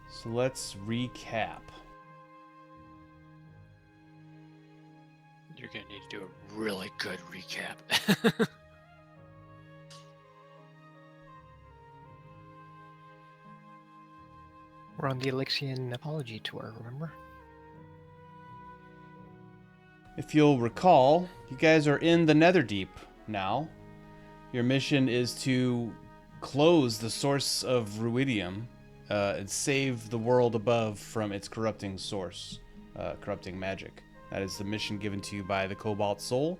So let's recap. You're going to need to do a really good recap. We're on the Alexian Apology Tour, remember? If you'll recall, you guys are in the Netherdeep now. Your mission is to close the source of Ruidium and save the world above from its corrupting source, corrupting magic. That is the mission given to you by the Cobalt Soul,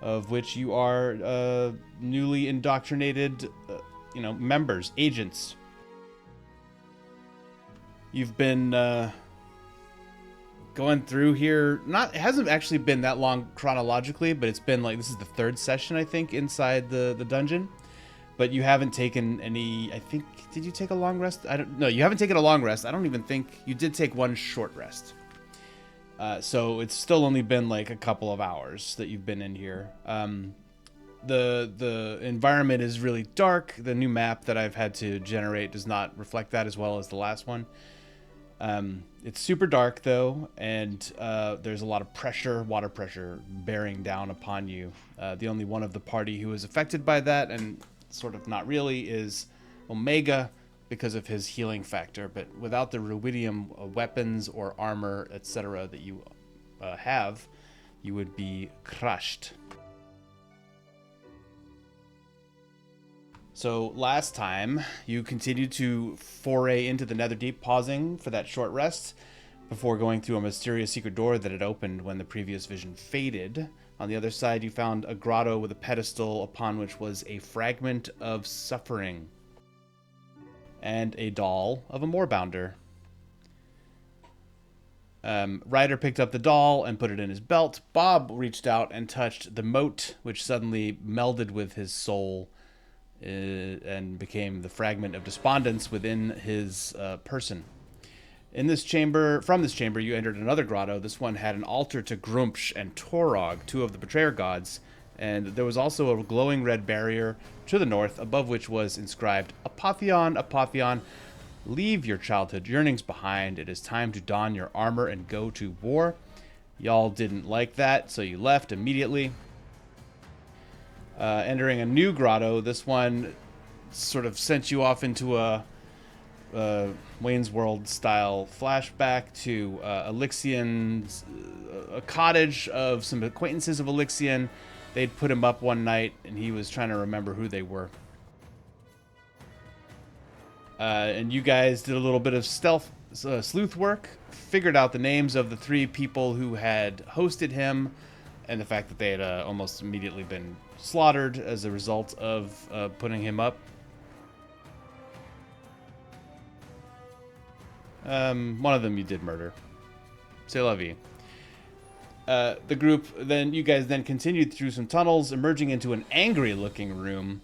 of which you are newly indoctrinated, members, agents. You've been going through here. It hasn't actually been that long chronologically, but it's been this is the third session, I think, inside the dungeon. But you haven't taken any, I think, did you take a long rest? No, you haven't taken a long rest. I don't even think, you did take one short rest. So it's still only been a couple of hours that you've been in here. The environment is really dark. The new map that I've had to generate does not reflect that as well as the last one. It's super dark though, and there's a lot of water pressure bearing down upon you. The only one of the party who is affected by that, and sort of not really, is Omega because of his healing factor. But without the Ruidium weapons or armor, etc. that you have, you would be crushed. So last time, you continued to foray into the Netherdeep, pausing for that short rest before going through a mysterious secret door that had opened when the previous vision faded. On the other side, you found a grotto with a pedestal upon which was a fragment of suffering and a doll of a moorbounder. Ryder picked up the doll and put it in his belt. Bob reached out and touched the mote, which suddenly melded with his soul and became the fragment of despondence within his person. From this chamber, you entered another grotto. This one had an altar to Grumpsh and Torog, two of the betrayer gods, and there was also a glowing red barrier to the north, above which was inscribed, "Apotheon, Apotheon, leave your childhood yearnings behind. It is time to don your armor and go to war." Y'all didn't like that, so you left immediately. Entering a new grotto, this one sort of sent you off into a Wayne's World style flashback to Alexian's, a cottage of some acquaintances of Alexian. They'd put him up one night, and he was trying to remember who they were. And you guys did a little bit of stealth sleuth work, figured out the names of the three people who had hosted him, and the fact that they had almost immediately been slaughtered as a result of putting him up. One of them you did murder. C'est la vie. You guys then continued through some tunnels, emerging into an angry-looking room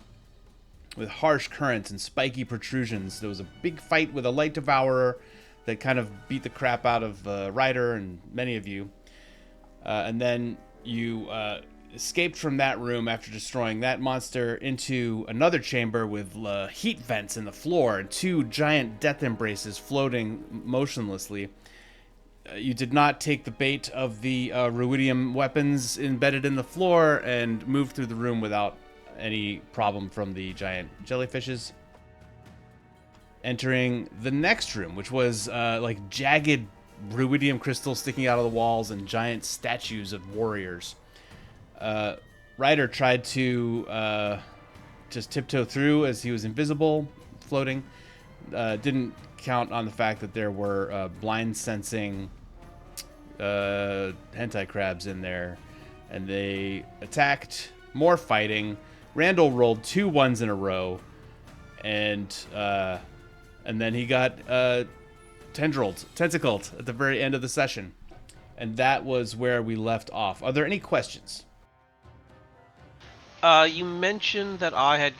with harsh currents and spiky protrusions. There was a big fight with a light devourer that kind of beat the crap out of Ryder and many of you. And then you escaped from that room after destroying that monster into another chamber with heat vents in the floor and two giant death embraces floating motionlessly. You did not take the bait of the ruidium weapons embedded in the floor and moved through the room without any problem from the giant jellyfishes. Entering the next room, which was jagged ruidium crystals sticking out of the walls and giant statues of warriors. Ryder tried to just tiptoe through as he was invisible, floating. Didn't count on the fact that there were blind sensing hentai crabs in there, and they attacked. More fighting. Randall rolled 2 ones in a row, and then he got tentacled at the very end of the session. And that was where we left off. Are there any questions? You mentioned that I had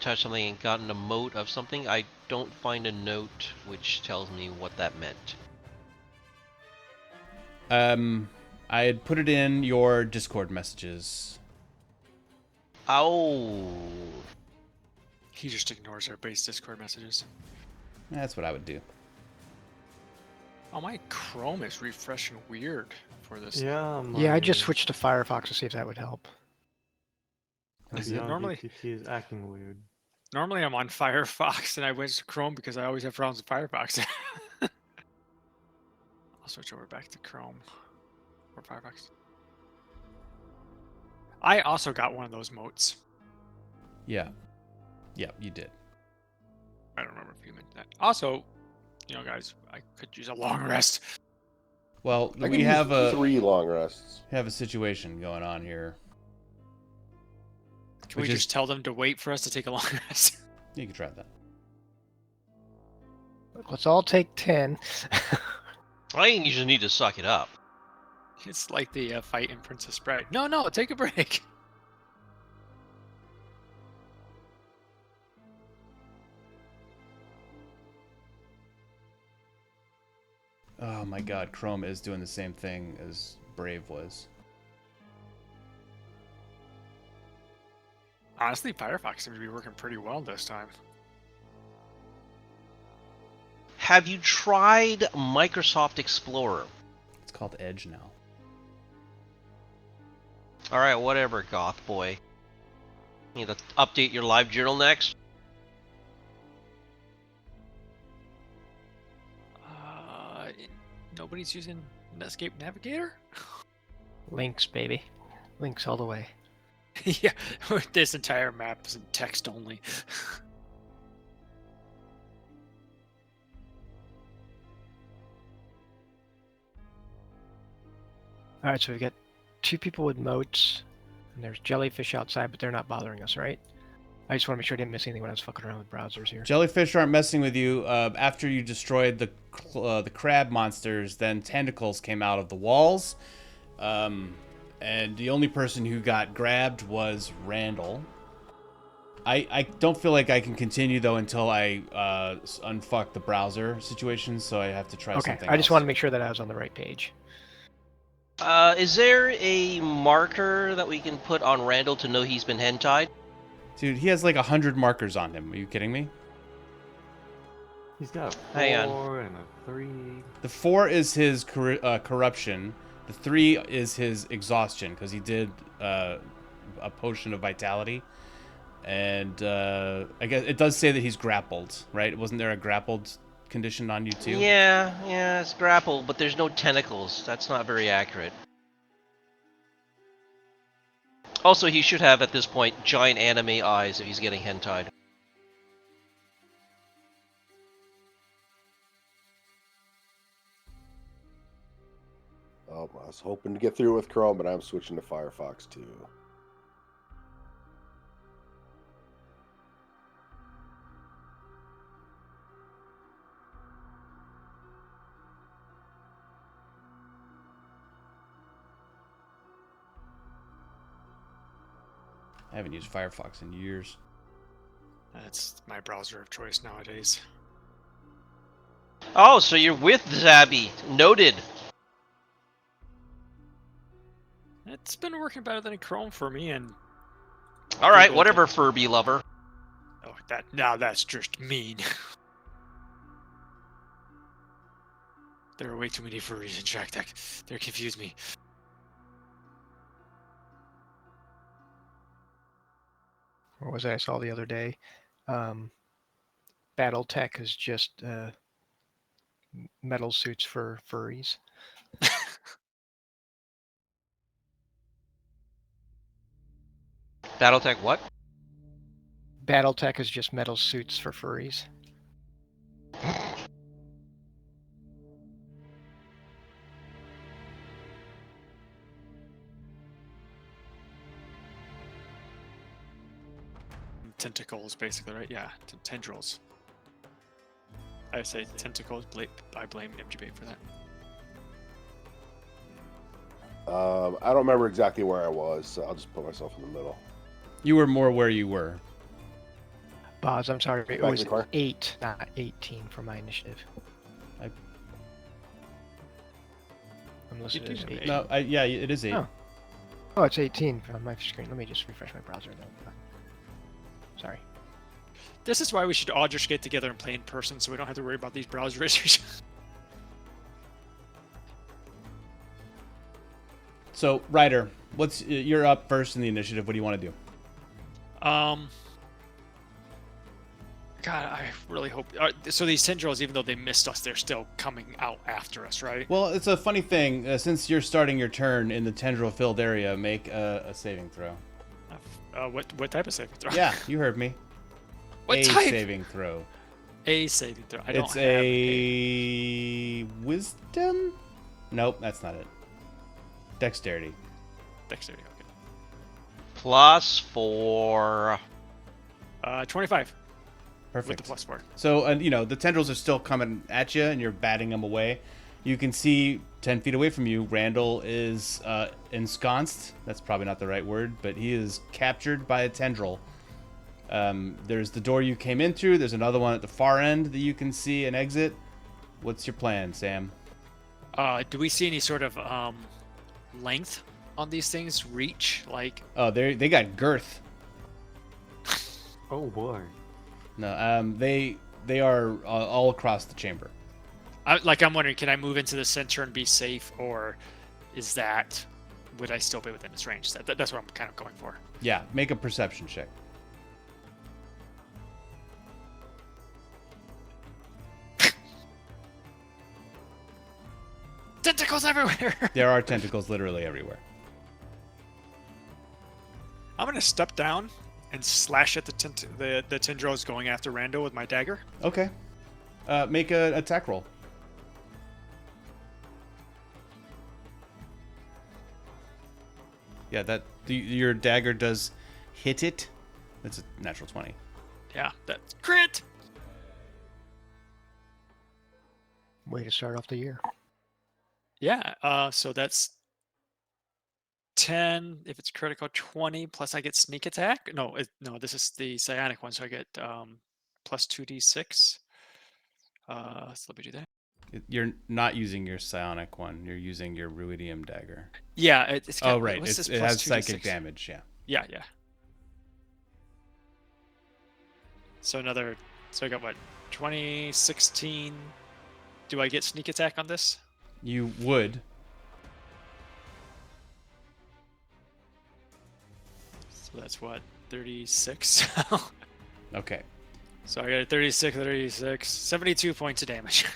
touched something and gotten a mote of something. I don't find a note which tells me what that meant. I had put it in your Discord messages. Oh. He just ignores our base Discord messages. That's what I would do. Oh, my Chrome is refreshing weird for this. Yeah, I just switched to Firefox to see if that would help. Is it? Normally- GPT is acting weird. Normally I'm on Firefox and I went to Chrome because I always have problems with Firefox. I'll switch over back to Chrome or Firefox. I also got one of those moats. Yeah. Yeah, you did. I don't remember if you meant that. Also, you know, guys, I could use a long rest. Well, I we can have use a 3 long rests. situation going on here. Can we Which is- just tell them to wait for us to take a long rest? You can try that. Let's all take 10. I think you just need to suck it up. It's like the fight in Princess Bride. No, take a break. Oh my god, Chrome is doing the same thing as Brave was. Honestly, Firefox seems to be working pretty well this time. Have you tried Microsoft Explorer? It's called Edge now. Alright, whatever, goth boy. You need to update your live journal next? Nobody's using Netscape Navigator? Links, baby. Links all the way. Yeah, this entire map is in text only. Alright, so we've got 2 people with moats, and there's jellyfish outside, but they're not bothering us, right? I just want to make sure I didn't miss anything when I was fucking around with browsers here. Jellyfish aren't messing with you. After you destroyed the crab monsters, then tentacles came out of the walls. And the only person who got grabbed was Randall. I don't feel like I can continue, though, until I unfuck the browser situation, so I have to try Okay, something I just else. want to make sure that I was on the right page. Is there a marker that we can put on Randall to know he's been hentai? Dude, he has like 100 markers on him. Are you kidding me? He's got a Hang on. 4 and a 3. The 4 is his corruption. The 3 is his exhaustion, because he did a potion of vitality. And I guess it does say that he's grappled, right? Wasn't there a grappled condition on you too? Yeah, it's grappled, but there's no tentacles. That's not very accurate. Also, he should have, at this point, giant anime eyes if he's getting hentai'd. Oh, I was hoping to get through with Chrome, but I'm switching to Firefox too. I haven't used Firefox in years. That's my browser of choice nowadays. Oh, so you're with Zabby. Noted. It's been working better than Chrome for me, and Alright, Google whatever, did- Furby lover. Oh, that's just mean. There are way too many furries in Shack Tech. They confuse me. What was it I saw the other day? Battletech is just metal suits for furries. Battletech what? Battletech is just metal suits for furries. Tentacles, basically, right? Yeah, tendrils. I say tentacles. I blame MGB for that. I don't remember exactly where I was, so I'll just put myself in the middle. You were more where you were. Boz, I'm sorry, it Back in was the car? 8, not 18 for my initiative. I'm listening You to do 8. No, yeah, it is 8. Oh. Oh, it's 18 on my screen. Let me just refresh my browser though. Sorry. This is why we should all just get together and play in person, so we don't have to worry about these browser issues. So, Ryder, you're up first in the initiative. What do you want to do? God, I really hope. So these tendrils, even though they missed us, they're still coming out after us, right? Well, it's a funny thing. Since you're starting your turn in the tendril-filled area, make a saving throw. What type of saving throw? Yeah, you heard me. What a type? saving throw. A saving throw. I don't It's have a wisdom? Nope, that's not it. Dexterity. Dexterity. Okay. +4. 25 Perfect. with the +4. So, the tendrils are still coming at you, and you're batting them away. You can see 10 feet away from you, Randall is ensconced. That's probably not the right word, but he is captured by a tendril. There's the door you came in through. There's another one at the far end that you can see an exit. What's your plan, Sam? Do we see any sort of length on these things? Reach? Like? Oh, they got girth. Oh boy. No, they are all across the chamber. I'm wondering, can I move into the center and be safe, or would I still be within its range? That's what I'm kind of going for. Yeah, make a perception check. Tentacles everywhere! There are tentacles literally everywhere. I'm gonna step down and slash at the tendrils going after Randall with my dagger. Okay. Make an attack roll. Yeah, your dagger does hit it. That's a natural 20. Yeah, that's crit! Way to start off the year. Yeah, so that's 10. If it's critical, 20, plus I get sneak attack. No, this is the psionic one, so I get plus 2d6. So let me do that. You're not using your psionic one. You're using your Ruidium dagger. Yeah, it's got, Right. what's this It plus has 2d6? psychic damage, yeah. Yeah. So I got what? 20, 16. Do I get sneak attack on this? You would. So that's what? 36? Okay. So I got a 36, 72 points of damage.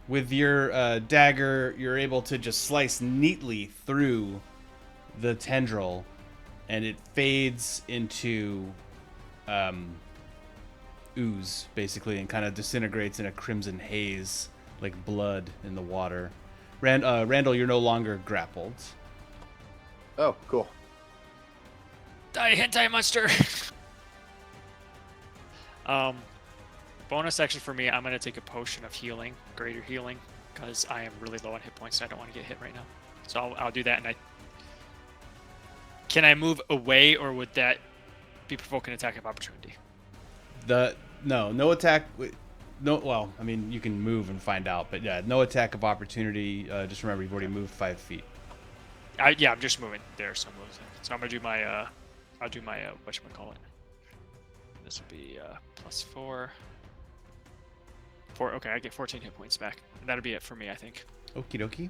With your dagger, you're able to just slice neatly through the tendril, and it fades into ooze, basically, and kind of disintegrates in a crimson haze, like blood in the water. Randall, you're no longer grappled. Oh, cool. Die, hentai monster! Bonus action for me, I'm going to take a potion of healing, greater healing, because I am really low on hit points, so I don't want to get hit right now. So I'll do that, and can I move away, or would that be provoking attack of opportunity? No attack. No, well, I mean, you can move and find out, but yeah, no attack of opportunity. Just remember, you've already moved 5 feet. I'm just moving there, so I'm gonna do my whatchamacallit. This would be +4. Okay, I get 14 hit points back. And that'll be it for me, I think. Okie dokie.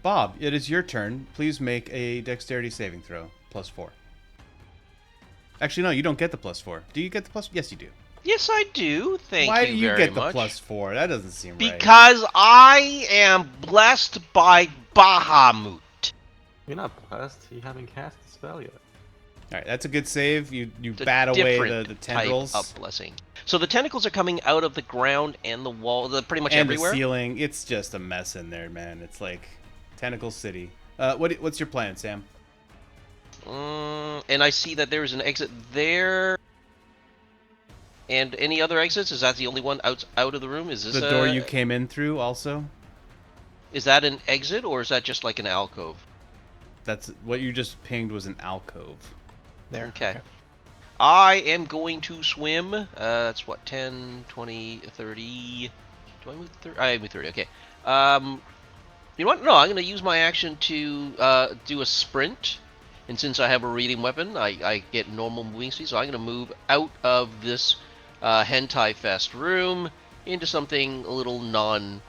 Bob, it is your turn. Please make a dexterity saving throw. +4. Actually, no, you don't get the +4. Do you get the +4? Yes, you do. Yes, I do. Thank Why you do you very get the much. +4? That doesn't seem right. Because I am blessed by Bahamut. You're not blessed. You haven't cast the spell yet. All right, that's a good save. You It's a bat away different the tendrils type of blessing. So the tentacles are coming out of the ground and the wall, pretty much and everywhere. the ceiling. It's just a mess in there, man. It's like Tentacle City. What's your plan, Sam? And I see that there is an exit there. And any other exits? Is that the only one out of the room? Is this The door you came in through also? Is that an exit, or is that just like an alcove? That's what you just pinged was an alcove. There. Okay. I am going to swim. That's what, 10, 20, 30. Do I move 30? I move 30, okay. You know what? No, I'm going to use my action to do a sprint. And since I have a reading weapon, I get normal moving speed. So I'm going to move out of this hentai fest room into something a little non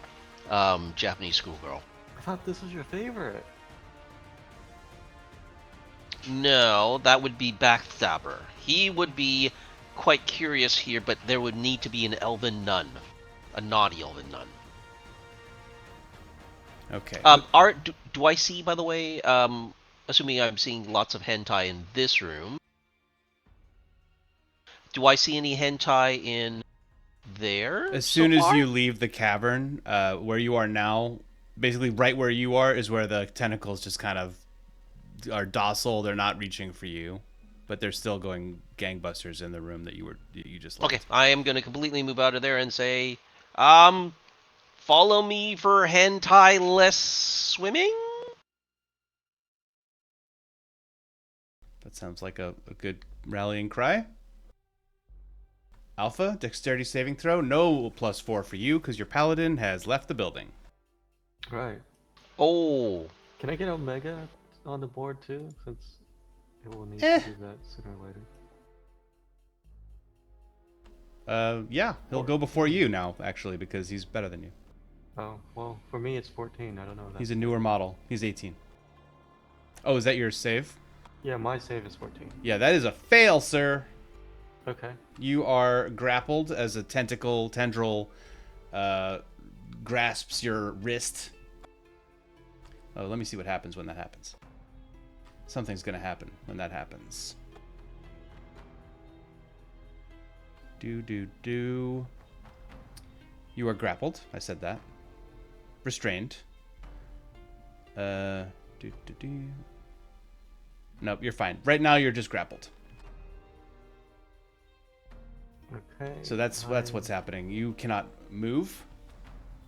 Japanese schoolgirl. I thought this was your favorite. No, that would be Backstabber. He would be quite curious here, but there would need to be an elven nun. A naughty elven nun. Okay. Do I see, by the way, assuming I'm seeing lots of hentai in this room, do I see any hentai in there? As so soon as far? you leave the cavern, where you are now, basically right where you are is where the tentacles just kind of are docile. They're not reaching for you, but they're still going gangbusters in the room that you just left. Okay, I am going to completely move out of there and say, follow me for hentai less swimming? That sounds like a good rallying cry. Alpha, dexterity saving throw. No +4 for you because your paladin has left the building. Right. Oh, Can I get Omega on the board too? Since it will need Eh. to do that sooner or later. Yeah, he'll go before you now, actually, because he's better than you. Oh, well, for me it's 14. I don't know if He's that's... a newer model. He's 18. Oh, is that your save? Yeah, my save is 14. Yeah, that is a fail, sir. Okay. You are grappled as a tendril grasps your wrist. Oh, let me see what happens when that happens. Something's gonna happen when that happens. Do. You are grappled. I said that. Restrained. Nope, you're fine. Right now, you're just grappled. Okay. So that's what's happening. You cannot move,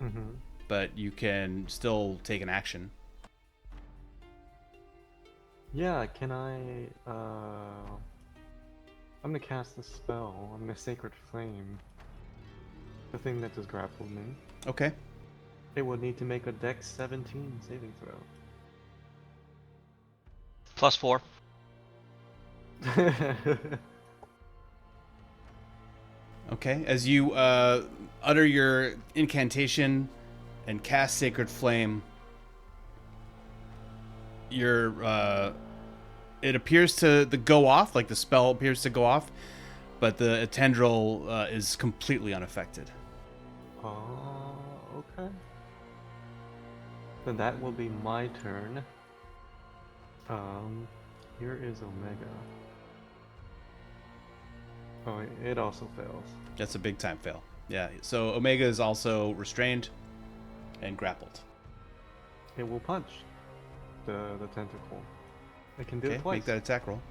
Mm-hmm. but you can still take an action. Yeah, can I... I'm gonna cast a spell on the Sacred Flame. The thing that just grappled me. Okay. It will need to make a Dex 17 saving +4. throw. Okay. As you utter your incantation and cast Sacred Flame, it appears to go off, like the spell appears to go off, but the tendril is completely unaffected. Oh, okay. Then that will be my turn. Here is Omega. Oh, it also fails. That's a big time fail. Yeah. So Omega is also restrained and grappled. It will punch the tentacle. I can do Okay. it twice. Make that attack roll.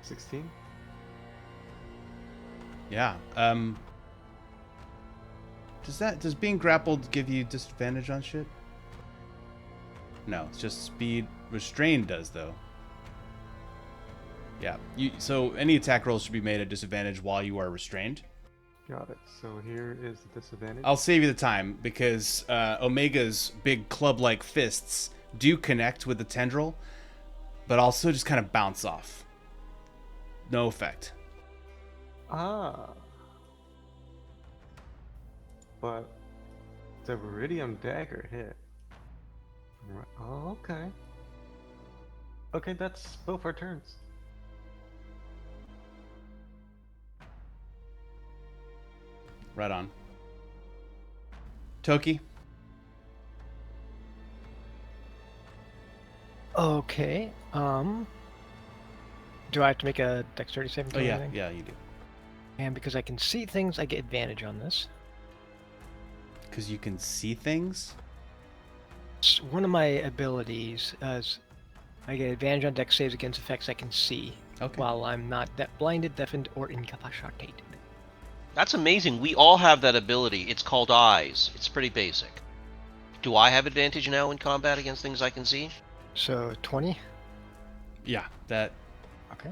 16. Yeah. Does being grappled give you disadvantage on shit? No, it's just speed. Restrained does though. Yeah. So any attack rolls should be made at disadvantage while you are restrained. Got it. So here is the disadvantage. I'll save you the time because Omega's big club-like fists do connect with the tendril, but also just kind of bounce off. No effect. Ah. But the Ruidium dagger hit. Oh, okay. Okay, that's both our turns. Right on. Toki. Okay. Do I have to make a dexterity saving Oh throw? or yeah, anything? yeah, you do. And because I can see things, I get advantage on this. Because you can see things. It's one of my abilities is I get advantage on dex saves against effects I can see, Okay. while I'm not blinded, deafened, or incapacitated. That's amazing. We all have that ability. It's called eyes. It's pretty basic. Do I have advantage now in combat against things I can see? So 20. Yeah, that. Okay.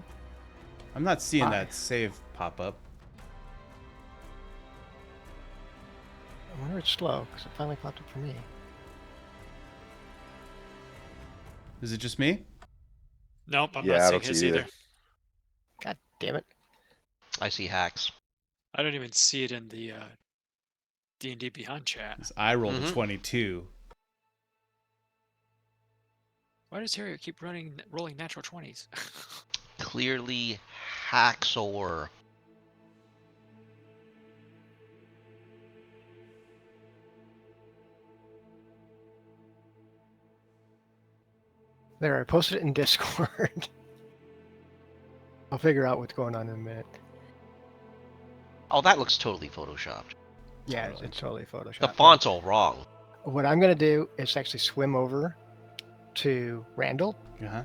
I'm not seeing Hi. that save pop up. I wonder it's slow because it finally popped up for me. Is it just me? Nope, I'm Yeah, I not don't seeing his see either. either. God Damn it. I see hacks. I don't even see it in the D&D Beyond chat. I rolled a Mhm. 22. Why does Harrier keep rolling natural 20s? Clearly hacksaw. There, I posted it in Discord. I'll figure out what's going on in a minute. Oh, that looks totally photoshopped. Yeah, Totally. it's totally Photoshop. The font's all wrong. What I'm going to do is actually swim over to Randall, Uh-huh.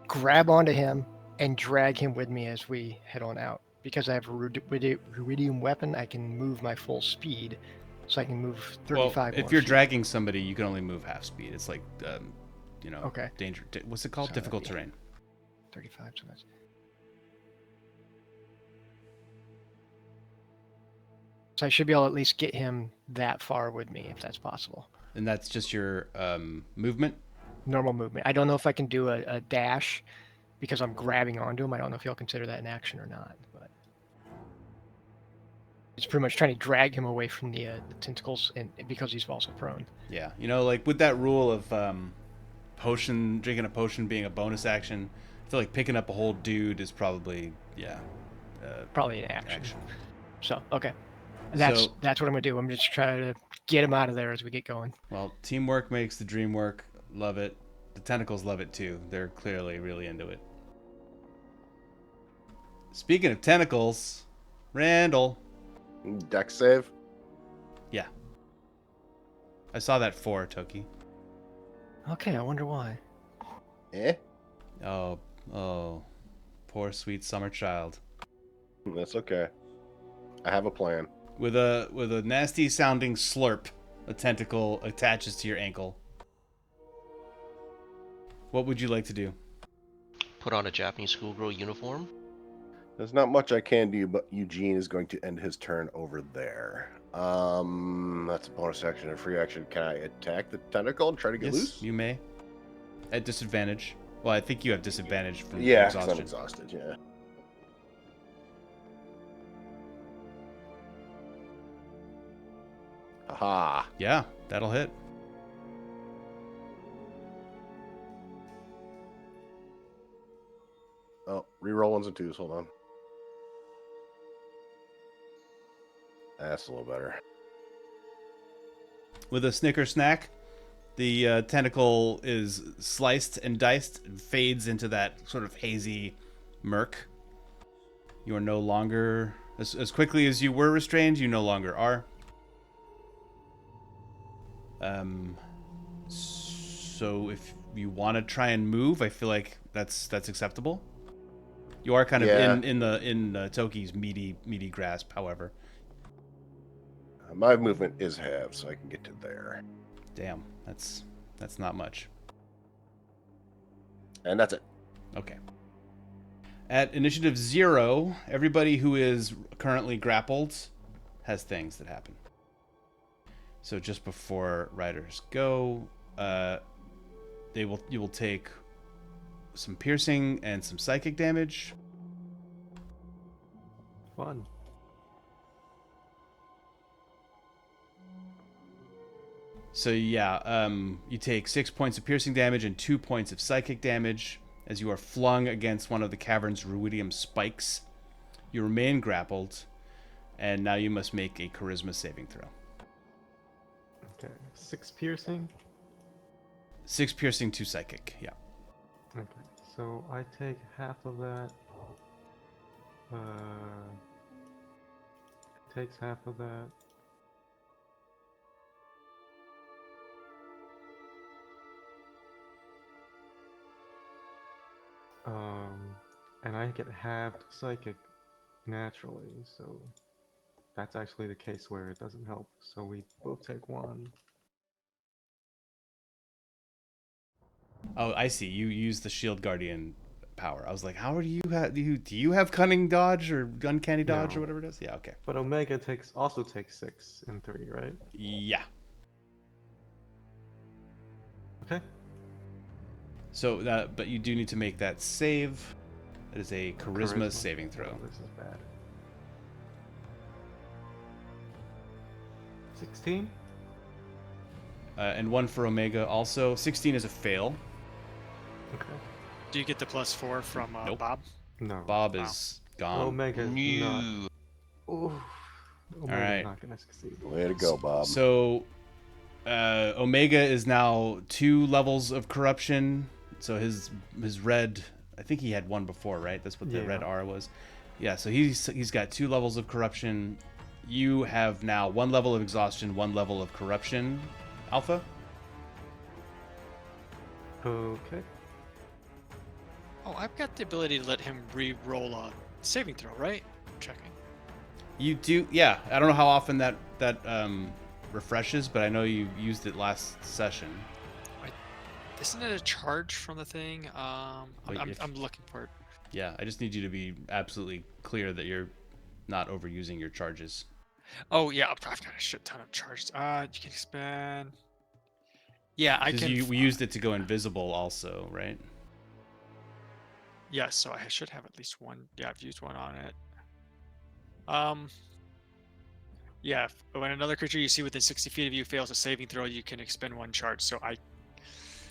grab onto him, and drag him with me as we head on out. Because I have a Ruidium weapon, I can move my full speed, so I can move 35 Well, more if you're feet. dragging somebody, you can only move half speed. It's like, Okay. danger. What's it called? So Difficult that'd be- terrain. 35, so that's... So I should be able to at least get him that far with me, if that's possible. And that's just your movement. Normal movement. I don't know if I can do a dash, because I'm grabbing onto him. I don't know if you'll consider that an action or not, but... It's pretty much trying to drag him away from the tentacles, and because he's also prone. Yeah, like with that rule of drinking a potion being a bonus action, I feel like picking up a whole dude is probably Probably an action. action. So, okay. That's So- what I'm going to do. I'm just trying to get him out of there as we get going. Well, teamwork makes the dream work. Love it. The tentacles love it too. They're clearly really into it. Speaking of tentacles, Randall. Dex save. Yeah. I saw that 4, Toki. Okay, I wonder why. Eh? Oh, poor sweet summer child. That's okay. I have a plan. With a nasty sounding slurp, a tentacle attaches to your ankle. What would you like to do? Put on a Japanese schoolgirl uniform. There's not much I can do, but Eugene is going to end his turn over there. That's a bonus action and free action. Can I attack the tentacle and try to get loose? You may. At disadvantage. Well, I think you have disadvantage from Yeah, 'cause I'm exhaustion. exhausted, yeah. Aha. Yeah, that'll hit. Oh, reroll ones and twos. Hold on. That's a little better. With a snicker snack, the tentacle is sliced and diced and fades into that sort of hazy murk. You are no longer, as quickly as you were restrained, you no longer are. So if you want to try and move, I feel like that's acceptable. You are kind of Yeah. in Toki's meaty grasp, however. My movement is halved, so I can get to there. Damn, that's not much. And that's it. Okay. At initiative 0, everybody who is currently grappled has things that happen. So just before riders go, you will take some piercing and some psychic damage. Fun. So yeah, you take 6 points of piercing damage and 2 points of psychic damage as you are flung against one of the cavern's ruidium spikes. You remain grappled, and now you must make a charisma saving throw. Okay. 6 piercing. 6 piercing, 2 psychic. Yeah. Okay. So I take half of that. Takes half of that. And I get halved psychic naturally, so that's actually the case where it doesn't help. So we both take 1. Oh, I see. You use the shield guardian power. I was like, how do you have cunning dodge or uncanny dodge or No. whatever it is? Yeah. Okay. But Omega also takes 6 and 3, right? Yeah. Okay. So but you do need to make that save. It is a charisma saving throw. Oh, this is bad. 16? And one for Omega also. 16 is a fail. Okay. Do you get the +4 from Nope. Bob? No. Bob Wow. is gone. Omega's not. New. Ooh. Omega's right. not gonna succeed. Way to go, Bob. So, Omega is now 2 levels of corruption. So his red, I think he had one before, right? That's what the red Yeah. R was. Yeah. So he's got 2 levels of corruption. You have now 1 level of exhaustion, 1 level of corruption. Alpha. Okay. Oh, I've got the ability to let him re-roll a saving throw, right? I'm checking. You do, yeah. I don't know how often that refreshes, but I know you used it last session. Isn't it a charge from the thing? Wait, I'm looking for it. Yeah, I just need you to be absolutely clear that you're not overusing your charges. Oh yeah, I've got a shit ton of charges. You can expand. Yeah, I Because can. we used it to go invisible also, right? Yes, so I should have at least one. Yeah, I've used one on it. Yeah, when another creature you see within 60 feet of you fails a saving throw, you can expend 1 charge. So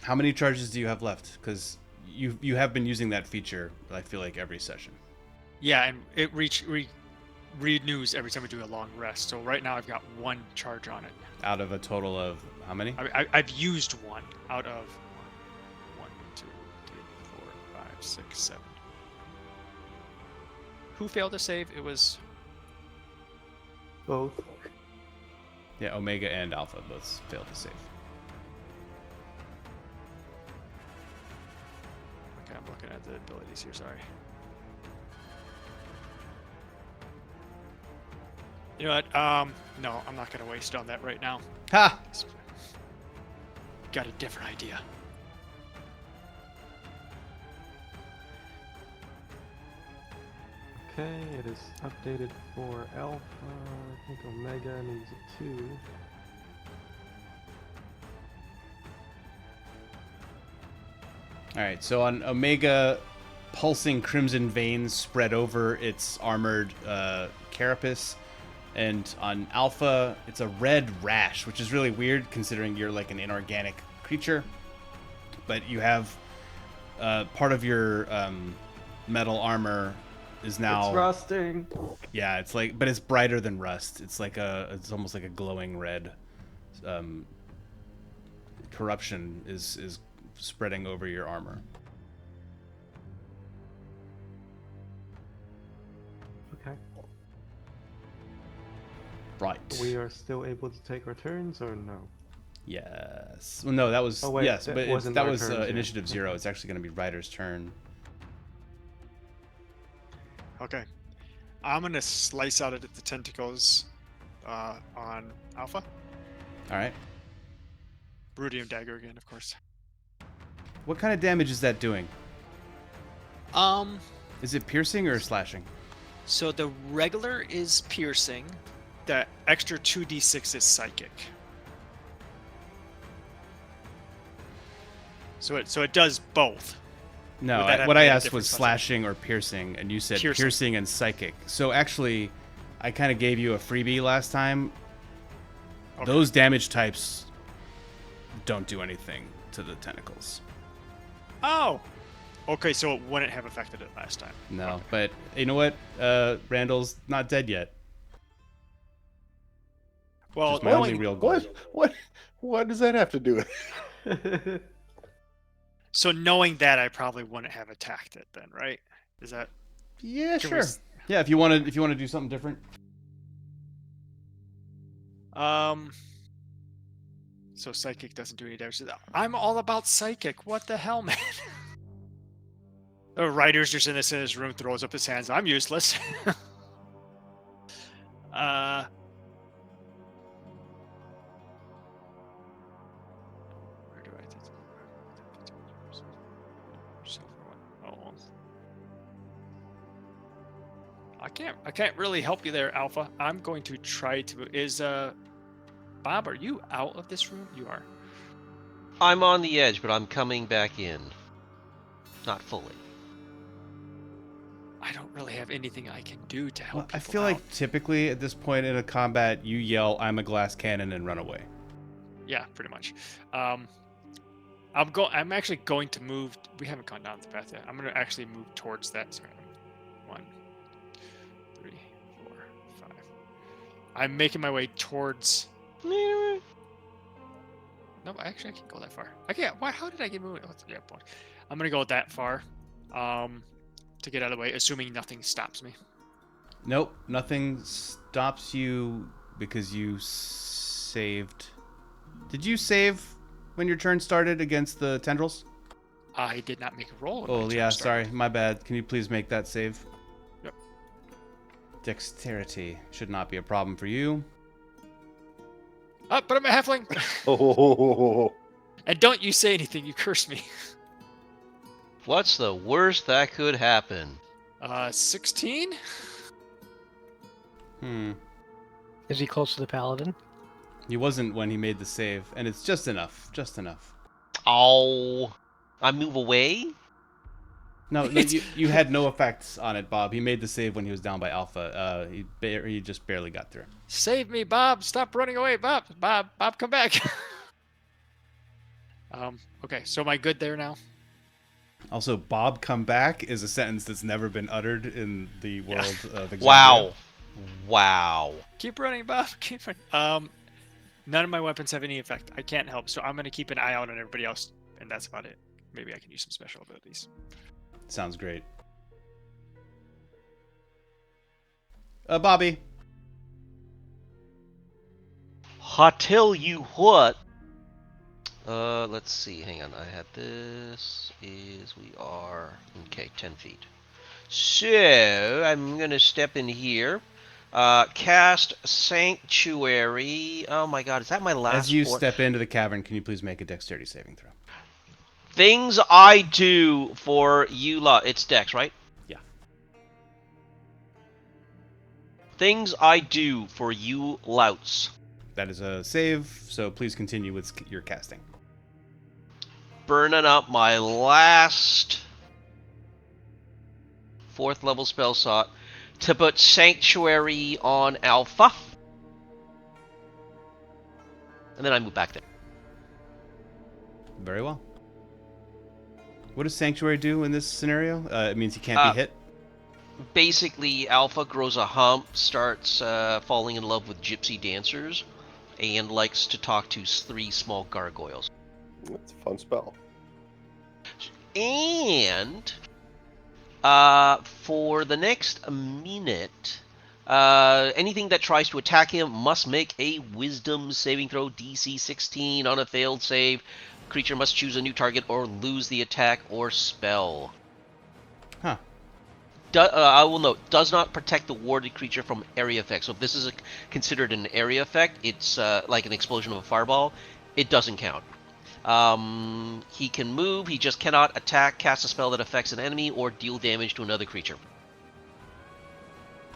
How many charges do you have left? Because you have been using that feature, I feel like, every session. yeah, and it renews every time we do a long rest. So right now I've got 1 charge on it. Out of a total of how many? I've used 1 out of 1, 2, 3, 4, 5, 6, 7. Who failed to save? It was. Both. Yeah, Omega and Alpha both failed to save. Okay, I'm looking at the abilities here. Sorry. You know what? No, I'm not gonna waste on that right now. Ha! Got a different idea. Okay, it is updated for Alpha. I think Omega needs a 2. Alright, so on Omega, pulsing crimson veins spread over its armored carapace. And on Alpha, it's a red rash, which is really weird considering you're like an inorganic creature. But you have part of your metal armor is now... It's rusting. Yeah, it's like, but it's brighter than rust. It's like it's almost like a glowing red. Corruption is spreading over your armor. Okay. Right. We are still able to take our turns, or no? Yes. Well, no, that was Oh, wait, yes, that but wasn't that our was turns yet. initiative 0. It's actually going to be Ryder's turn. Okay. I'm gonna slice out at the tentacles on Alpha. All right. Ruidium dagger again, of course. What kind of damage is that doing? Is it piercing or slashing? So the regular is piercing. The extra 2d6 is psychic. So it does both. No, Would that have what I made a asked was difference on slashing or piercing, and you said Piercing. piercing and psychic. So actually, I kind of gave you a freebie last time. Okay. Those damage types don't do anything to the tentacles. Oh! Okay, so it wouldn't have affected it last time. No, but you know what? Randall's not dead yet. Well, Just my only knowing, real goal. What does that have to do with? so knowing that, I probably wouldn't have attacked it then, right? Is that... Yeah, Can sure. we Yeah, if you want to do something different. So psychic doesn't do any damage. I'm all about psychic. What the hell, man? The writer's just in his room, throws up his hands. I'm useless. Where do I think? Oh. I can't really help you there, Alpha. I'm going to try to. Bob, are you out of this room? You are. I'm on the edge, but I'm coming back in. Not fully. I don't really have anything I can do to help Well, I people feel out. like typically at this point in a combat, you yell, "I'm a glass cannon," and run away. Yeah, pretty much. I'm actually going to move. We haven't gone down the path yet. I'm going to actually move towards that. Sorry. 1, 3, 4, 5. I'm making my way towards. No, actually, I can't go that far. I can't. Why? How did I get moving? Oh, yeah, point. I'm going to go that far. To get out of the way, assuming nothing stops me. Nope, nothing stops you because you saved. Did you save when your turn started against the tendrils? I did not make a roll. When my Oh turn yeah, started. sorry, my bad. Can you please make that save? Yep. Dexterity should not be a problem for you. Oh, but I'm a halfling. Oh, And don't you say anything. You curse me. What's the worst that could happen? 16. Is he close to the paladin? He wasn't when he made the save, and it's just enough. Just enough. Oh, I move away? No, you had no effects on it, Bob. He made the save when he was down by Alpha. He just barely got through. Save me, Bob. Stop running away, Bob. Bob, come back. Okay, so am I good there now? Also, "Bob, come back" is a sentence that's never been uttered in the world of Exandria. Wow. Wow. Keep running, Bob. Keep running. None of my weapons have any effect. I can't help, so I'm going to keep an eye out on everybody else, and that's about it. Maybe I can use some special abilities. Sounds great. Bobby. I tell you what. Let's see. Hang on. I had this. We are okay. 10 feet. So I'm gonna step in here. Cast Sanctuary. Oh my God, is that my last? As you four? step into the cavern, can you please make a dexterity saving throw? Things I do for you lot. It's Dex, right? Yeah. Things I do for you louts. That is a save, so please continue with your casting. Burning up my last 4th level spell slot to put Sanctuary on Alpha. And then I move back there. Very well. What does Sanctuary do in this scenario? It means he can't be hit? Basically, Alpha grows a hump, starts falling in love with gypsy dancers, and likes to talk to 3 small gargoyles. that's a fun spell. And for the next minute, anything that tries to attack him must make a Wisdom saving throw, DC 16. On a failed save, creature must choose a new target or lose the attack or spell. Huh. I will note, does not protect the warded creature from area effects. So if this is considered an area effect, it's like an explosion of a fireball, it doesn't count. He can move, he just cannot attack, cast a spell that affects an enemy, or deal damage to another creature.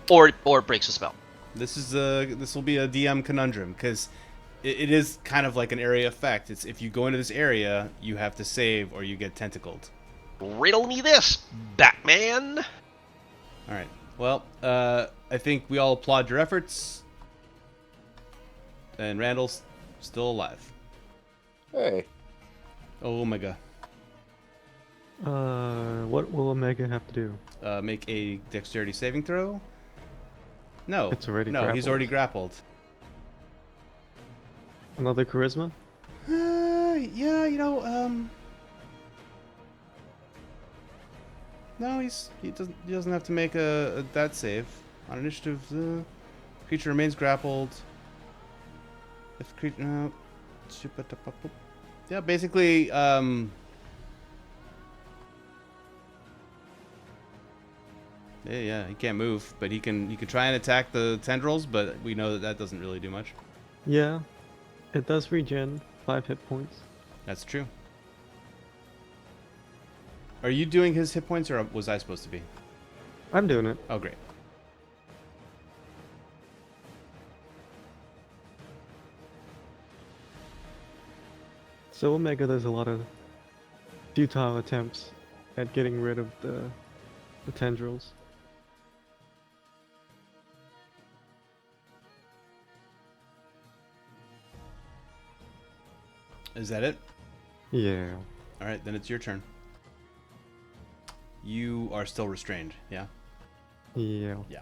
Or breaks a spell. This will be a DM conundrum, because it is kind of like an area effect. It's if you go into this area, you have to save or you get tentacled. Riddle me this, Batman! Alright. Well, I think we all applaud your efforts. And Randall's still alive. Hey, Oh, Omega. What will Omega have to do? Make a dexterity saving throw? No. It's already No, he's grappled. already grappled. Another charisma? Yeah, no, he doesn't have to make a that save. On initiative, creature remains grappled. If creature, no. Yeah, basically, yeah, he can't move, but he can try and attack the tendrils, but we know that doesn't really do much. Yeah. It does regen 5 hit points. That's true. Are you doing his hit points, or was I supposed to be? I'm doing it. Oh, great. So Omega does a lot of futile attempts at getting rid of the tendrils. Is that it? Yeah. All right, then it's your turn. You are still restrained, yeah? Yeah. Yeah.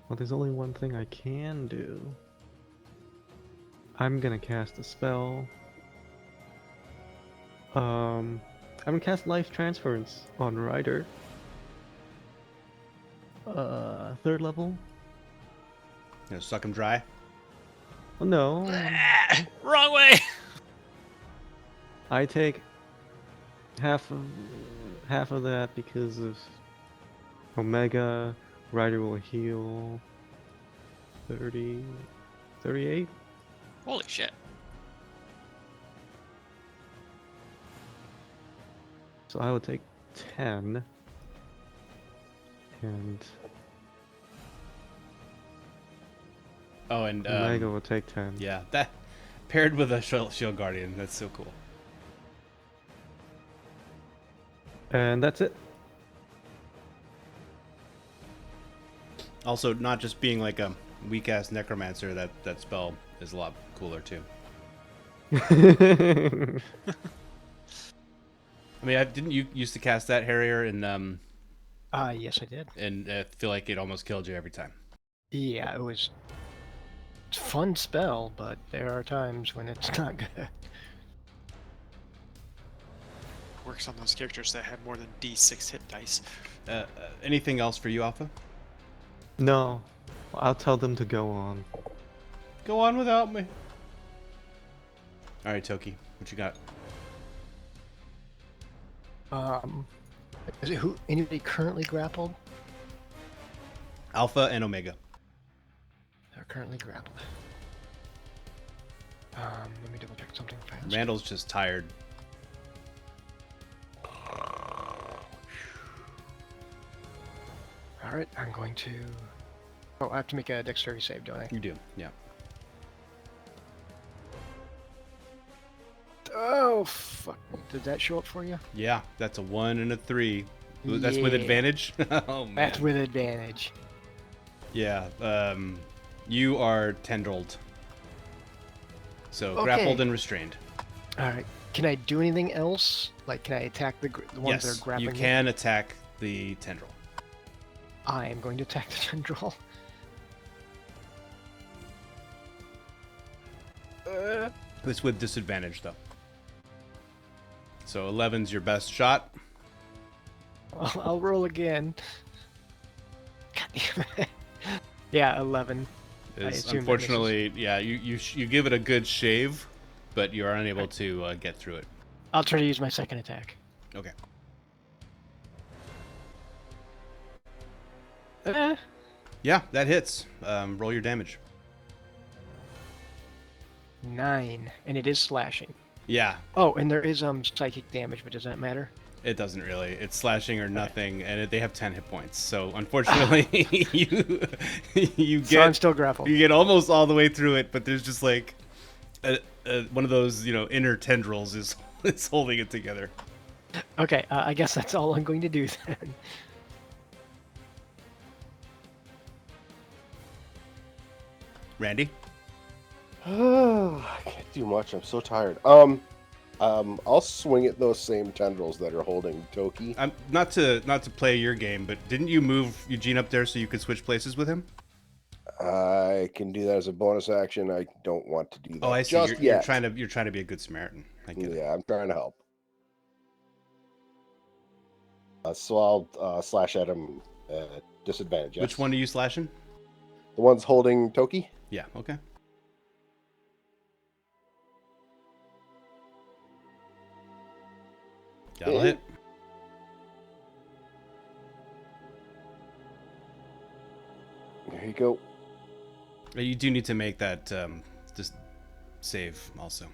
Well, there's only one thing I can do. I'm gonna cast a spell. I'm gonna cast Life Transference on Ryder. 3rd level? You know, suck him dry. Oh, no. Wrong way. I take half of that because of Omega. Ryder will heal 30, 38. Holy shit. So I would take 10. And Oh, and Omega will take 10. yeah, that paired with a shield guardian. That's so cool. And that's it. Also, not just being like a weak ass necromancer. That spell is a lot cooler too. I mean, didn't you used to cast that Harrier and Yes, I did. and feel like it almost killed you every time. Yeah, it was a fun spell, but there are times when it's not good. Works on those characters that have more than D6 hit dice. Anything else for you, Alpha? No, I'll tell them to go on. Go on without me. All right, Toki, what you got? Is it anybody currently grappled? Alpha and Omega. They're currently grappled. Let me double check something fast. Randall's just tired. Alright, I'm going to... Oh, I have to make a dexterity save, don't I? You do, yeah. Oh, fuck. Did that show up for you? Yeah, that's a 1 and a 3. That's with Yeah. advantage? Oh, man. That's with advantage. Yeah, you are tendrilled. So, Okay. grappled and restrained. Alright. Can I do anything else? Like, can I attack the ones that Yes, are grappling you me? can attack the tendril. I am going to attack the tendril. This with disadvantage, though. So 11's your best shot. I'll roll again. God damn it. Yeah, 11. I Is assume that unfortunately, yeah, you give it a good shave, but you are unable to get through it. I'll try to use my second attack. Okay. Yeah, that hits. Roll your damage. 9, and it is slashing. Yeah, Oh, and there is psychic damage, but does that matter? it doesn't really. It's slashing or nothing, and they have 10 hit points. So unfortunately, you So I'm get still grappled. you get almost all the way through it, but there's just like one of those inner tendrils is holding it together. Okay, I guess that's all I'm going to do then. Randy. I can't do much. I'm so tired. I'll swing at those same tendrils that are holding Toki. Not to play your game, but didn't you move Eugene up there so you could switch places with him? I can do that as a bonus action. I don't want to do that. Oh, I see. Just You're yet. trying to be a good Samaritan. I get it. Yeah, I'm trying to help. So I'll slash at him at disadvantage. Yes? Which one are you slashing? The one's holding Toki? Yeah. Okay. That'll hit. There you go. You do need to make that just save also.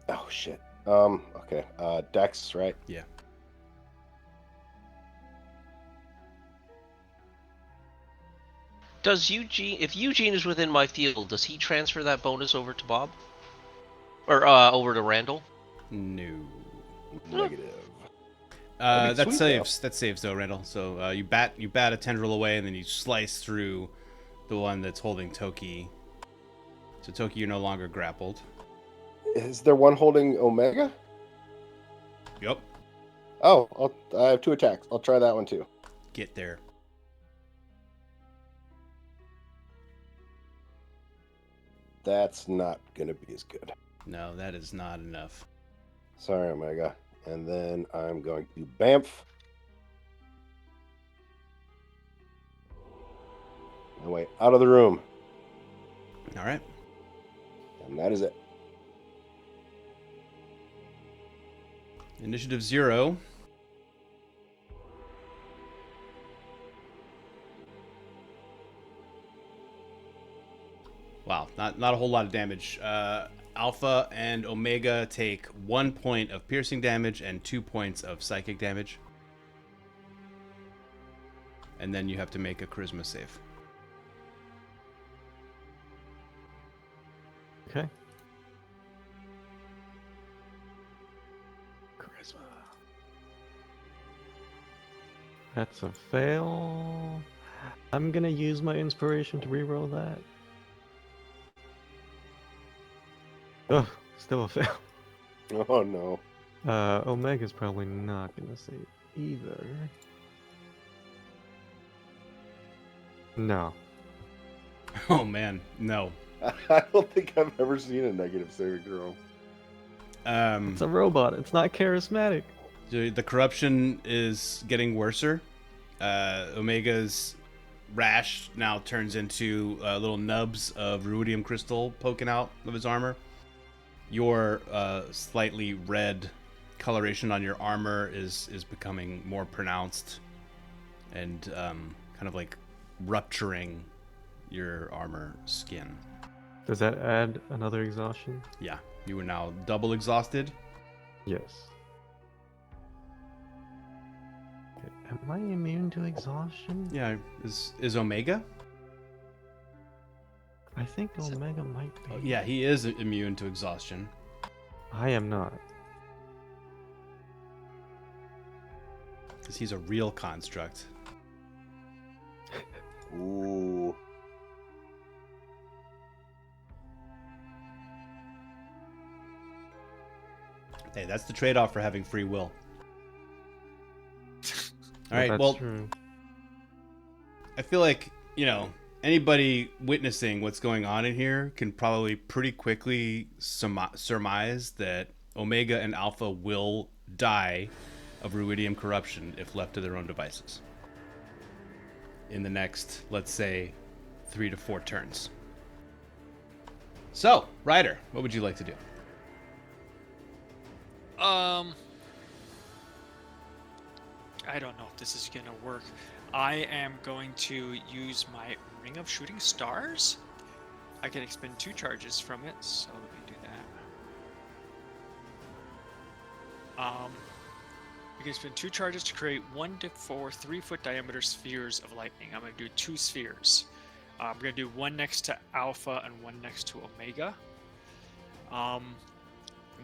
Oh shit. Okay. Dex, right? Yeah. Does Eugene, if Eugene is within my field, does he transfer that bonus over to Bob? Or over to Randall? No. Negative. That That'd be sweet, saves. That saves though, Randall. So you bat a tendril away, and then you slice through The one that's holding Toki. So Toki, you're no longer grappled. Is there one holding Omega? Yep. Oh, I have 2 attacks. I'll try that one too. Get there. That's not going to be as good. No, that is not enough. Sorry, Omega. And then I'm going to Bamf. And wait, out of the room. All right. And that is it. Initiative 0. Wow, not a whole lot of damage. Alpha and Omega take 1 point of piercing damage and 2 points of psychic damage. And then you have to make a charisma save. Okay. Charisma. That's a fail. I'm gonna use my inspiration to reroll that. Ugh, still a fail. Oh, no. Omega's probably not gonna save either. No. Oh man, no. I don't think I've ever seen a negative saving throw. It's a robot. It's not charismatic. The corruption is getting worser. Omega's rash now turns into little nubs of ruidium crystal poking out of his armor. Your slightly red coloration on your armor is becoming more pronounced and kind of like rupturing your armor skin. Does that add another exhaustion? Yeah, you are now double exhausted. Yes. Okay, am I immune to exhaustion? Yeah, is Omega? I think Omega might be. Oh, yeah, he is immune to exhaustion. I am not. Because he's a real construct. Ooh. Hey, that's the trade-off for having free will. All right, That's well, true. I feel like, anybody witnessing what's going on in here can probably pretty quickly surmise that Omega and Alpha will die of Ruidium corruption if left to their own devices in the next, let's say, 3 to 4 turns. So, Ryder, what would you like to do? I don't know if this is gonna work. I am going to use my Ring of Shooting Stars. I can expend 2 charges from it, so let me do that. You can spend 2 charges to create 1 to 4 3-foot diameter spheres of lightning. I'm going to do 2 spheres. I'm going to do 1 next to Alpha and 1 next to Omega.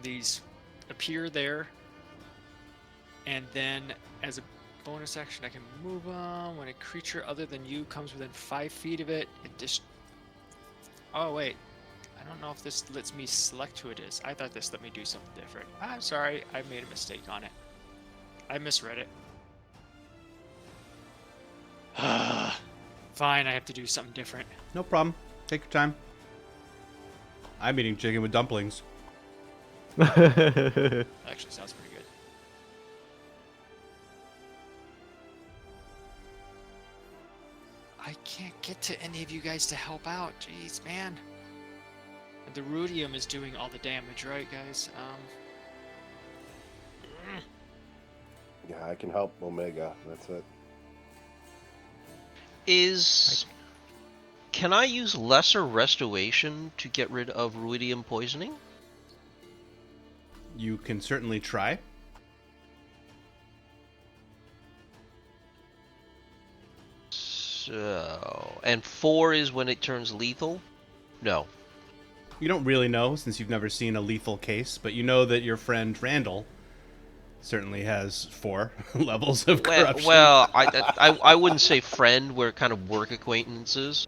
These appear there, and then as a bonus action, I can move on. When a creature other than you comes within 5 feet of it, it just. Oh wait, I don't know if this lets me select who it is. I thought this let me do something different. I'm sorry, I made a mistake on it. I misread it. Fine, I have to do something different. No problem. Take your time. I'm eating chicken with dumplings. That actually sounds pretty good. I can't get to any of you guys to help out. Jeez, man. The Ruidium is doing all the damage, right, guys? Yeah, I can help Omega. That's it. Can I use lesser restoration to get rid of ruidium poisoning? You can certainly try. So, and 4 is when it turns lethal? No. You don't really know since you've never seen a lethal case, but you know that your friend Randall certainly has 4 levels of corruption. Well, I wouldn't say friend. We're kind of work acquaintances.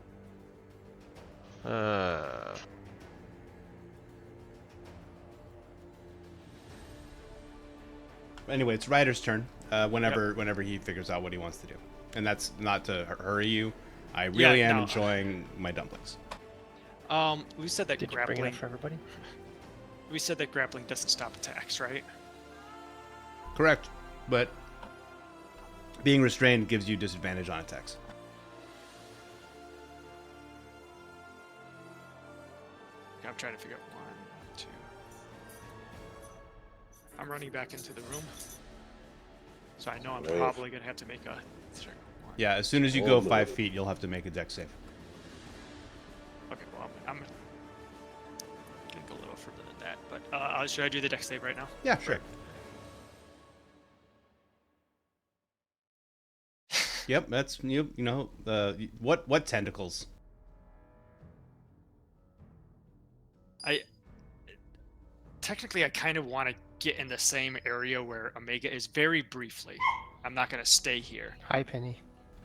Anyway, it's Ryder's turn. Whenever he figures out what he wants to do, and that's not to hurry you. I really am enjoying my dumplings. We said that Did you bring grappling. enough for everybody? We said that grappling doesn't stop attacks, right? Correct, but being restrained gives you disadvantage on attacks. I'm trying to figure out 1, 2. I'm running back into the room, so I know I'm probably gonna have to make a. Yeah, as soon as you go 5 feet, you'll have to make a dex save. Okay, well I'm gonna go a little further than that, but should I do the dex save right now? Yeah, sure. Yep, that's you know what tentacles? Technically, I kind of want to get in the same area where Omega is very briefly. I'm not gonna stay here. Hi, Penny.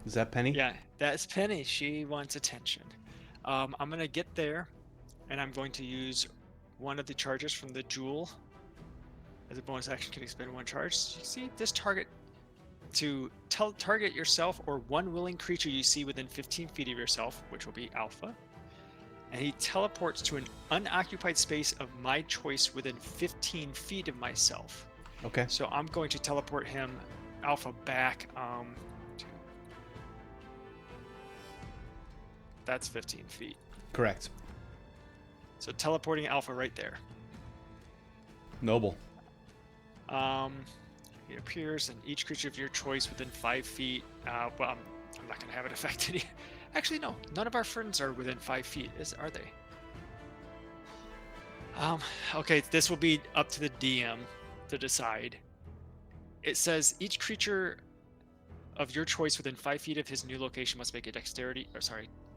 Is that Penny? Yeah, that's Penny. She wants attention. I'm gonna get there, and I'm going to use one of the charges from the jewel. As a bonus action, can expend 1 charge. You see this target to target yourself or one willing creature you see within 15 feet of yourself, which will be Alpha. And he teleports to an unoccupied space of my choice within 15 feet of myself. Okay. So I'm going to teleport him, Alpha, back. That's 15 feet. Correct. So teleporting Alpha right there. Noble. It appears in each creature of your choice within 5 feet. Well, I'm not going to have it affect any. Actually, no. None of our friends are within 5 feet, are they? Okay, this will be up to the DM to decide. It says each creature of your choice within 5 feet of his new location must make a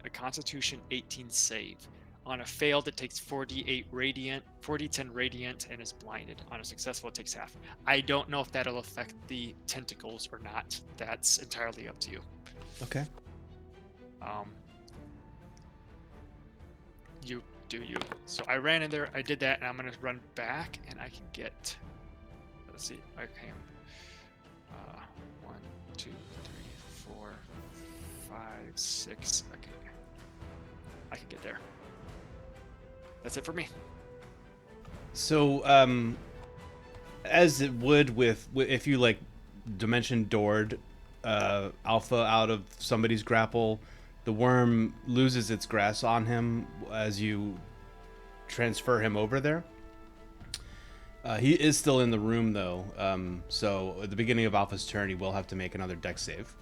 Constitution 18 save. On a failed, it takes 4d10 radiant, and is blinded. On a successful, it takes half. I don't know if that'll affect the tentacles or not. That's entirely up to you. Okay. You do you. So I ran in there, I did that, and I'm gonna run back, and I can get. Let's see. Okay. 1, 2, 3, 4, 5, 6. Okay. I can get there. That's it for me. So, as it would with if you like dimension doored Alpha out of somebody's grapple, the worm loses its grasp on him as you transfer him over there. He is still in the room though, so at the beginning of Alpha's turn, he will have to make another dex save.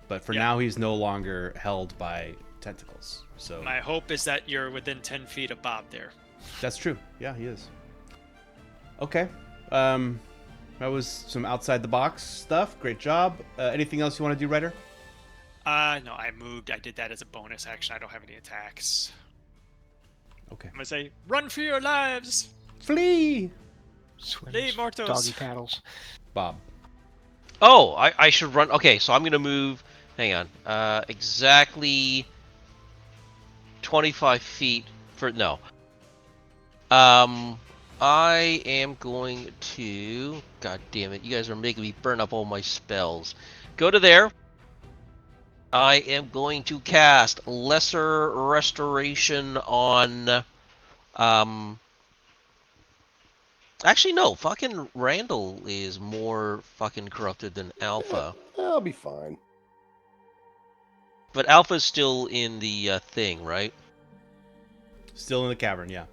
But for now, he's no longer held by tentacles. So my hope is that you're within 10 feet of Bob there. That's true. Yeah, he is. Okay. That was some outside the box stuff. Great job. Anything else you want to do, Ryder? No, I moved. I did that as a bonus action. I don't have any attacks. Okay. I'm gonna say, run for your lives! Flee! Swims, Leave Mortos. doggy paddles. Bob. Oh, I should run. Okay, so I'm gonna move. Hang on. Exactly 25 feet for no. I am going to. God damn it! You guys are making me burn up all my spells. Go to there. I am going to cast Lesser Restoration on. Actually, no. Fucking Randall is more fucking corrupted than Alpha. I'll be fine. But Alpha's still in the thing, right? Still in the cavern, yeah.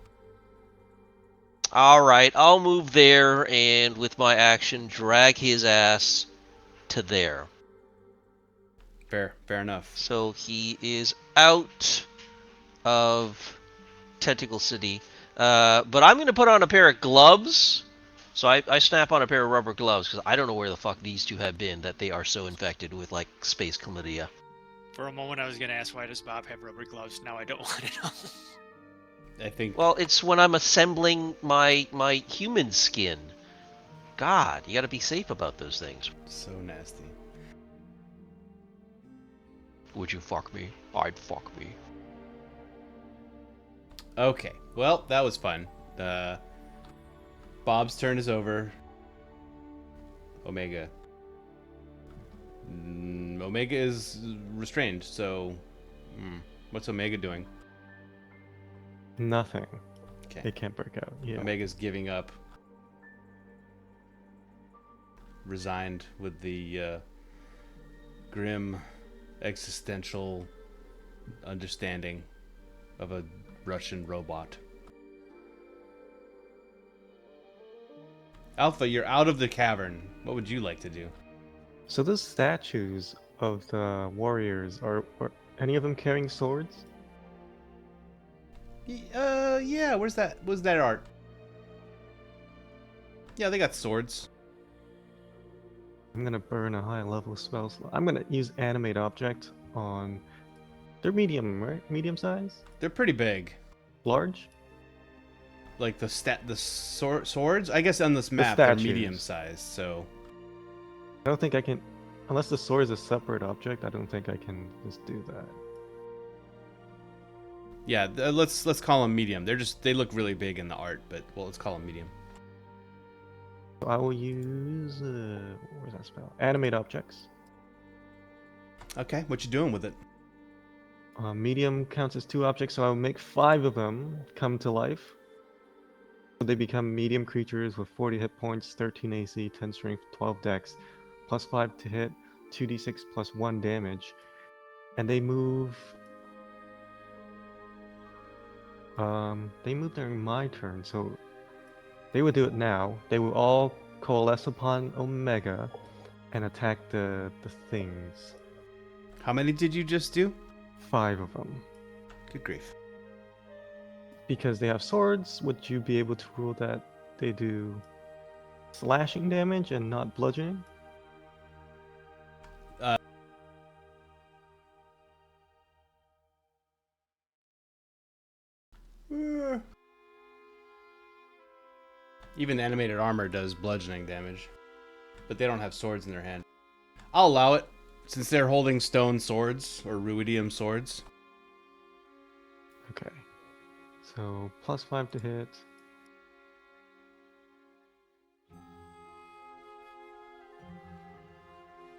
Alright, I'll move there and with my action drag his ass to there. Fair enough. So he is out of Tentacle City. But I'm going to put on a pair of gloves. So I snap on a pair of rubber gloves because I don't know where the fuck these two have been that they are so infected with, like, space chlamydia. For a moment, I was going to ask, why does Bob have rubber gloves? Now I don't want to know. I think... Well, it's when I'm assembling my human skin. God, you got to be safe about those things. So nasty. Would you fuck me? I'd fuck me. Okay. Well, that was fun. Bob's turn is over. Omega. Omega is restrained, so... what's Omega doing? Nothing. Okay. It can't break out. Yeah. Omega's giving up. Resigned with the grim existential understanding of a Russian robot. Alpha, you're out of the cavern. What would you like to do? So those statues of the warriors are any of them carrying swords? Yeah, where's that art? Yeah, they got swords. I'm gonna burn a high level spell slot. I'm gonna use animate object on. They're medium, right? Medium size? They're pretty big. Large? Like the swords? I guess on this map they're statues. medium sized, so I don't think I can. Unless the sword is a separate object, I don't think I can just do that. yeah, let's call them medium. They look really big in the art, but well, let's call them medium. So I will use. Where's that spell? Animate objects. Okay, what you doing with it? Medium counts as 2 objects, so I'll make 5 of them come to life. So they become medium creatures with 40 hit points, 13 AC, 10 strength, 12 dex, plus 5 to hit, 2d6 plus 1 damage. And they move. They move during my turn, so they would do it now. They will all coalesce upon Omega and attack the things. How many did you just do? 5 of them. Good grief. Because they have swords, would you be able to rule that they do slashing damage and not bludgeoning? Even animated armor does bludgeoning damage, but they don't have swords in their hand. I'll allow it, since they're holding stone swords or ruidium swords. Okay. So plus 5 to hit.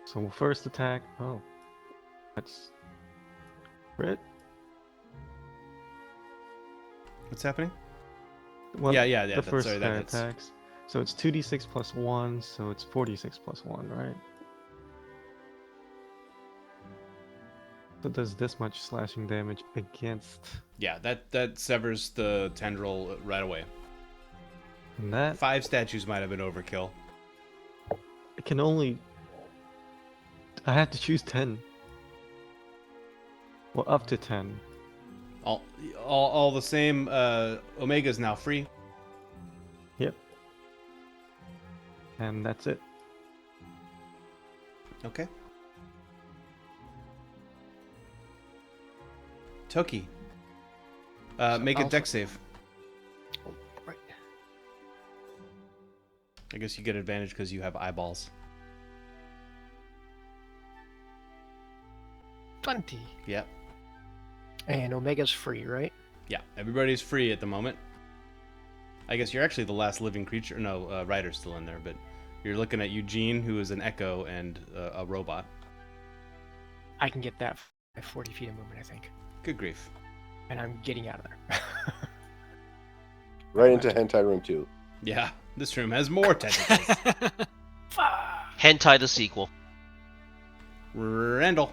So first attack. Oh, that's crit. What's happening? Well, Yeah. The That's, first sorry, that hits. attacks. So it's 2d6 plus 1, so it's 46 plus 1, right? So does this much slashing damage against. Yeah, that severs the tendril right away. And that 5 statues might have been overkill. I can only. I have to choose 10. Well, up to 10. All the same. Omega's now free. Yep. And that's it. Okay. Toki. Make a Alpha. dex save. Oh, right. I guess you get advantage because you have eyeballs. 20. Yeah. And Omega's free, right? Yeah, everybody's free at the moment. I guess you're actually the last living creature. No, Ryder's still in there, but you're looking at Eugene, who is an echo and a robot. I can get that at 40 feet of movement, I think. Good grief. And I'm getting out of there. Right into hentai room 2. Yeah, this room has more tentacles. Hentai the sequel. Randall.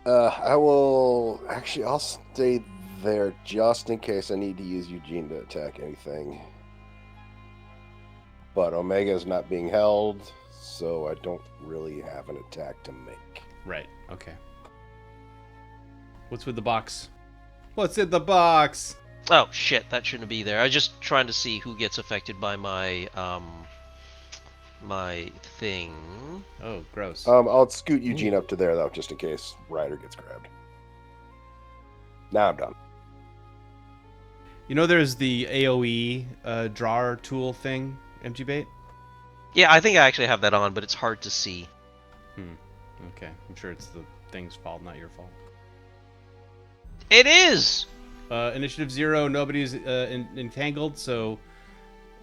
I will actually. I'll stay there just in case I need to use Eugene to attack anything. But Omega is not being held, so I don't really have an attack to make. Right, okay. What's with the box? What's in the box? Oh shit, that shouldn't be there. I was just trying to see who gets affected by my my thing. Oh, gross. I'll scoot Eugene up to there though, just in case Ryder gets grabbed. Now I'm done. You know there's the AoE drawer tool thing, MG Bait? Yeah, I think I actually have that on, but it's hard to see. Okay, I'm sure it's the thing's fault, not your fault. It is! Initiative 0, nobody's entangled, so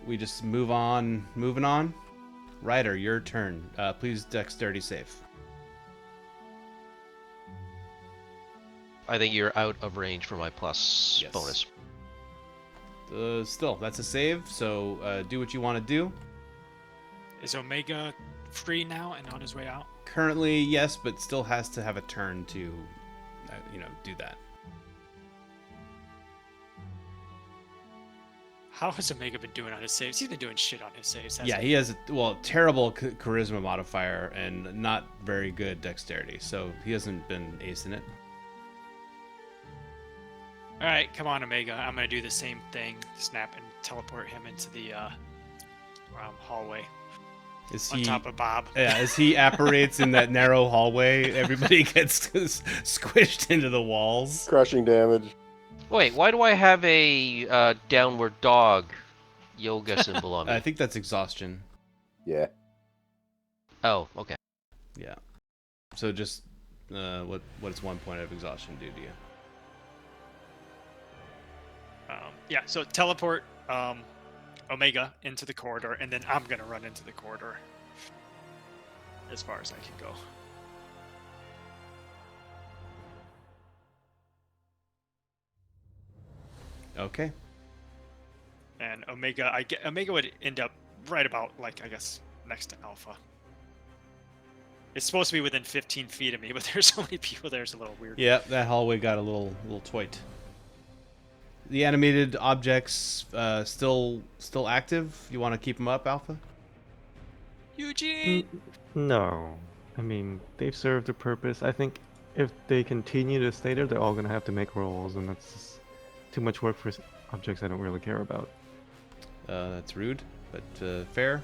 we just move on. Moving on. Ryder, your turn. Please dexterity save. I think you're out of range for my plus Yes. bonus. Still, that's a save, so do what you want to do. Is Omega free now and on his way out? Currently, yes, but still has to have a turn to, do that. How has Omega been doing on his saves? He's been doing shit on his saves. Yeah, he has a terrible charisma modifier and not very good dexterity, so he hasn't been acing it. All right, come on, Omega. I'm gonna do the same thing. Snap and teleport him into the hallway Is on he? top of Bob. Yeah, as he apparates in that narrow hallway, everybody gets squished into the walls. Crushing damage. Wait, why do I have a downward dog yoga symbol on me? I think that's exhaustion. Yeah. Oh, okay. Yeah. So just what does 1 point of exhaustion do to you? Yeah, so teleport Omega into the corridor, and then I'm gonna run into the corridor as far as I can go. Okay. And Omega would end up right about, like, I guess, next to Alpha. It's supposed to be within 15 feet of me, but there's so many people there, it's a little weird. Yeah, that hallway got a little twit. The animated objects still active. You want to keep them up, Alpha? Eugene! No. I mean, they've served a purpose. I think if they continue to stay there, they're all going to have to make rolls, and that's just too much work for objects I don't really care about. That's rude, but fair.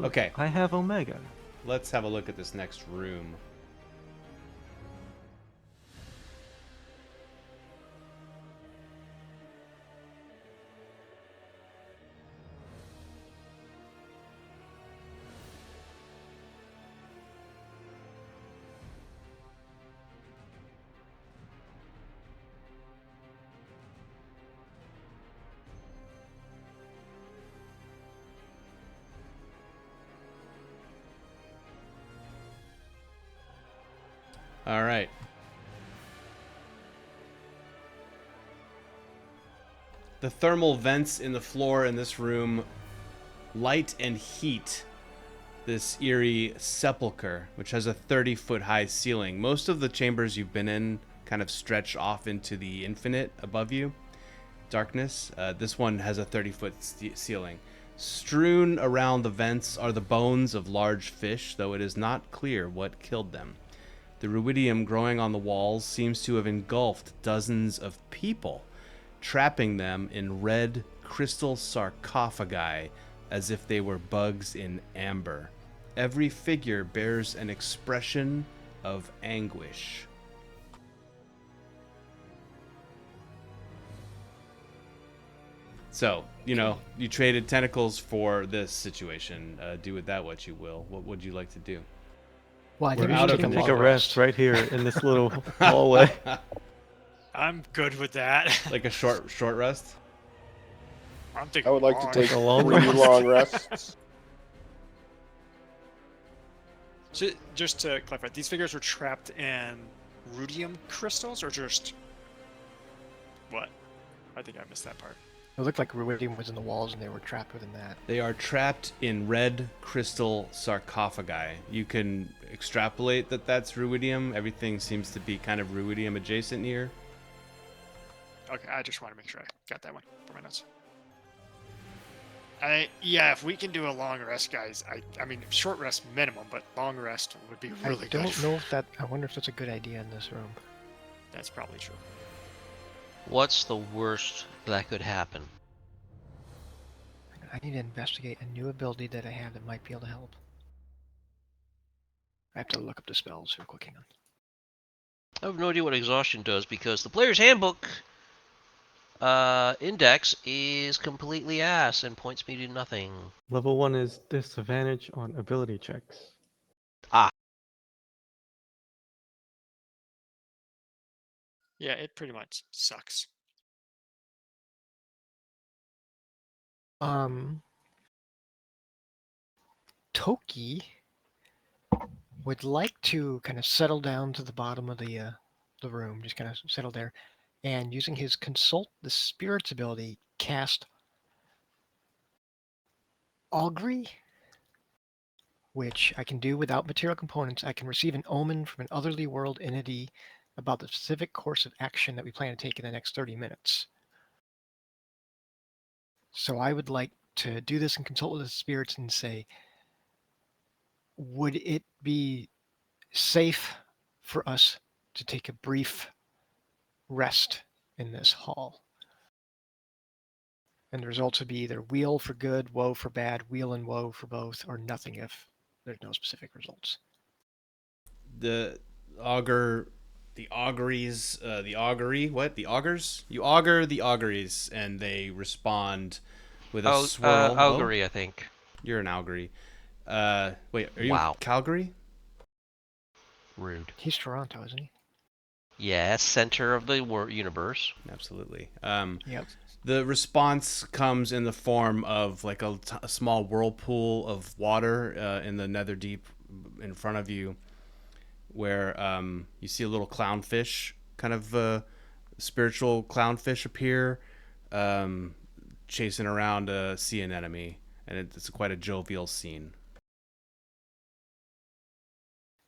Okay, I have Omega. let's have a look at this next room. All right. The thermal vents in the floor in this room light and heat this eerie sepulcher, which has a 30-foot high ceiling. Most of the chambers you've been in kind of stretch off into the infinite above you. Darkness. This one has a 30-foot ceiling. Strewn around the vents are the bones of large fish, though it is not clear what killed them. The ruidium growing on the walls seems to have engulfed dozens of people, trapping them in red crystal sarcophagi as if they were bugs in amber. Every figure bears an expression of anguish. So, you traded tentacles for this situation. Do with that what you will. What would you like to do? Well, I We're think we out should of take Take a long rest right here in this little hallway. I'm good with that. Like a short rest? I'm taking I would like to long. take a long 3 rest. long rests. So, just to clarify, these figures were trapped in ruidium crystals, or just what? I think I missed that part. It looked like ruidium was in the walls, and they were trapped within that. They are trapped in red crystal sarcophagi. You can extrapolate that that's ruidium. Everything seems to be kind of ruidium adjacent here. Okay, I just want to make sure I got that one for my notes. Yeah, if we can do a long rest, guys. I mean, short rest minimum, but long rest would be really I good. don't know if that. I wonder if that's a good idea in this room. That's probably true. What's the worst that could happen? I need to investigate a new ability that I have that might be able to help. I have to look up the spells we're clicking on. I have no idea what exhaustion does because the player's handbook index is completely ass and points me to nothing. Level 1 is disadvantage on ability checks. Ah. Yeah, it pretty much sucks. Toki would like to kind of settle down to the bottom of the room, just kind of settle there, and using his consult the spirits ability, cast augury, which I can do without material components. I can receive an omen from an otherly world entity about the specific course of action that we plan to take in the next 30 minutes. So I would like to do this and consult with the spirits and say, would it be safe for us to take a brief rest in this hall? And the results would be either weal for good, woe for bad, weal and woe for both, or nothing if there's no specific results. The augur, the auguries, the augury, what? The augurs? You augur the auguries, and they respond with a swirl. Augury, I think. You're an augury. Wait, are you Wow. Calgary? Rude. He's Toronto, isn't he? Yeah, center of the universe. Absolutely. Yep. The response comes in the form of like a small whirlpool of water in the Netherdeep in front of you, where you see a little clownfish, kind of spiritual clownfish appear, chasing around a sea anemone, and it's quite a jovial scene.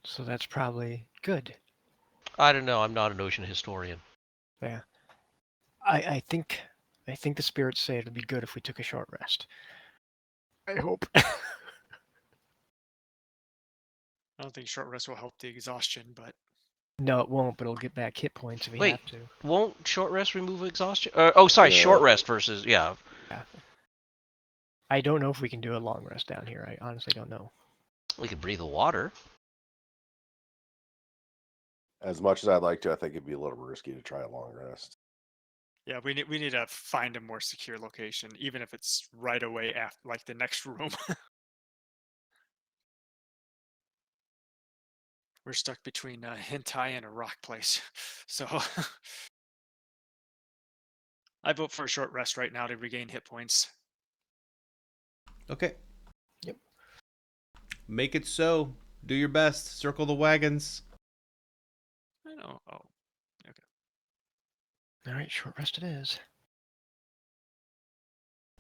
So that's probably good. I don't know. I'm not an ocean historian. Yeah. I think the spirits say it'd be good if we took a short rest. I hope. I don't think short rest will help the exhaustion, but No, it won't, but it'll get back hit points if we Wait, have to. won't short rest remove exhaustion? Oh, sorry, Yeah. short rest versus yeah. Yeah. I don't know if we can do a long rest down here. I honestly don't know. We could breathe the water. As much as I'd like to, I think it'd be a little risky to try a long rest. yeah, we need to find a more secure location, even if it's right away after, like the next room. We're stuck between hentai and a rock place, so I vote for a short rest right now to regain hit points. Okay. Yep. Make it so. Do your best. Circle the wagons. I know. Oh, okay. All right, short rest it is.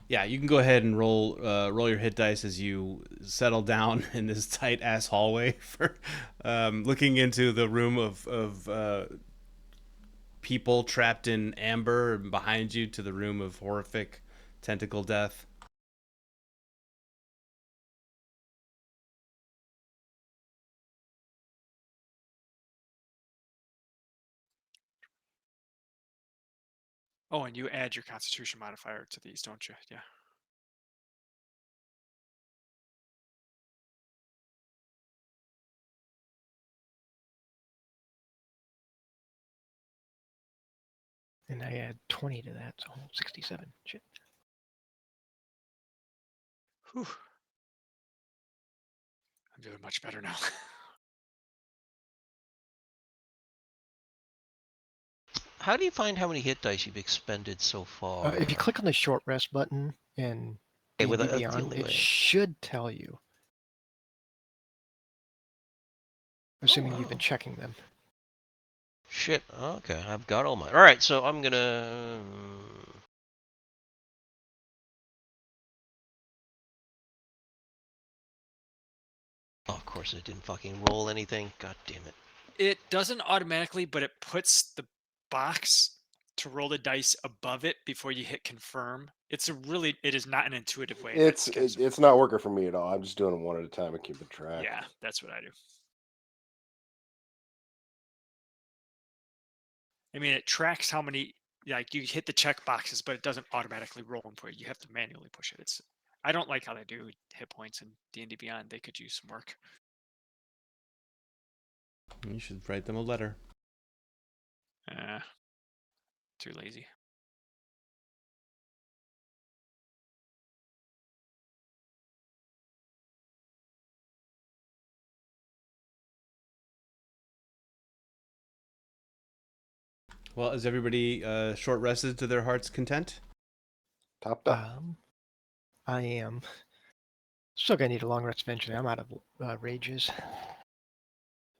Yeah, you can go ahead and roll your hit dice as you settle down in this tight ass hallway for looking into the room of people trapped in amber, and behind you to the room of horrific tentacle death. Oh, and you add your Constitution modifier to these, don't you? Yeah. And I add 20 to that, so 67. Shit. Whew. I'm doing much better now. How do you find how many hit dice you've expended so far? If you click on the short rest button in Okay, D&D that's the Beyond, only it way. should tell you. Assuming you've been wow. checking them. Shit. Okay, I've got all mine. All right, so I'm gonna. Oh, of course it didn't fucking roll anything. God damn it. It doesn't automatically, but it puts the box to roll the dice above it before you hit confirm. It is not an intuitive way. It's not working for me at all. I'm just doing them one at a time and keeping track. Yeah, that's what I do. I mean, it tracks how many, like you hit the check boxes, but it doesn't automatically roll them for you. You have to manually push it. I don't like how they do hit points in D&D Beyond. They could use some work. You should write them a letter. Too lazy. Well, is everybody short rested to their heart's content? Topped up. I am. Still gonna need a long rest eventually. I'm out of rages.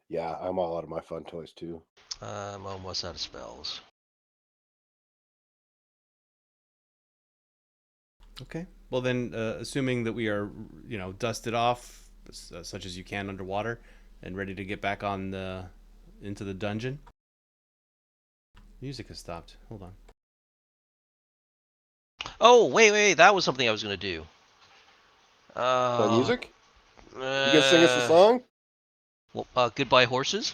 Yeah, I'm all out of my fun toys too. I'm almost out of spells. Okay. Well, then, assuming that we are, dusted off, such as you can underwater, and ready to get back on into the dungeon. Music has stopped. Hold on. Oh, wait, that was something I was gonna do. Play music? You Uh, can sing us a song? well, Goodbye Horses?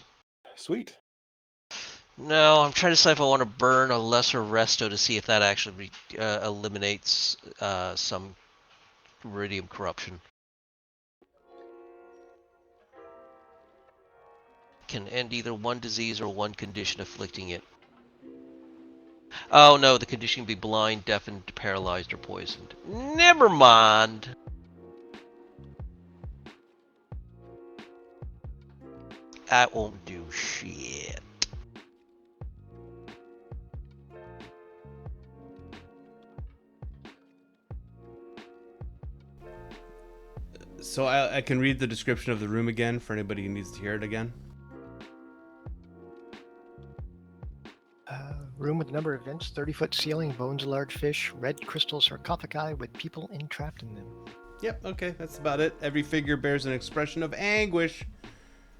Sweet. No, I'm trying to decide if I want to burn a lesser resto to see if that actually eliminates some Ruidium corruption. Can end either one disease or one condition afflicting it. Oh no, the condition can be blind, deafened, paralyzed, or poisoned. Never mind. That won't do shit. So I can read the description of the room again for anybody who needs to hear it again. Room with a number of vents, 30-foot ceiling, bones of large fish, red crystal sarcophagi with people entrapped in them. Yep, okay, that's about it. Every figure bears an expression of anguish.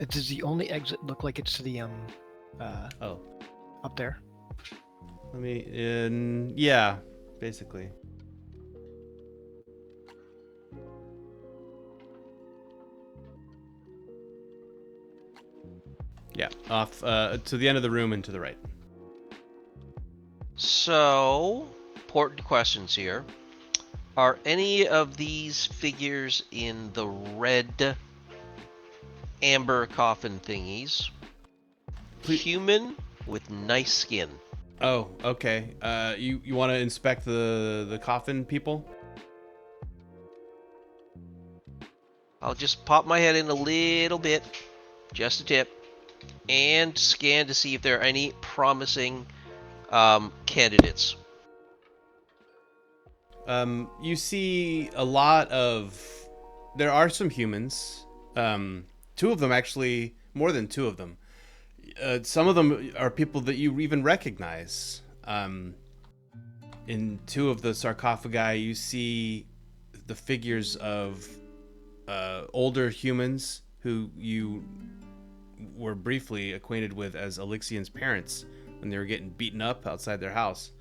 Does the only exit look like it's to the Oh, up there? yeah, basically. Yeah, off to the end of the room and to the right. So, important questions here. Are any of these figures in the red amber coffin thingies human with nice skin? Oh, okay. You want to inspect the coffin people? I'll just pop my head in a little bit, just a tip, and scan to see if there are any promising candidates. You see a lot of. There are some humans. Two of them actually, more than two of them. Some of them are people that you even recognize. In two of the sarcophagi, you see the figures of older humans who you were briefly acquainted with as Alexian's parents when they were getting beaten up outside their house.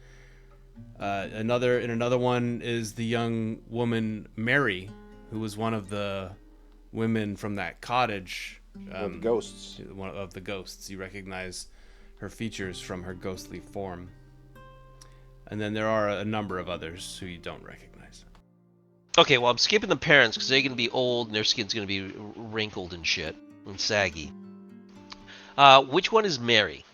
Another one is the young woman Mary, who was one of the women from that cottage. With ghosts. One of the ghosts. You recognize her features from her ghostly form. And then there are a number of others who you don't recognize. Okay, well, I'm skipping the parents because they're going to be old and their skin's going to be wrinkled and shit and saggy. Which one is Mary?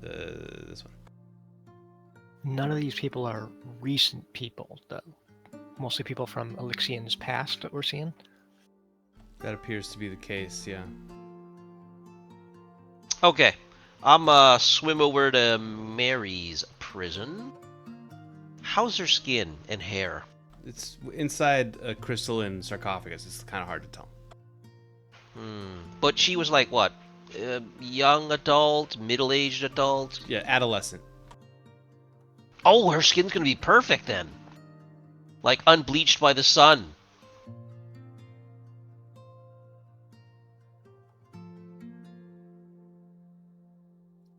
This one. None of these people are recent people, though. Mostly people from Alexian's past that we're seeing. That appears to be the case, yeah. Okay, I'm swim over to Mary's prison. How's her skin and hair? It's inside a crystalline sarcophagus. It's kind of hard to tell. But she was like what? Young adult, middle-aged adult? Yeah, adolescent. Oh, her skin's gonna be perfect then. Like unbleached by the sun.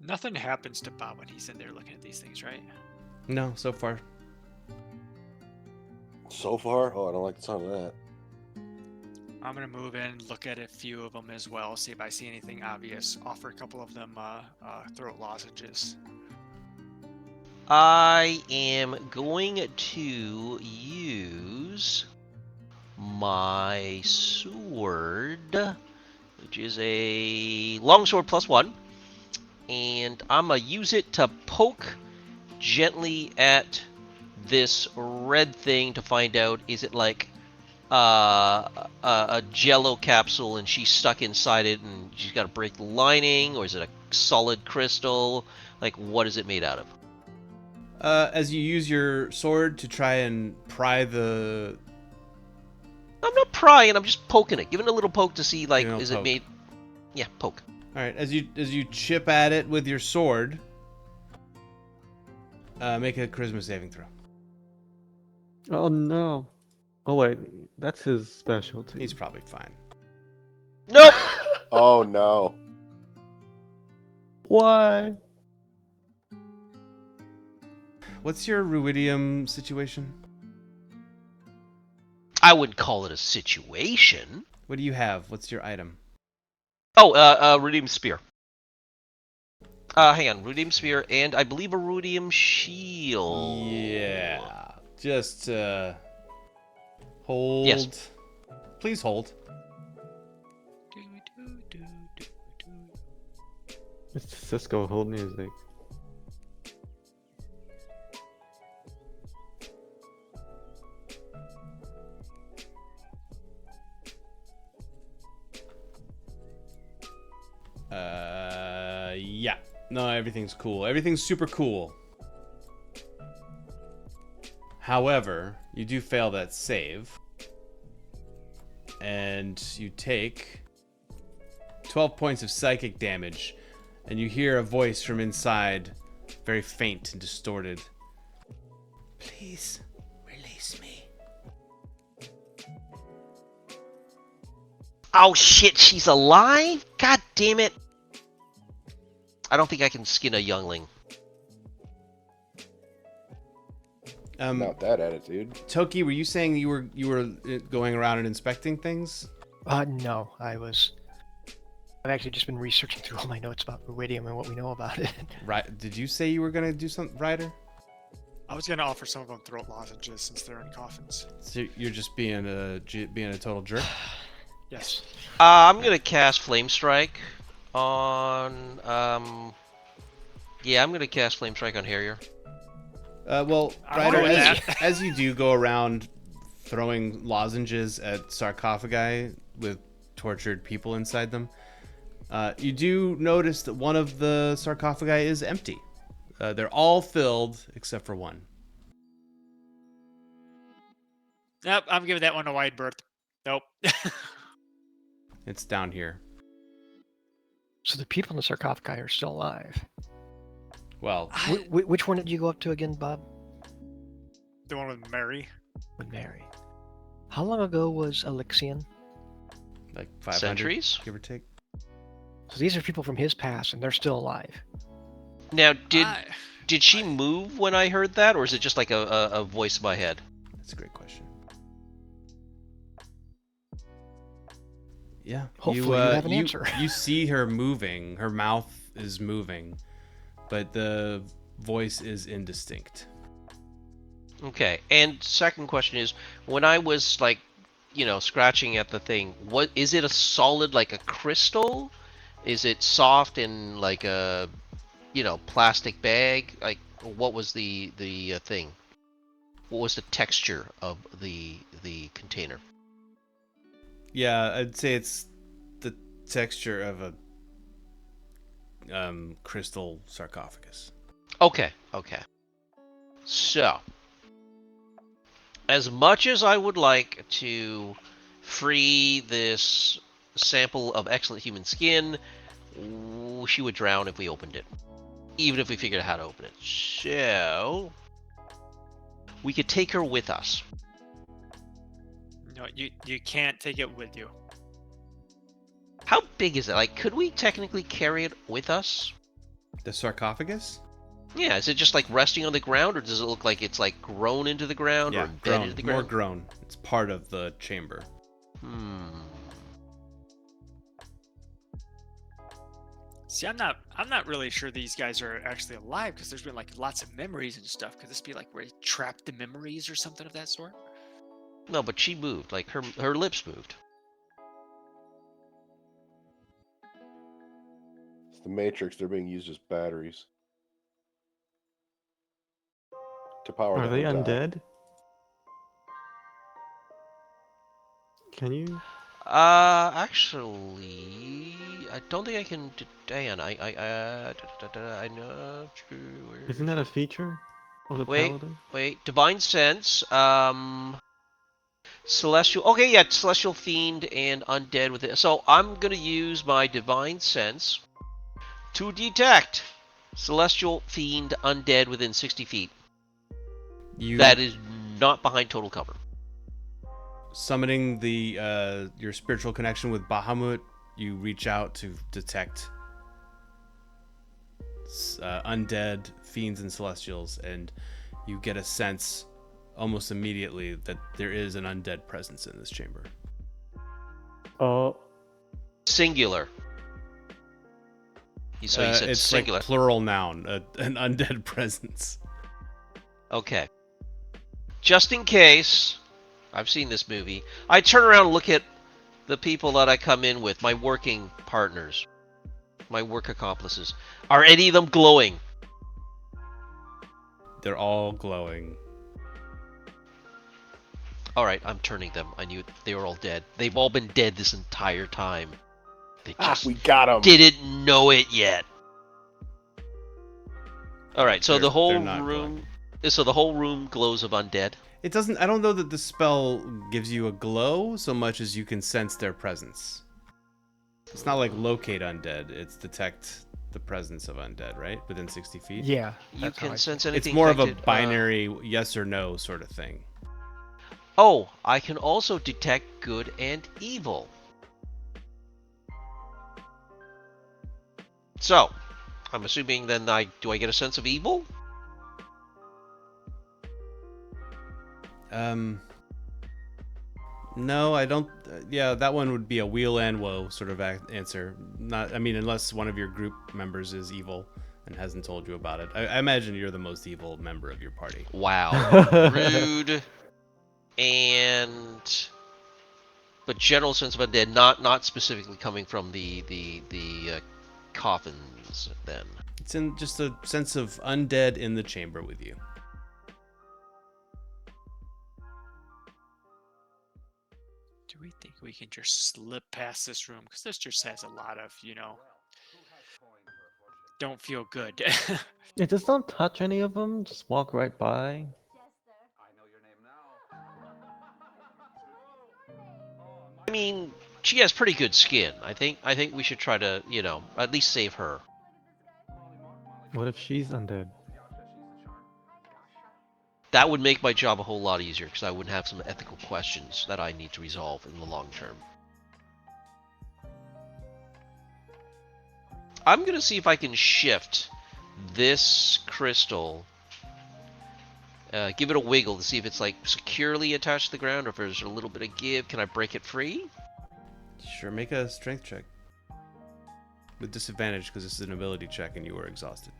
Nothing happens to Bob when he's in there looking at these things, right? No, so far. So far? Oh, I don't like the sound of that. I'm gonna move in, look at a few of them as well, see if I see anything obvious. Offer a couple of them throat lozenges. I am going to use my sword, which is a longsword +1, and I'm gonna use it to poke gently at this red thing to find out, is it like a Jello capsule and she's stuck inside it, and she's got to break the lining, or is it a solid crystal? Like, what is it made out of? As you use your sword to try and pry the... I'm not prying. I'm just poking it, giving it a little poke to see, like, Giving it a is it poke. made? Yeah, poke. All right, as you chip at it with your sword, make a charisma saving throw. Oh no. Oh wait, that's his specialty. He's probably fine. Nope. Oh no. Why? What's your ruidium situation? I wouldn't call it a situation. What do you have? What's your item? Oh, Ruidium Spear. Hang on, Ruidium Spear, and I believe a Ruidium Shield. Yeah. Just hold. Yes. Please hold. It's Cisco hold music. Yeah. No, everything's cool. Everything's super cool. However, you do fail that save. And you take 12 points of psychic damage. And you hear a voice from inside, very faint and distorted. Please, release me. Oh shit, she's alive? God damn it. I don't think I can skin a youngling. Not that attitude. Toki, were you saying you were going around and inspecting things? No, I've actually just been researching through all my notes about Ruidium and what we know about it. Right? Did you say you were gonna do something, Ryder? I was gonna offer some of them throat lozenges since they're in coffins. So you're just being a total jerk. Yes. I'm gonna cast Flame Strike on. Yeah, I'm gonna cast Flame Strike on Harrier. Well, I'm Ryder, cool with as, that. as you do go around throwing lozenges at sarcophagi with tortured people inside them, you do notice that one of the sarcophagi is empty. They're all filled except for one. Nope, I'm giving that one a wide berth. Nope. It's down here. So the people in the sarcophagi are still alive. Well, Which one did you go up to again, Bob? The one with Mary. With Mary. How long ago was Elixion? like 500, Centuries? give or take. So these are people from his past, and they're still alive. Now, did I- did she move when I heard that, or is it just like a voice in my head? That's a great question. Yeah. Hopefully you have an answer. You see her moving. Her mouth is moving, but the voice is indistinct. Okay. And second question is, when I was like, scratching at the thing, what is it? A solid, like a crystal? Is it soft in like a, plastic bag? Like, what was the thing? What was the texture of the container? Yeah, I'd say it's the texture of a crystal sarcophagus. Okay. So, as much as I would like to free this sample of excellent human skin, she would drown if we opened it. Even if we figured out how to open it. So, we could take her with us. No, you can't take it with you. How big is it? Like, could we technically carry it with us? The sarcophagus? Yeah, is it just like resting on the ground, or does it look like it's like grown into the ground or Yeah, embedded grown. into the More ground? grown. It's part of the chamber. See, I'm not really sure these guys are actually alive because there's been like lots of memories and stuff. Could this be like where he trapped the memories or something of that sort? No, but she moved. Like her lips moved. It's the Matrix. They're being used as batteries to power Are the they hell down. undead? Can you? Actually, I don't think I can. Hang on, I know. Where Isn't that a feature of the Wait, paladin? wait. Divine Sense. Celestial. Okay, yeah, Celestial Fiend and Undead with it. So I'm gonna use my Divine Sense to detect Celestial Fiend Undead within 60 feet. You That is not behind total cover. summoning the your spiritual connection with Bahamut, you reach out to detect undead fiends and celestials, and you get a sense almost immediately that there is an undead presence in this chamber. Oh, Singular. So you said It's singular. like plural noun, an undead presence. Okay. Just in case, I've seen this movie, I turn around and look at the people that I come in with, my working partners, my work accomplices. Are any of them glowing? They're all glowing. Alright, I'm turning them. I knew they were all dead. They've all been dead this entire time. They just We got him. didn't know it yet. Alright, so They're- the whole they're not room... So the whole room glows of undead? It doesn't. I don't know that the spell gives you a glow so much as you can sense their presence. It's not like locate undead. It's detect the presence of undead, right? Within 60 feet. Yeah. You that's how can I- sense anything It's more of a affected, binary yes or no sort of thing. Oh, I can also detect good and evil. So, I'm assuming then do I get a sense of evil? No, I don't. Yeah, that one would be a wheel and woe sort of answer. Not, I mean, unless one of your group members is evil and hasn't told you about it. I imagine you're the most evil member of your party. Wow. Rude. But general sense of undead, not specifically coming from the coffins then. It's in just a sense of undead in the chamber with you. Do we think we can just slip past this room? Because this just has a lot of, don't feel good. yeah, just don't touch any of them. Just walk right by. I mean, she has pretty good skin. I think we should try to, at least save her. What if she's undead? That would make my job a whole lot easier because I wouldn't have some ethical questions that I need to resolve in the long term. I'm gonna see if I can shift this crystal, give it a wiggle to see if it's like securely attached to the ground or if there's a little bit of give. Can I break it free? Sure, make a strength check. With disadvantage because this is an ability check and you were exhausted.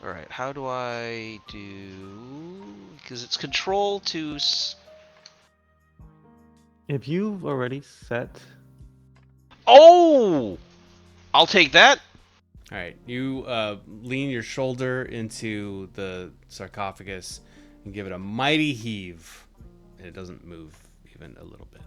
Alright, how do I do... Because it's control to... If you've already set, Oh! I'll take that! Alright, you lean your shoulder into the sarcophagus and give it a mighty heave. And it doesn't move even a little bit.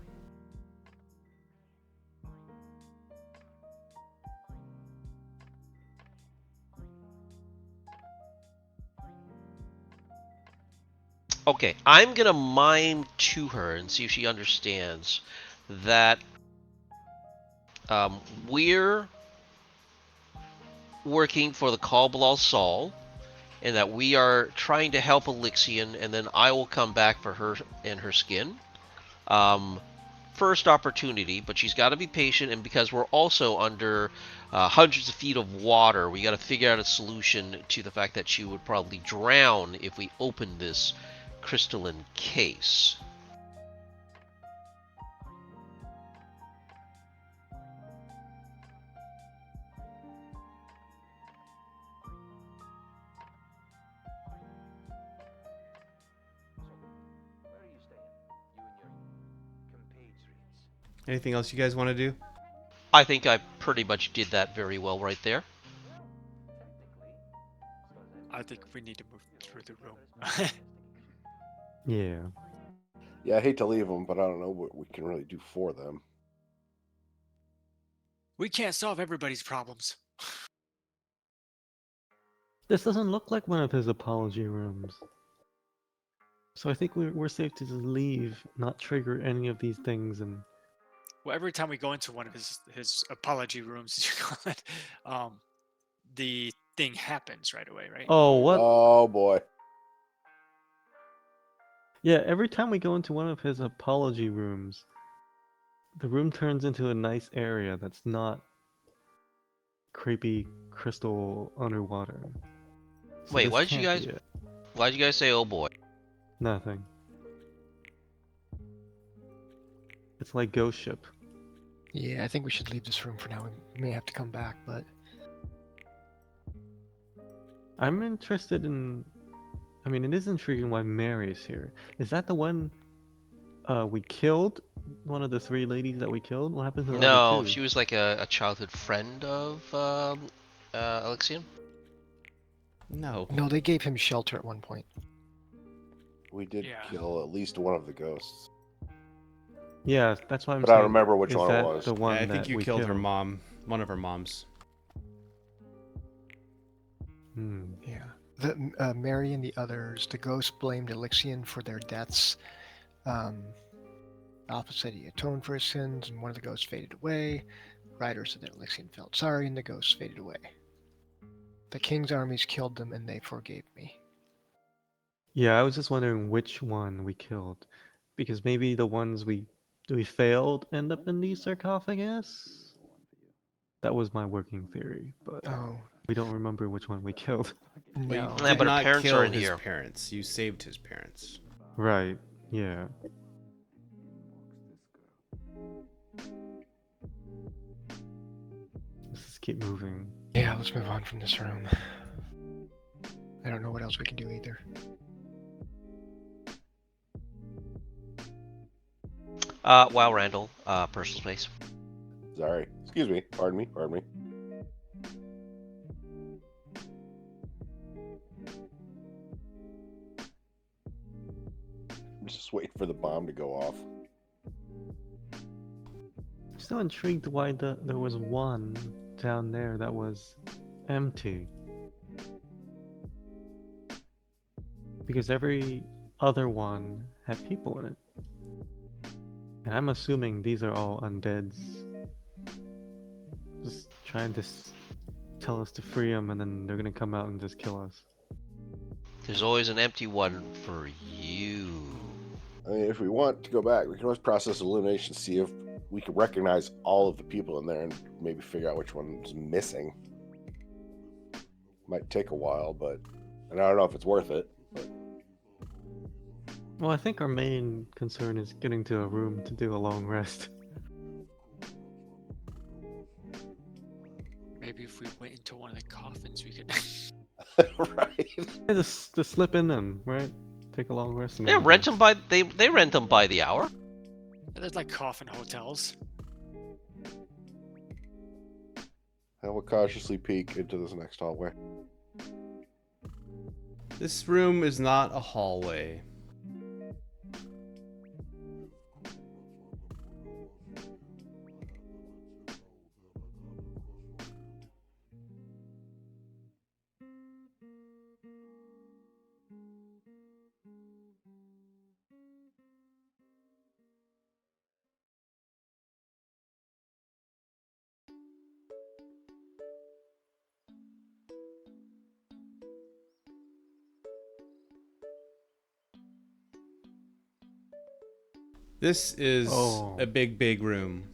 Okay, I'm gonna mime to her and see if she understands that we're working for the Kalbalal Sol, and that we are trying to help Elixion, and then I will come back for her and her skin. First opportunity, but she's got to be patient, and because we're also under hundreds of feet of water, we got to figure out a solution to the fact that she would probably drown if we open this crystalline case. Anything else you guys want to do? I think I pretty much did that very well right there. I think we need to move through the room. Yeah. Yeah, I hate to leave them, but I don't know what we can really do for them. We can't solve everybody's problems. This doesn't look like one of his apology rooms. So I think we're safe to just leave, not trigger any of these things, and Well, every time we go into one of his apology rooms, as you call it, the thing happens right away, right? oh, what? Oh boy. Yeah, every time we go into one of his apology rooms, the room turns into a nice area that's not creepy crystal underwater. So Wait, this why'd you can't guys? be it. Why'd you guys say, "Oh boy"? Nothing. It's like Ghost Ship. Yeah, I think we should leave this room for now. We may have to come back, but I'm interested in. I mean, it is intriguing why Mary's here. Is that the one we killed? One of the 3 ladies that we killed? What happened to the other No, 2? she was like a childhood friend of Alexian. No. no, they gave him shelter at one point. We did Yeah. kill at least one of the ghosts. Yeah, that's why I'm But saying. I don't remember which is one it that was. the Yeah, one I think that you we killed her mom. One of her moms. Hmm. Yeah. Mary and the others, the ghosts blamed Elixion for their deaths. Alpha said he atoned for his sins, and one of the ghosts faded away. Ryder said that Elixion felt sorry, and the ghosts faded away. The king's armies killed them, and they forgave me. Yeah, I was just wondering which one we killed, because maybe the ones we failed end up in the sarcophagus. That was my working theory, but Oh, we don't remember which one we killed. But you no. Yeah, did but her not parents kill are in his here. parents. You saved his parents. Right. Yeah. Let's just keep moving. Yeah, let's move on from this room. I don't know what else we can do either. Wow, Randall. Personal space. Sorry. Excuse me. Pardon me. Pardon me. I'm just waiting for the bomb to go off. I'm still intrigued why there was one down there that was empty. Because every other one had people in it. And I'm assuming these are all undeads. Just trying to tell us to free them, and then they're gonna come out and just kill us. There's always an empty one for you. I mean, if we want to go back, we can always process illumination, see if we can recognize all of the people in there and maybe figure out which one's missing. Might take a while, but and I don't know if it's worth it. But Well, I think our main concern is getting to a room to do a long rest. Maybe if we went into one of the coffins, we could. right. Yeah, just slip in them, right? Take a long rest. And Yeah, then rent go. them by they rent them by the hour. There's like coffin hotels. I will cautiously peek into this next hallway. This room is not a hallway. This is Oh. a big, big room.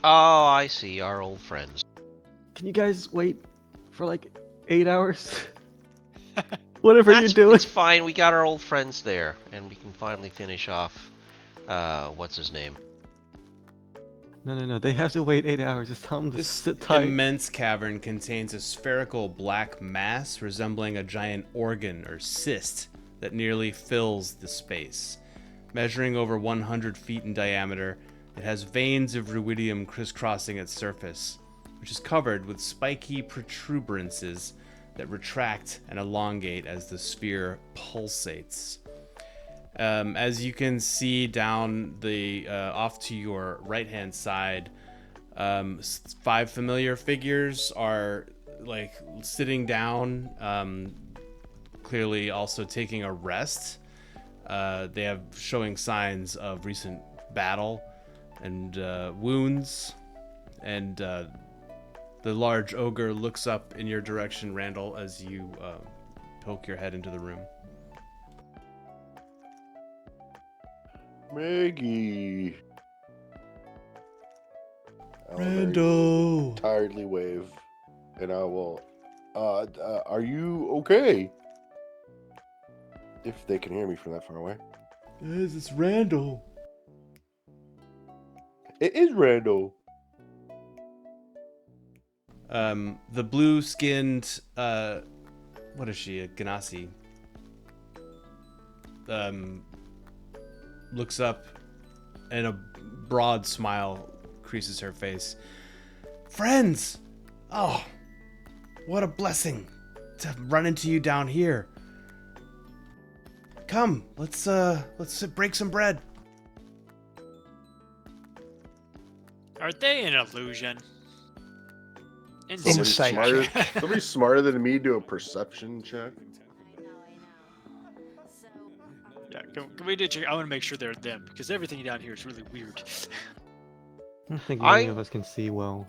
Oh, I see. Our old friends. Can you guys wait for like 8 hours? Whatever you're That's doing. It's fine. We got our old friends there, and we can finally finish off. What's his name? No. They have to wait 8 hours. Just tell them to This sit tight. immense cavern contains a spherical black mass resembling a giant organ or cyst that nearly fills the space. Measuring over 100 feet in diameter, It has veins of ruidium crisscrossing its surface, which is covered with spiky protuberances that retract and elongate as the sphere pulsates. As you can see down the off to your right-hand side, 5 familiar figures are like sitting down, clearly also taking a rest. They have showing signs of recent battle and wounds, and the large ogre looks up in your direction, Randall, as you poke your head into the room. Maggie. I'll Randall! tiredly wave, and I will. Are you okay? If they can hear me from that far away. Yes, it's Randall. It is Randall. The blue-skinned, what is she, a Ganassi, looks up and a broad smile creases her face. Friends! Oh, what a blessing to run into you down here. Come, let's break some bread. Are they an illusion? Insight Somebody smarter than me do a perception check. Yeah, can we do check? I want to make sure they're them because everything down here is really weird. I don't think any of us can see well.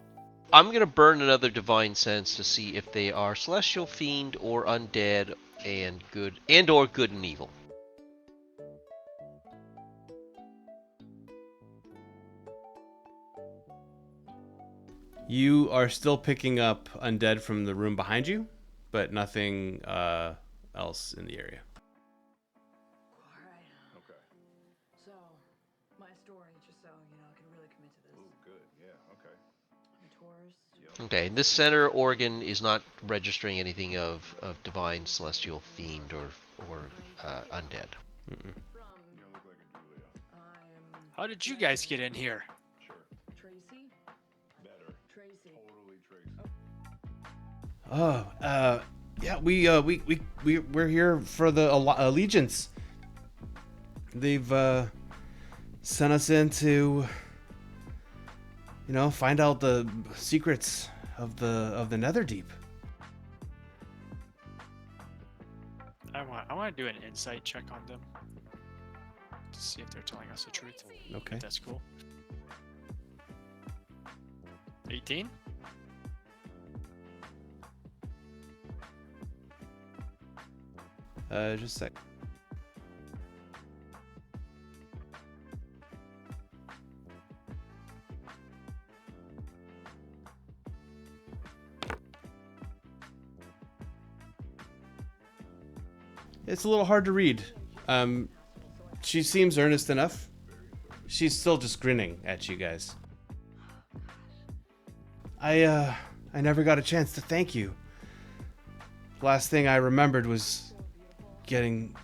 I'm gonna burn another divine sense to see if they are celestial fiend or undead and good or good and evil. You are still picking up undead from the room behind you, but nothing else in the area. Alright. Okay. So, my story, just so you know, I can really commit to this. Oh, good. Yeah. Okay. I'm a tourist. Okay, this center organ is not registering anything of divine, celestial, fiend, or undead. Mm-mm. From, You look like a Julia. I'm How did you guys get in here? Sure. Tracy. Better. Tracy. Totally Tracy. Oh, yeah, we're here for the allegiance. They've sent us in to, find out the secrets of the Netherdeep. I want to do an insight check on them to see if they're telling us the truth. Okay. That's cool. 18. Just a sec. It's a little hard to read. She seems earnest enough. She's still just grinning at you guys. I never got a chance to thank you. Last thing I remembered was getting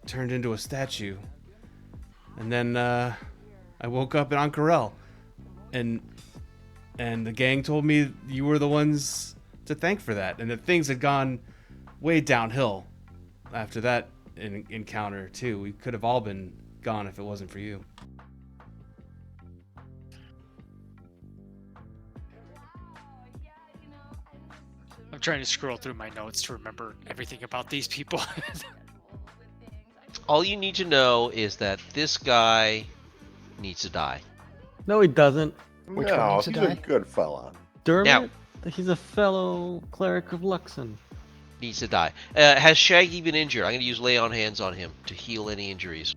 turned into a statue. And then I woke up in Ankarel, and the gang told me you were the ones to thank for that, and that things had gone way downhill after that encounter too. We could have all been gone if it wasn't for you. I'm trying to scroll through my notes to remember everything about these people. All you need to know is that this guy needs to die. No, he doesn't. Which one No, needs to he's die? a good fella. Dermot, he's a fellow cleric of Luxon. Needs to die. Has Shaggy been injured? I'm going to use lay on hands on him to heal any injuries.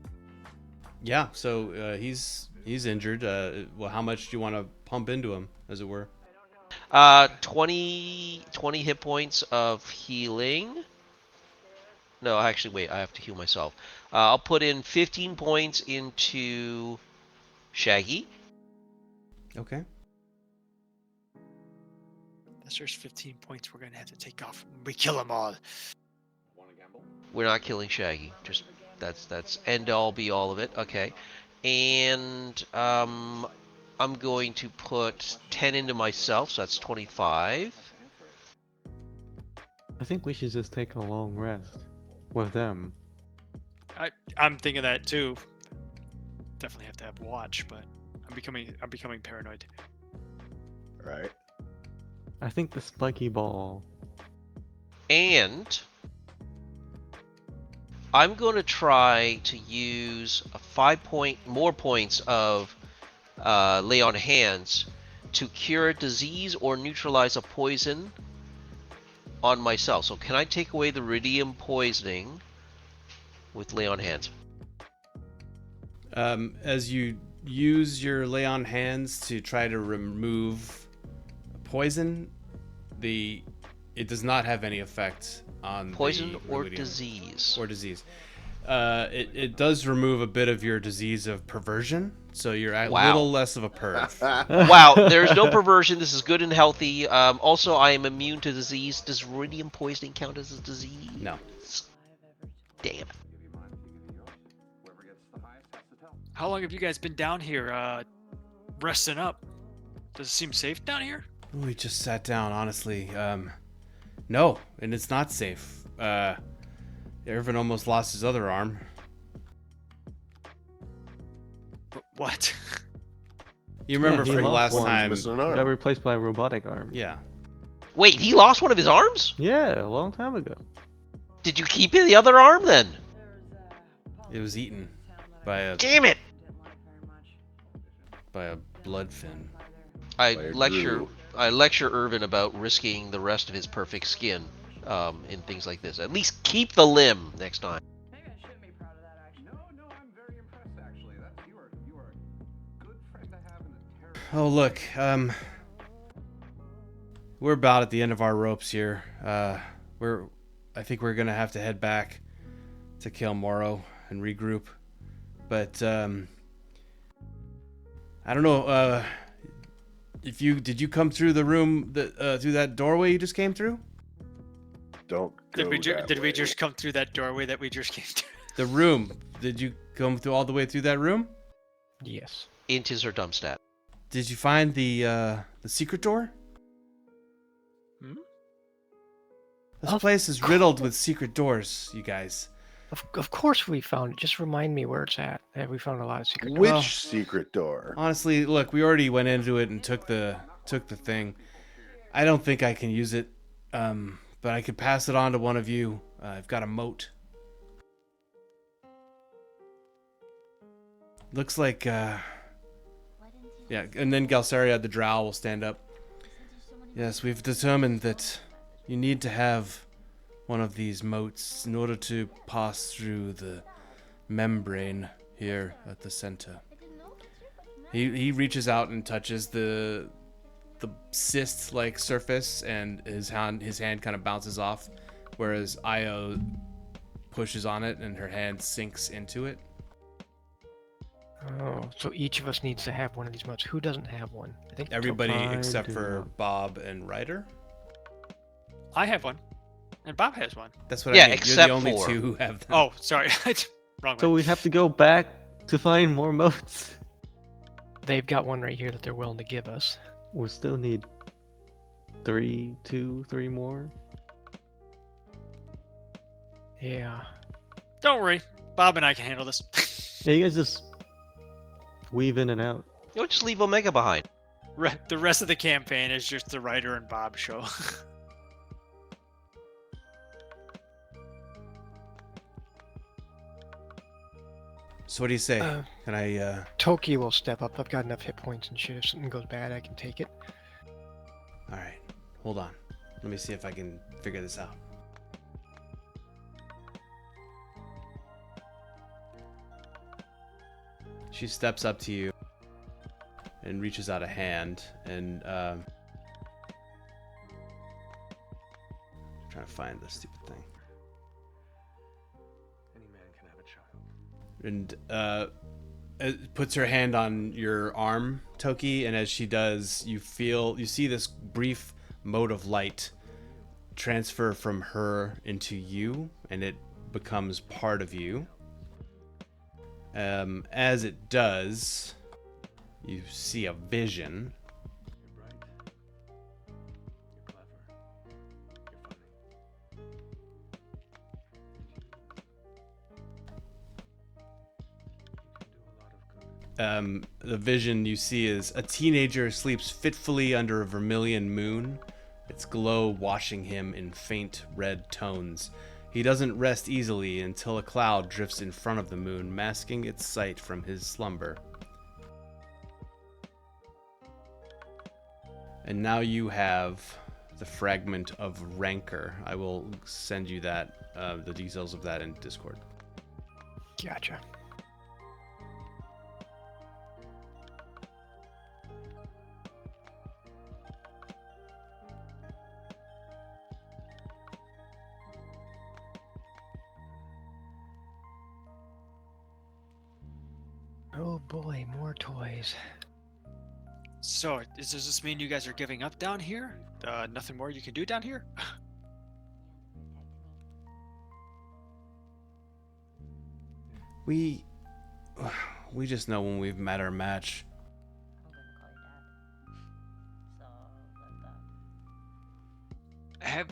Yeah, so he's injured. Well, how much do you want to pump into him, as it were? 20 hit points of healing. No, actually, wait, I have to heal myself. I'll put in 15 points into Shaggy. Okay. There's 15 points we're gonna have to take off when we kill them all. We're not killing Shaggy. Just that's end all be all of it. Okay. And I'm going to put 10 into myself, so that's 25. I think we should just take a long rest with them. I'm thinking that too. Definitely have to have watch, but I'm becoming paranoid. Right. I think the spiky ball. And I'm going to try to use a more points of lay on hands to cure a disease or neutralize a poison on myself. So can I take away the Ruidium poisoning with lay on hands? As you use your lay on hands to try to remove poison, it does not have any effect on Poison the or Ruidium. disease? Or disease. It does remove a bit of your disease of perversion, so you're a Wow. little less of a perv. Wow, there's no perversion. This is good and healthy. Also, I am immune to disease. Does Ruidium poisoning count as a disease? No. Damn it. How long have you guys been down here, resting up? Does it seem safe down here? We just sat down, honestly. No, and it's not safe. Irvin almost lost his other arm. What? You remember he from lost last one. time? Missing an Got arm. replaced by a robotic arm. Yeah. Wait, he lost one of his arms? Yeah, a long time ago. Did you keep the other arm then? It was eaten by a Damn it! bloodfin. I By a lecture Gru. I lecture Irvin about risking the rest of his perfect skin in things like this. At least keep the limb next time. Maybe I shouldn't be proud of that, actually. No, I'm very impressed actually. You are a good friend to have in a terrible. Oh look, we're about at the end of our ropes here. I think we're gonna have to head back to Kill Moro and regroup. But I don't know. Did you come through the room through that doorway you just came through? Don't go Did we way. just come through that doorway that we just came through? The room. Did you come through all the way through that room? Yes. Int is her dumb stat. Did you find the secret door? Hmm? This Of place is riddled with secret doors, you guys. Of course we found it. Just remind me where it's at. We found a lot of secret Which doors. secret door? Honestly, look, we already went into it and took the thing. I don't think I can use it, but I could pass it on to one of you. I've got a moat. Looks like, yeah, and then Galceria the drow will stand up. Yes, we've determined that you need to have one of these moats in order to pass through the membrane here at the center. He reaches out and touches the cyst-like surface, and his hand kind of bounces off, whereas Io pushes on it and her hand sinks into it. Oh, so each of us needs to have one of these moats. Who doesn't have one? I think Everybody I except do for not. Bob and Ryder. I have one, and Bob has one. That's what Yeah, I mean. You're except the only for- two who have them. Oh, sorry, wrong. So way. we have to go back to find more moats. They've got one right here that they're willing to give us. We still need 3 more. Yeah. Don't worry, Bob and I can handle this. Yeah, you guys just weave in and out. You know, just leave Omega behind. The rest of the campaign is just the Ryder and Bob show. So what do you say? Uh, Can I? Toki will step up. I've got enough hit points and shit. If something goes bad, I can take it. All right, hold on. Let me see if I can figure this out. She steps up to you and reaches out a hand, and trying to find this stupid thing. Any man can have a child. And it puts her hand on your arm, Toki, and as she does, you see this brief mode of light transfer from her into you, and it becomes part of you. As it does, you see a vision. You're bright. You're clever. You're funny. You can do a lot of good. The vision you see is a teenager sleeps fitfully under a vermilion moon, its glow washing him in faint red tones. He doesn't rest easily until a cloud drifts in front of the moon, masking its sight from his slumber. And now you have the fragment of rancor. I will send you that, the details of that in Discord. Gotcha. Oh boy, more toys. So, does this mean you guys are giving up down here? Nothing more you can do down here? We just know when we've met our match. Have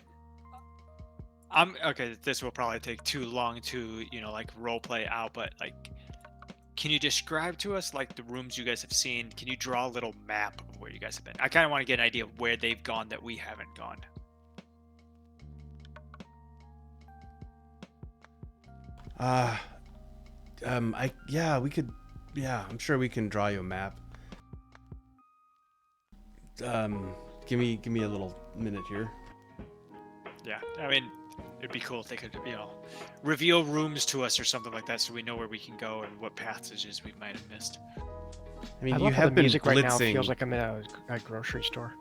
I'm okay. This will probably take too long to like role play out, but like, can you describe to us like the rooms you guys have seen? Can you draw a little map of where you guys have been? I kind of want to get an idea of where they've gone that we haven't gone. I'm sure we can draw you a map. Give me a little minute here. Yeah, I mean, it'd be cool if they could, reveal rooms to us or something like that, so we know where we can go and what passages we might have missed. I mean, I you love how have the been music right now blitzing. feels like I'm in a grocery store.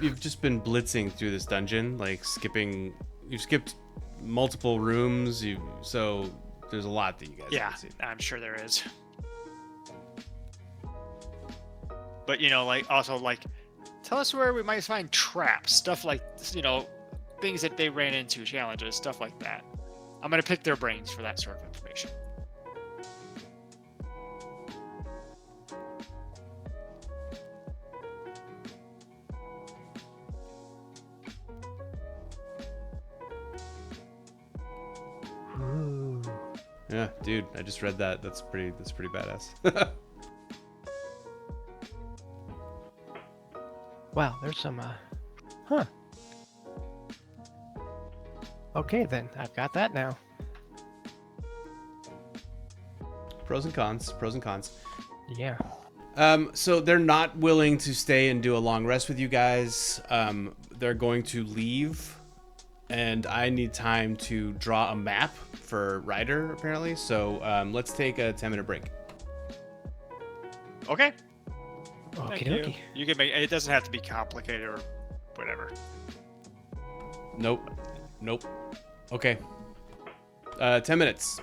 You've just been blitzing through this dungeon, like you've skipped multiple rooms. So there's a lot that you guys Yeah, haven't seen. I'm sure there is. But tell us where we might find traps, stuff like things that they ran into, challenges, stuff like that. I'm gonna pick their brains for that sort of information. Ooh. Yeah, dude, I just read that. That's pretty badass. Wow, there's some, huh. Okay then, I've got that now. Pros and cons. Yeah. So they're not willing to stay and do a long rest with you guys. They're going to leave, and I need time to draw a map for Ryder, apparently. So let's take a 10-minute break. Okay. Okie Thank you. dokie. You can make it. Doesn't have to be complicated or whatever. Nope. Okay. 10 minutes.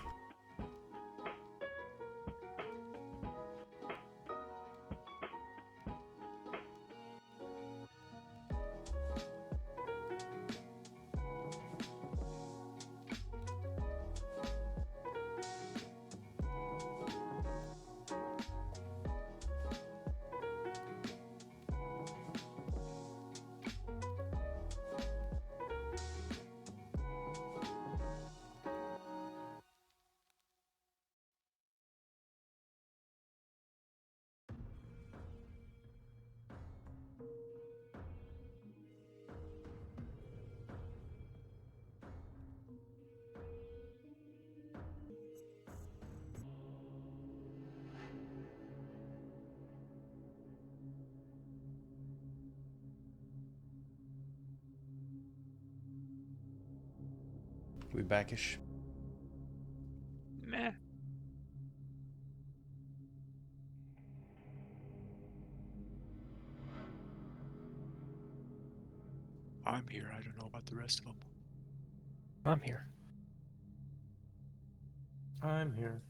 We backish. Meh. I'm here. I don't know about the rest of them. I'm here. I'm here.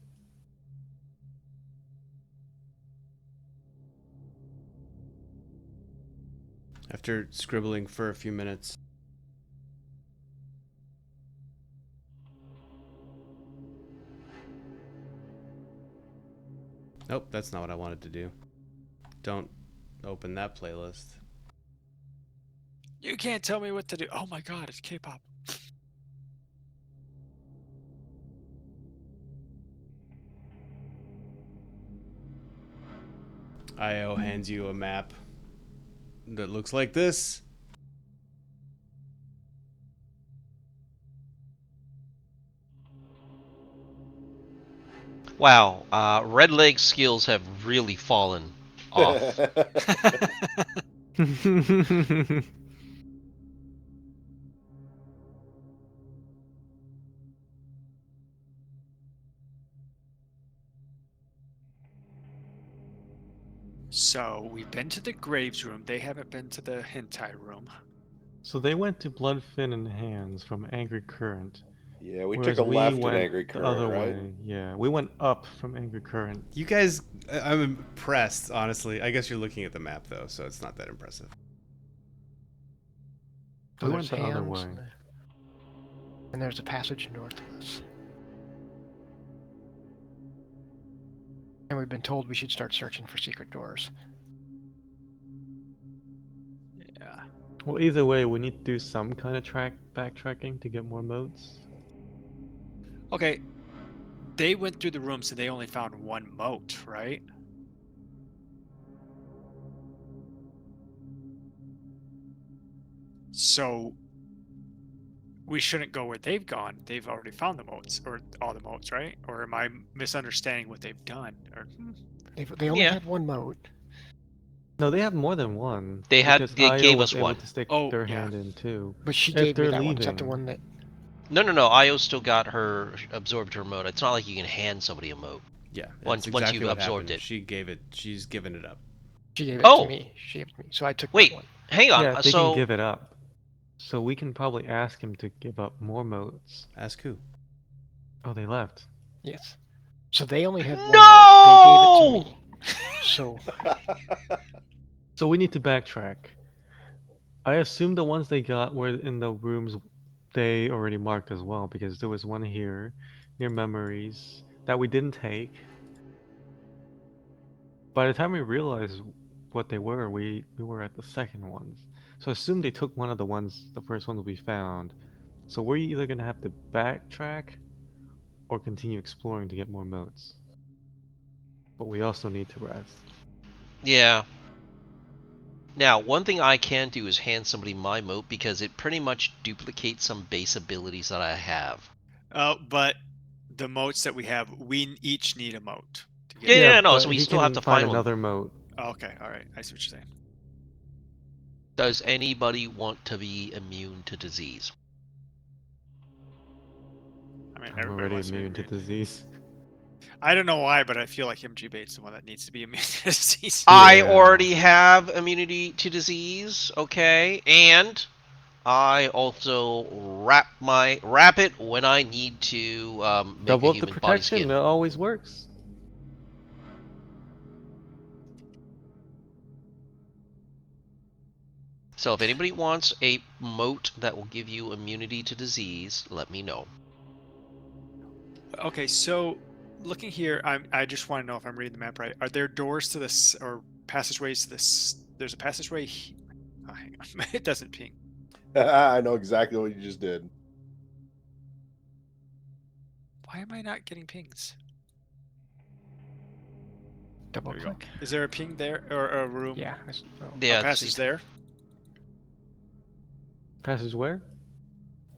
After scribbling for a few minutes, Nope, that's not what I wanted to do. Don't open that playlist. You can't tell me what to do. Oh my god, it's K-pop. IO hands you a map that looks like this. Wow, Red Leg skills have really fallen off. So we've been to the Graves room. They haven't been to the hentai room. So they went to Bloodfin and Hands from Angry Current. Yeah, we whereas took a left went at Angry the Current, other right? way. Yeah, we went up from Angry Current. You guys, I'm impressed, honestly. I guess you're looking at the map, though, so it's not that impressive. So We there's went the other hands, way. and there's a passage north of us. And we've been told we should start searching for secret doors. Yeah. Well, either way, we need to do some kind of backtracking to get more motes. Okay. They went through the rooms and they only found one moat, right? So we shouldn't go where they've gone. They've already found the moats, or all the moats, right? Or am I misunderstanding what they've done? Or They only Yeah. had one moat. No, they have more than one. They because gave Io us was able one. to stick Oh, their yeah. hand in too. But she If gave me they're that one. Is that the leaving- one that... No. Io still got her absorbed her mote. It's not like you can hand somebody a mote. Yeah, Once that's you've what absorbed happened. it. She's given it up. She gave it Oh! to me. She gave it to me. So I took Wait, that one. hang on. Yeah, they so can give it up. So we can probably ask him to give up more motes. Ask who? Oh, they left. Yes. So they only had one No! moat. They gave it to me. So So we need to backtrack. I assume the ones they got were in the rooms they already marked as well, because there was one here near memories that we didn't take. By the time we realized what they were, we were at the second ones. So I assume they took one of the first ones we found. So we're either gonna have to backtrack or continue exploring to get more motes. But we also need to rest. Yeah. Now, one thing I can do is hand somebody my mote because it pretty much duplicates some base abilities that I have. but the moats that we have, we each need a moat. To get Yeah, no, but so we he still can have to find one. another mote. Oh, okay, all right. I see what you're saying. Does anybody want to be immune to disease? I mean, I'm everybody already wants to be immune to immune. disease. I don't know why, but I feel like MGBait's the one that needs to be immune to disease. I Yeah. already have immunity to disease, okay, and I also wrap it when I need to make Double a up the human body protection, skin. that always works. So if anybody wants a mote that will give you immunity to disease, let me know. Okay, so looking here, I just want to know if I'm reading the map right. Are there doors to this or passageways to this? There's a passageway. Oh, hang on, it doesn't ping. I know exactly what you just did. Why am I not getting pings? double There we go. click. Is there a ping there or a room? Yeah. Yeah, a it's- passage there. Passage where?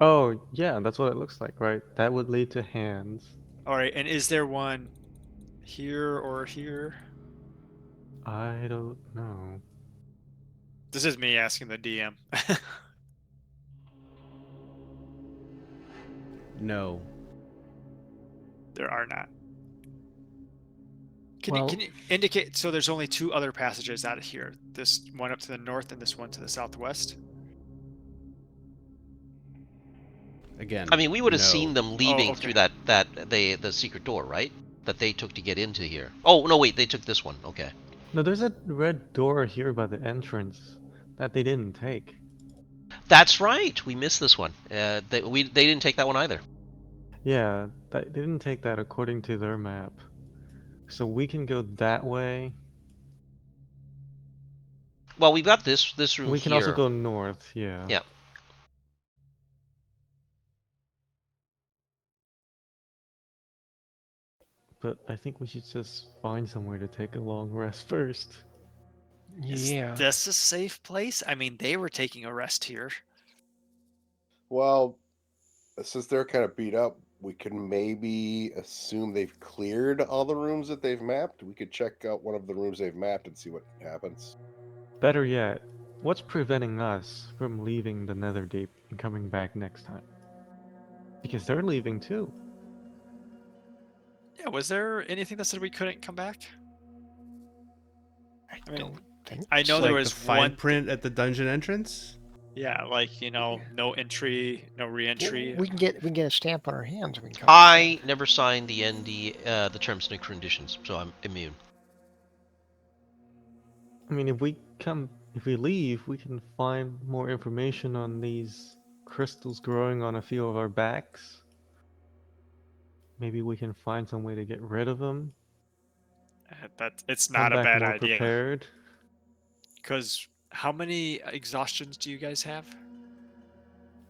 Oh, yeah, that's what it looks like, right? That would lead to hands. All right, and is there one here or here? I don't know. This is me asking the DM. No. There are not. Well- Can you indicate? So there's only two other passages out of here. This one up to the north and this one to the southwest. Again. I mean, we would have no. seen them leaving okay. through the secret door, right? That they took to get into here. Oh no, wait, they took this one. Okay. No, there's a red door here by the entrance that they didn't take. That's right. We missed this one. They didn't take that one either. Yeah, they didn't take that according to their map. So we can go that way. Well, we've got this room We can also here. go north, yeah. Yeah. But I think we should just find somewhere to take a long rest first. Yeah. Is this a safe place? I mean, they were taking a rest here. Well, since they're kind of beat up, we can maybe assume they've cleared all the rooms that they've mapped. We could check out one of the rooms they've mapped and see what happens. Better yet, what's preventing us from leaving the Netherdeep and coming back next time? Because they're leaving too. Yeah, was there anything that said we couldn't come back? I mean, don't think I know so. there Like was the fine one. print at the dungeon entrance. Yeah, like no entry, no re-entry. We can get a stamp on our hands. We can come. I never signed the the terms and conditions, so I'm immune. I mean, if we leave, we can find more information on these crystals growing on a few of our backs. Maybe we can find some way to get rid of them. It's Come not a back bad more idea. prepared. Because how many exhaustions do you guys have?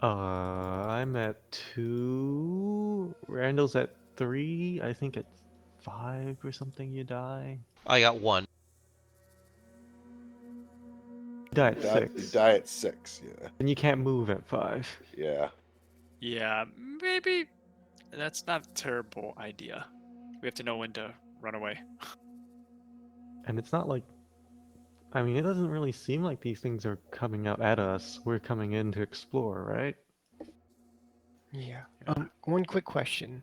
I'm at 2. Randall's at 3. I think at 5 or something you die. I got one. You die at You 6. die at 6, yeah. And you can't move at 5. Yeah. Yeah, maybe that's not a terrible idea. We have to know when to run away. And it's not like... I mean, it doesn't really seem like these things are coming out at us. We're coming in to explore, right? Yeah. One quick question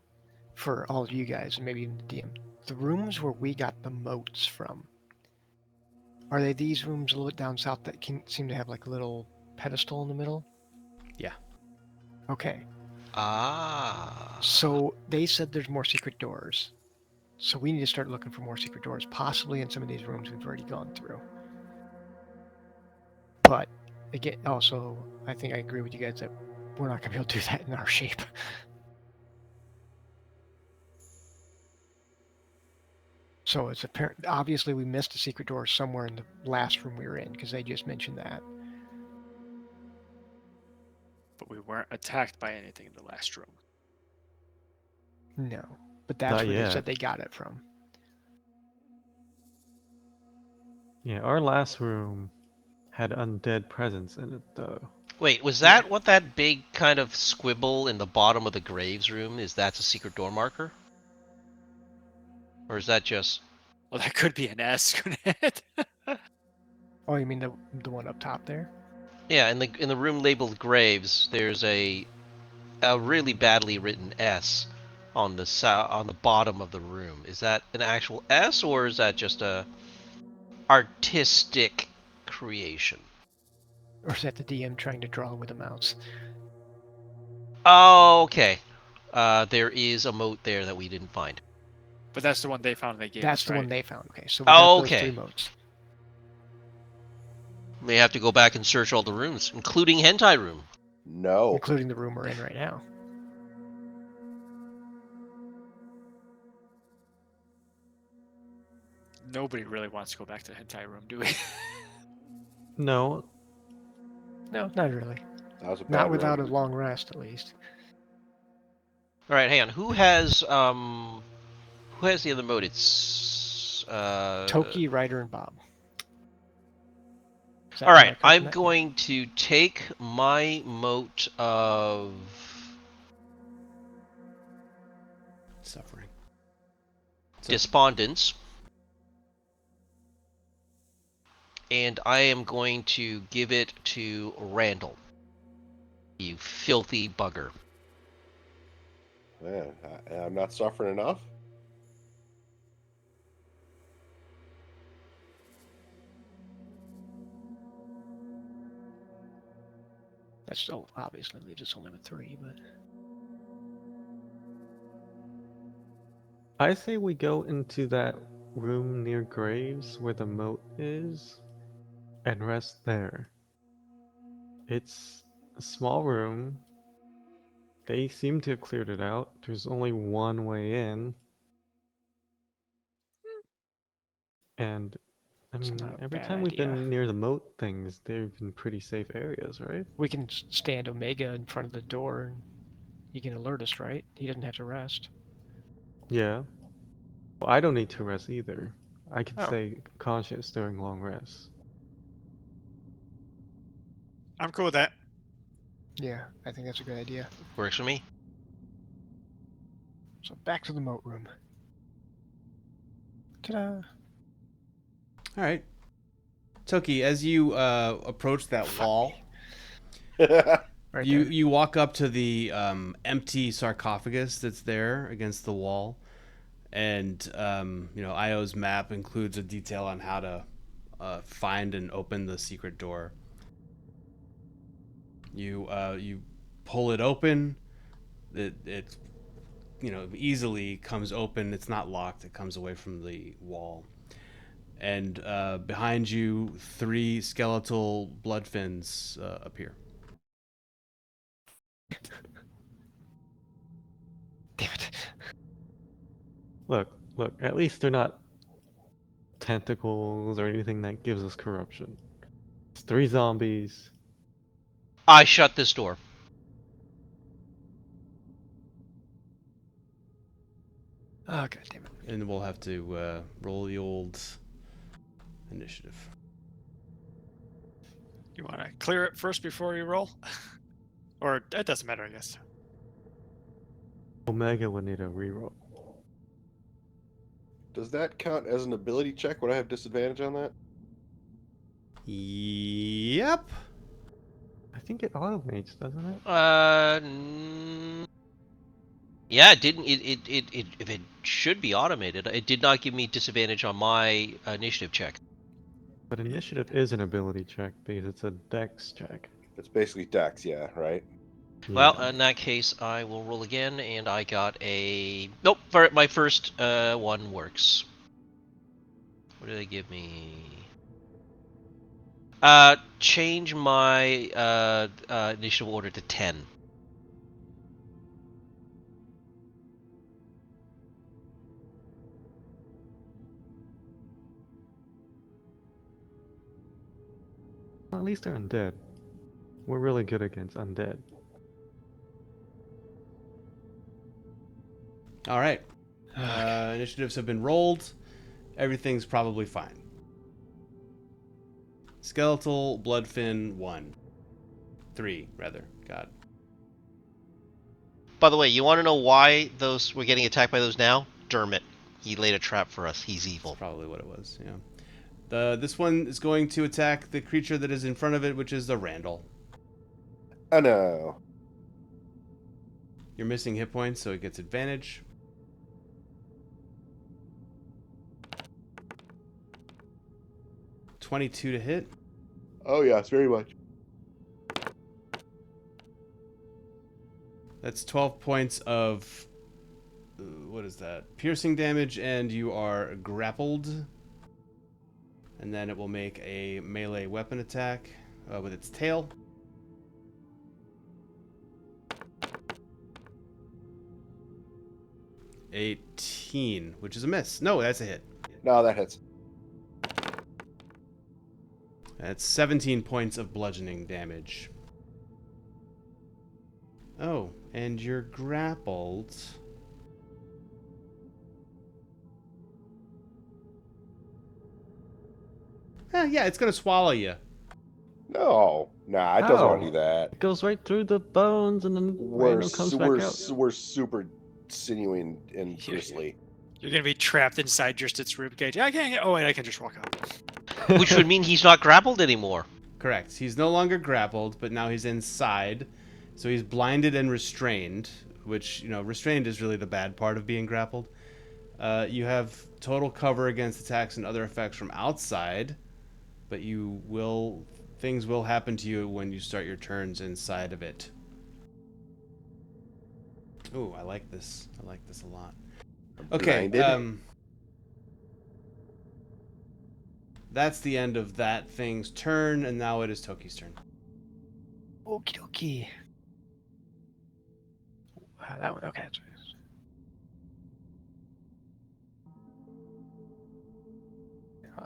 for all of you guys, and maybe even the DM. The rooms where we got the moats from, are they these rooms a little bit down south that seem to have like a little pedestal in the middle? Yeah. Okay. Ah. So they said there's more secret doors. So we need to start looking for more secret doors, possibly in some of these rooms we've already gone through. But again, also, I think I agree with you guys that we're not going to be able to do that in our shape. So it's apparent. Obviously, we missed a secret door somewhere in the last room we were in because they just mentioned that. But we weren't attacked by anything in the last room. No, but that's Not where they yet. said they got it from. Yeah, our last room had undead presence in it, though. Wait, was that what that big kind of squibble in the bottom of the graves room is? That's a secret door marker? Or is that just... Well, that could be an S, couldn't it? Oh, you mean the one up top there? Yeah, in the room labeled graves, there's a really badly written S on the bottom of the room. Is that an actual S, or is that just a artistic creation? Or is that the DM trying to draw with a mouse? Oh, okay. There is a moat there that we didn't find. But that's the one they found. They gave That's us, the right? one they found. Okay, so we got those 3 moats. May have to go back and search all the rooms, including hentai room. No. Including the room we're in right now. Nobody really wants to go back to the hentai room, do we? No. No, not really. That was a Not bad without room. a long rest, at least. All right, hang on. Who has the other mode? It's Toki, Ryder, and Bob. All right, I'm going to take my moat of Suffering. despondence, and I am going to give it to Randall. You filthy bugger. Man, I'm not suffering enough. That still obviously leaves us only with 3, but I say we go into that room near graves where the moat is and rest there. It's a small room. They seem to have cleared it out. There's only one way in. And I It's mean, not a every bad time we've idea. been near the moat things, they've been pretty safe areas, right? We can stand Omega in front of the door and he can alert us, right? He doesn't have to rest. Yeah. Well, I don't need to rest either. I can Oh. stay conscious during long rests. I'm cool with that. Yeah, I think that's a good idea. Works for me. So back to the moat room. Ta-da! All right. Toki, as you approach that Fuck wall, me. Right you there. you walk up to the empty sarcophagus that's there against the wall, and Io's map includes a detail on how to find and open the secret door. You pull it open. It easily comes open. It's not locked. It comes away from the wall. And behind you, 3 skeletal blood fins appear. Damn it. Look, at least they're not tentacles or anything that gives us corruption. It's 3 zombies. I shut this door. Oh, god damn it. And we'll have to roll the old initiative. You want to clear it first before you roll? Or it doesn't matter, I guess. Omega would need a reroll. Does that count as an ability check? Would I have disadvantage on that? Yep. I think it automates, doesn't it? Yeah, it didn't. It should be automated. It did not give me disadvantage on my initiative check. But initiative is an ability check because it's a dex check. It's basically dex, yeah, right? Well, Yeah. in that case, I will roll again, and I got a nope. My first one works. What did they give me? Change my initiative order to 10. Well, at least they're undead. We're really good against undead. All right. Initiatives have been rolled. Everything's probably fine. Skeletal bloodfin 1. 3, rather. God. By the way, you want to know why we're getting attacked by those now? Dermot. He laid a trap for us. He's evil. That's probably what it was, yeah. This one is going to attack the creature that is in front of it, which is the Randall. Oh no. You're missing hit points, so it gets advantage. $22 to hit. Oh yes, very much. That's 12 points of what is that? Piercing damage, and you are grappled. And then it will make a melee weapon attack with its tail. $18, which is a miss. No, that's a hit. No, that hits. That's 17 points of bludgeoning damage. Oh, and you're grappled. Yeah, it's gonna swallow you. No. Nah, it doesn't want to do that. It goes right through the bones and then random comes back out. We're super sinewy and bristly. You're gonna be trapped inside just its rib cage. I can't get. Oh wait, I can just walk out. Which would mean he's not grappled anymore. Correct. He's no longer grappled, but now he's inside. So he's blinded and restrained, which, restrained is really the bad part of being grappled. You have total cover against attacks and other effects from outside, but things will happen to you when you start your turns inside of it. Ooh, I like this. I like this a lot. Okay, that's the end of that thing's turn, and now it is Toki's turn. Okie dokie. That one, okay.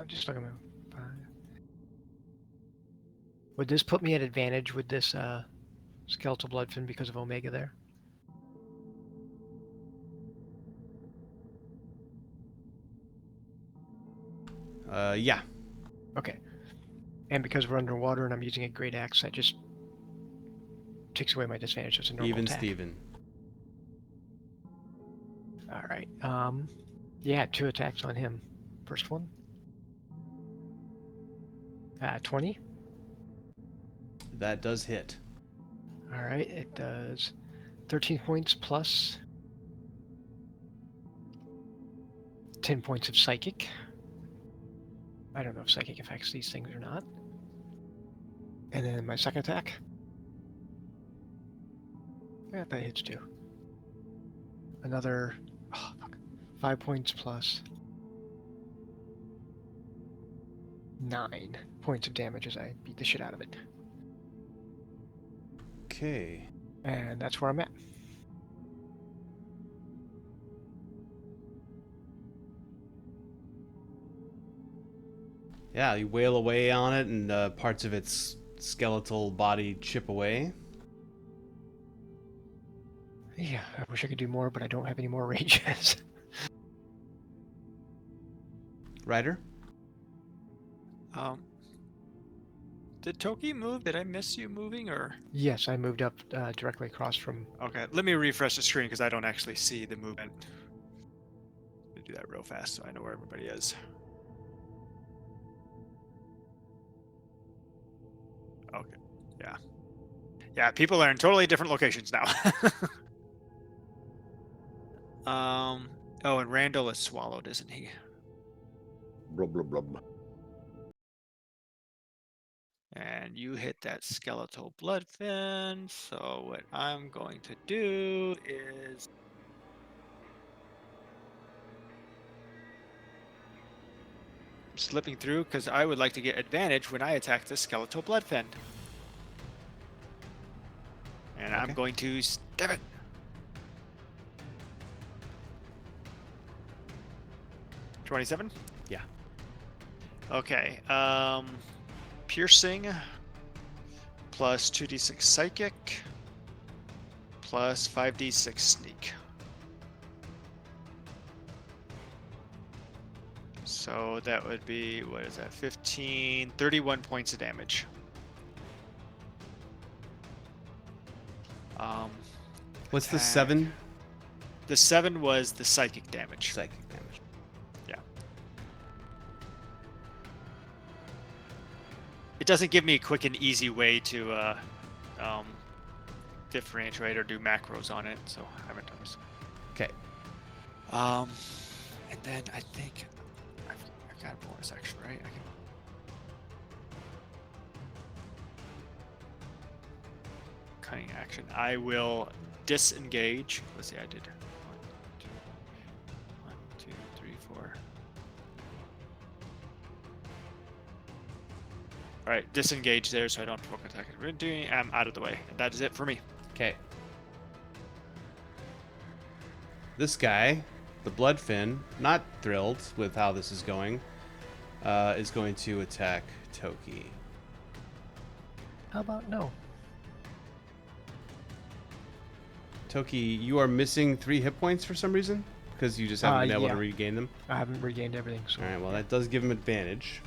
just look at my 5. Would this put me at advantage with this skeletal bloodfin because of Omega there? Yeah. Okay. And because we're underwater and I'm using a great axe, that just takes away my disadvantage. It's a normal Even attack. Steven. All right. Yeah, 2 attacks on him. First one. 20. That does hit. All right. It does 13 points plus 10 points of psychic. I don't know if psychic affects these things or not. And then my second attack. Yeah, that hits too. Another 5 points plus 9 points of damage as I beat the shit out of it. Okay. And that's where I'm at. Yeah, you wail away on it, and parts of its skeletal body chip away. Yeah, I wish I could do more, but I don't have any more rages. Ryder? Did Toki move? Did I miss you moving or? Yes, I moved up directly across from... Okay, let me refresh the screen because I don't actually see the movement. Let me do that real fast so I know where everybody is. Okay, yeah. Yeah, people are in totally different locations now. Oh, and Randall is swallowed, isn't he? Blub, blub, blub. And you hit that skeletal bloodfin. So what I'm going to do is I'm slipping through because I would like to get advantage when I attack the skeletal bloodfin. And I'm going to stab it. $27? Yeah. Okay. Piercing plus 2d6 psychic plus 5d6 sneak. So that would be, what is that? 15, 31 points of damage. What's the 7? The 7 was the psychic damage. Psychic damage. Yeah. It doesn't give me a quick and easy way to differentiate or do macros on it, so I haven't done this. Okay. And then I think I've got a bonus action, right? I can... Cunning action. I will disengage. Let's see, I did 1, 2, 3, 4. All right, disengage there, so I don't provoke attack. I'm out of the way, and that is it for me. Okay. This guy, the Bloodfin, not thrilled with how this is going to attack Toki. How about no? Toki, you are missing 3 hit points for some reason? Because you just haven't been able to regain them? I haven't regained everything, so... Alright, well, that does give him advantage.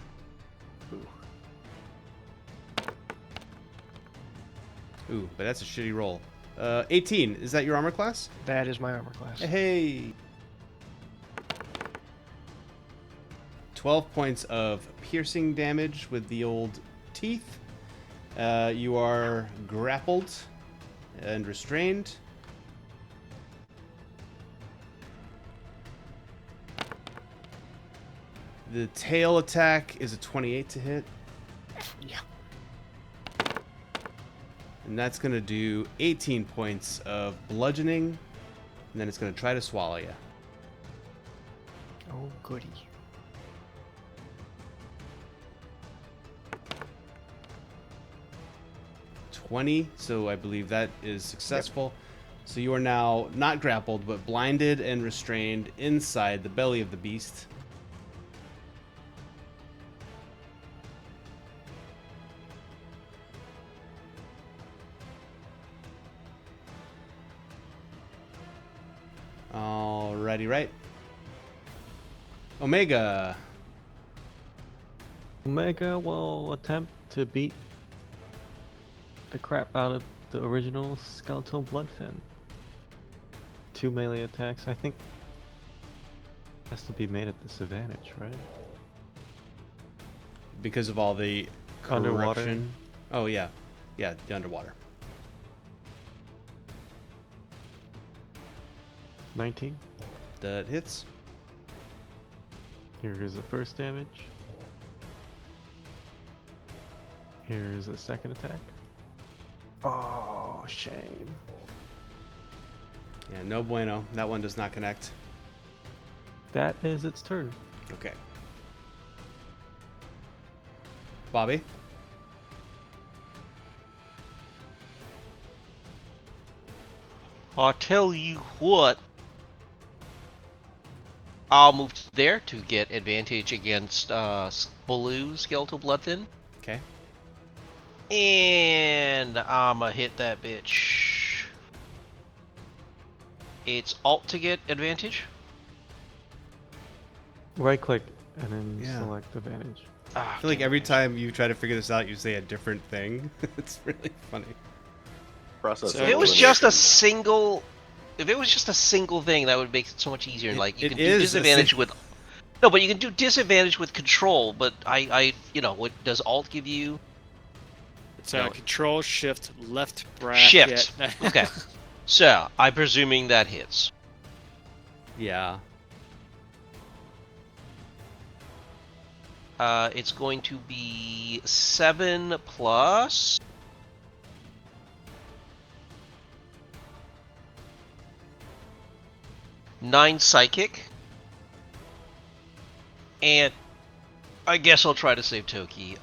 Ooh, but that's a shitty roll. 18, is that your armor class? That is my armor class. Hey! 12 points of piercing damage with the old teeth. You are grappled and restrained. The tail attack is a 28 to hit. Yeah. And that's going to do 18 points of bludgeoning. And then it's going to try to swallow you. Oh, goody. So I believe that is successful. Yep. So you are now not grappled, but blinded and restrained inside the belly of the beast. Alrighty, right. Omega. Omega will attempt to beat the crap out of the original skeletal bloodfin. 2 melee attacks. I think has to be made at disadvantage, right? Because of all the Underwater. corruption. Oh, yeah. Yeah, the underwater. 19. That hits. Here's the first damage. Here's the second attack. Oh, shame. Yeah, no bueno. That one does not connect. That is its turn. Okay. Bobby? I'll tell you what. I'll move there to get advantage against Blue Skeletal Bloodthin. Okay. And I'ma hit that bitch. It's Alt to get advantage. Right click and then Yeah. select advantage. I feel like every time you try to figure this out, you say a different thing. It's really funny. Process. So If it was just a single, thing, that would make it so much easier. Like you it can do is a disadvantage with. No, but you can do disadvantage with control. But what does Alt give you? It's No. Control Shift left bracket. Shift. Okay. So I'm presuming that hits. Yeah. It's going to be 7 plus. Nine psychic, and I guess I'll try to save Toki.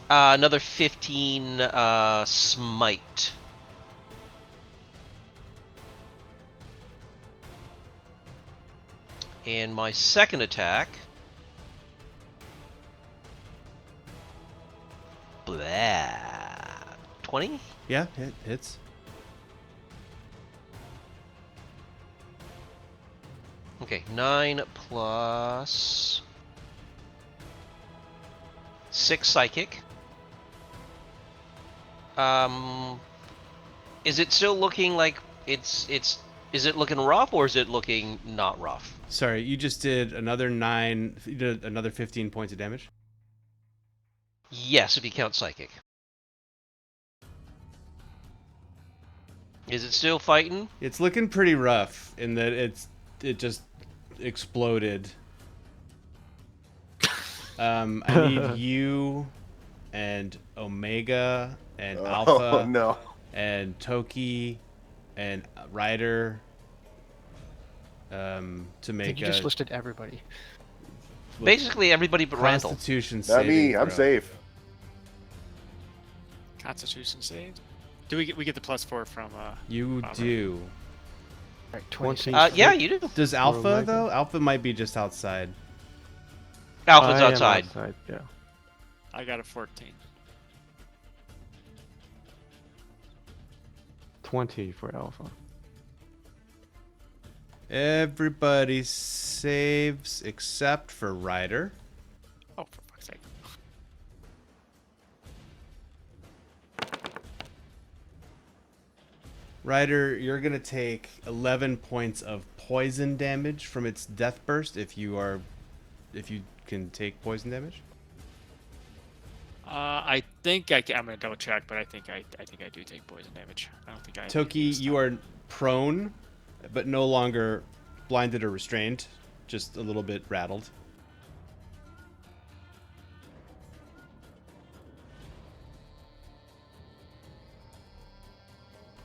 Another 15 smite. And my second attack. Blah. 20? Yeah, it hits. Okay, 9 plus 6 psychic. Is it still looking like is it looking rough or is it looking not rough? Sorry, you just did another 9, you did another 15 points of damage? Yes, if you count psychic. Is it still fighting? It's looking pretty rough in that it just exploded. I need you and Omega and Alpha Oh no. and Toki and Ryder to make You a just listed everybody. Basically everybody but Randall. Constitution Not saving me. I'm throw. safe. Constitution saved. Do we get the +4 from? You Bobber. do. Right, 20. 26. Yeah, you do. Does Alpha Omega. though? Alpha might be just outside. Alpha's I am outside. Yeah. I got a 14. 20 for Alpha. Everybody saves except for Ryder. Oh, for fuck's sake! Ryder, you're gonna take 11 points of poison damage from its death burst if you can take poison damage. I think I can. I'm gonna double check, but I think I do take poison damage. I don't think I. Toki, you are prone, but no longer blinded or restrained, just a little bit rattled.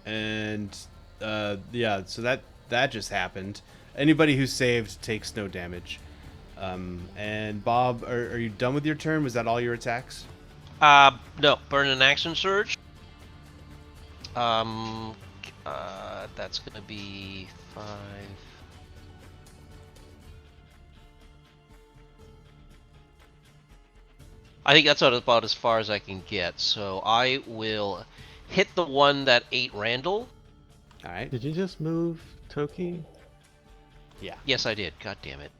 And yeah, so that just happened. Anybody who saved takes no damage. And Bob, are you done with your turn? Was that all your attacks? No, burn an action surge. That's gonna be 5. I think that's about as far as I can get. So I will hit the one that ate Randall. All right. Did you just move Toki? Yeah. Yes, I did. God damn it.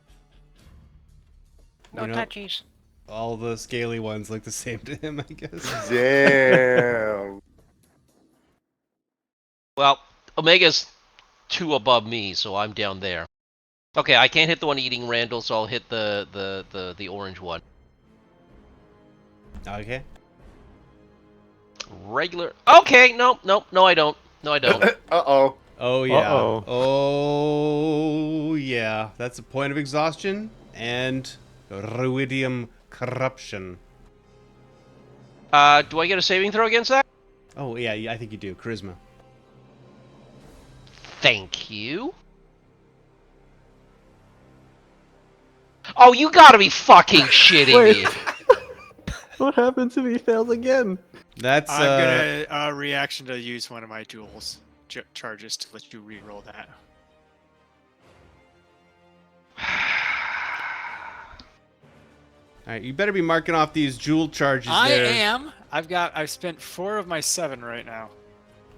No You know, touchies. all the scaly ones look the same to him, I guess. Damn. Well, Omega's 2 above me, so I'm down there. Okay, I can't hit the one eating Randall, so I'll hit the orange one. Okay. Regular. Okay, no, I don't. No, I don't. Uh-oh. Oh yeah. Uh-oh. Oh yeah. That's a point of exhaustion and Ruidium corruption. Do I get a saving throw against that? Oh yeah, I think you do. Charisma. Thank you. Oh, you gotta be fucking shitting me. What happens if he fails again? That's I'm gonna reaction to use one of my duels charges to let you re-roll that. All right, you better be marking off these jewel charges there. I am. I've spent 4 of my 7 right now.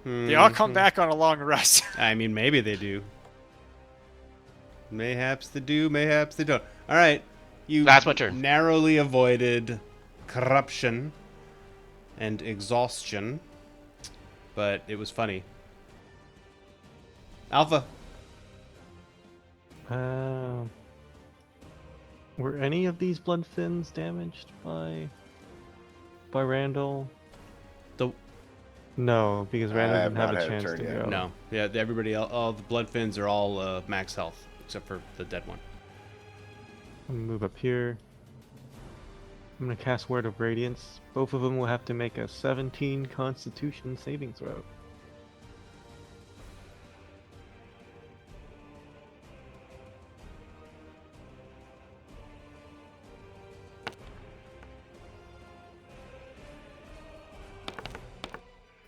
They all come Mhm. back on a long rest. I mean, maybe they do. Mayhaps they do, mayhaps they don't. All right, you That's my turn. narrowly avoided corruption and exhaustion, but it was funny. Alpha. Were any of these blood fins damaged by Randall? The No, because I Randall have didn't have not a had a chance turn to yet. go. no, yeah, everybody, all the blood fins are all max health except for the dead one. I'm gonna move up here. I'm gonna cast Word of Radiance. Both of them will have to make a 17 Constitution saving throw.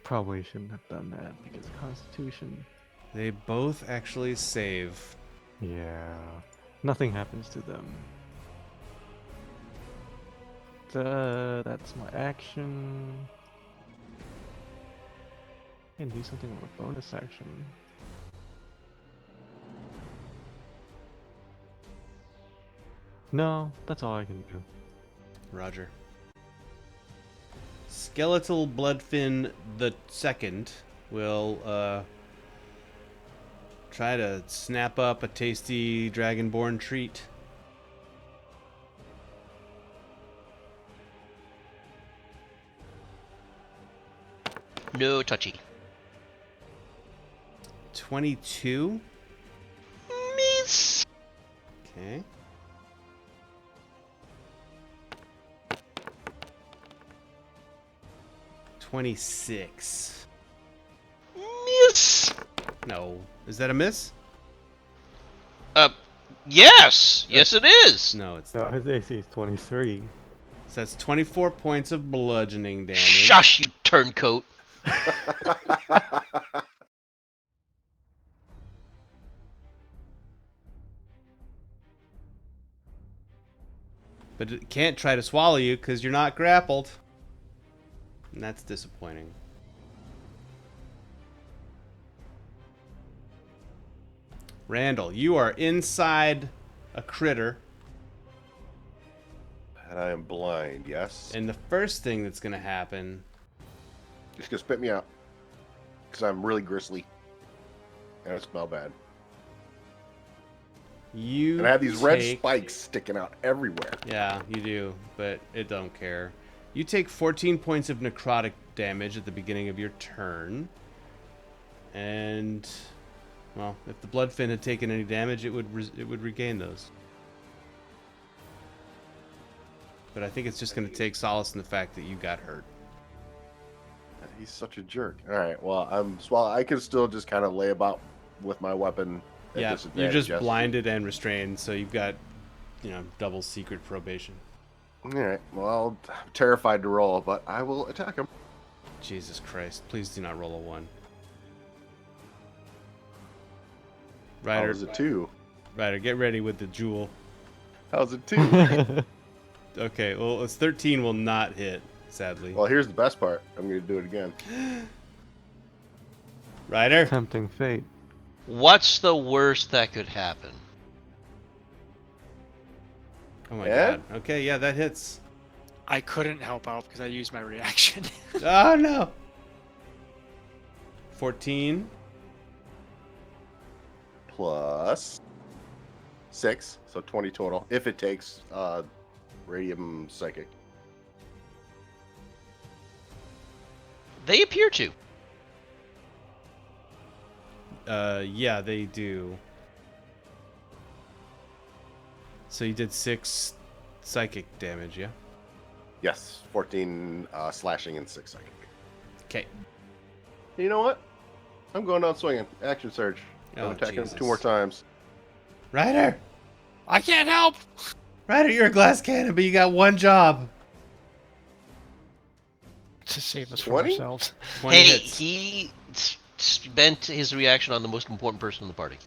Probably shouldn't have done that because Constitution. They both actually save. Yeah, nothing happens to them. That's my action. I can do something with a bonus action. No, that's all I can do. Roger. Skeletal Bloodfin the Second will try to snap up a tasty dragonborn treat. No touchy. 22. Miss. Okay. $26. Miss. No. Is that a miss? Yes. Yes, it is. No, it's No, not. his AC is 23. So that's 24 points of bludgeoning damage. Shush, you turncoat. But it can't try to swallow you because you're not grappled. And that's disappointing. Randall, you are inside a critter. And I am blind, yes? And the first thing that's going to happen... Just gonna spit me out. Because I'm really gristly. And I smell bad. You And I have these red take- spikes sticking out everywhere. Yeah, you do, but it don't care. You take 14 points of necrotic damage at the beginning of your turn. And, well, if the Bloodfin had taken any damage, it would regain those. But I think it's just going to take solace in the fact that you got hurt. He's such a jerk. Alright, well, I can still just kind of lay about with my weapon at Yeah, you're disadvantage, just yes? blinded and restrained, so you've got, double secret probation. Alright, well, I'm terrified to roll, but I will attack him. Jesus Christ, please do not roll a 1. How's it 2? Ryder, get ready with the jewel. How's it 2? Okay, well, it's 13 will not hit, sadly. Well, here's the best part. I'm going to do it again. Ryder? Tempting fate. What's the worst that could happen? Oh my Yeah? god. Okay, yeah, that hits. I couldn't help out because I used my reaction. Oh no! 14. Plus 6, so 20 total. If it takes Radium Psychic. They appear to. Yeah, they do. So you did 6 psychic damage, yeah? Yes, 14 slashing and 6 psychic. Okay. You know what? I'm going down swinging. Action surge. I'm Oh, attacking him Jesus. 2 more times. Ryder! I can't help. Ryder, you're a glass cannon, but you got one job. To save us from 20? ourselves. 20 Hey, hits. he spent his reaction on the most important person in the party.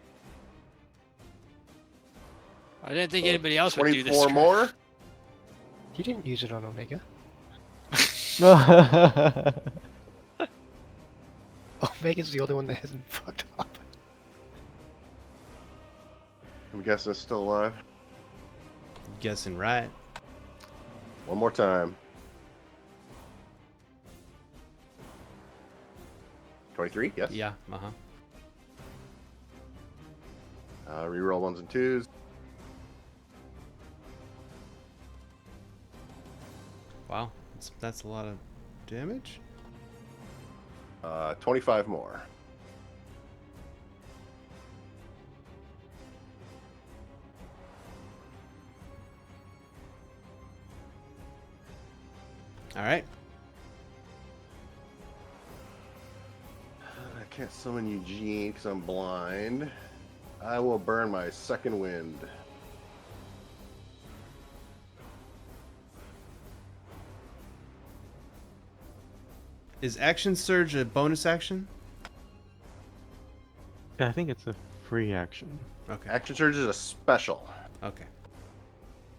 I didn't think anybody else would do this. 24 more. You didn't use it on Omega. Omega's the only one that hasn't fucked up. I'm guessing it's still alive. Guessing right. One more time. 23, yes. Yeah, uh-huh. Reroll 1s and 2s. Wow, that's a lot of damage. 25 more. All right. I can't summon Eugene because I'm blind. I will burn my second wind. Is action surge a bonus action? Yeah, I think it's a free action. Okay. Action surge is a special. Okay.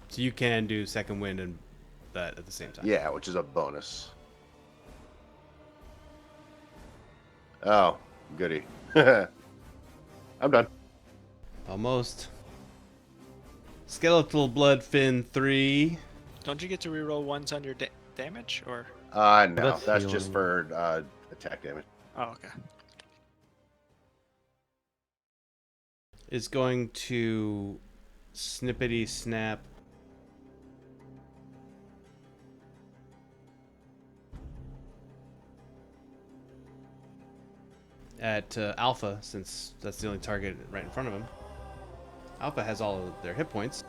So you can do second wind and that at the same time. Yeah, which is a bonus. Oh, goody. I'm done. Almost. Skeletal blood fin 3. Don't you get to reroll ones on your damage, or? No, That's that's just healing. for attack damage. Oh, okay. Is going to snippety snap. At Alpha, since that's the only target right in front of him. Alpha has all of their hit points.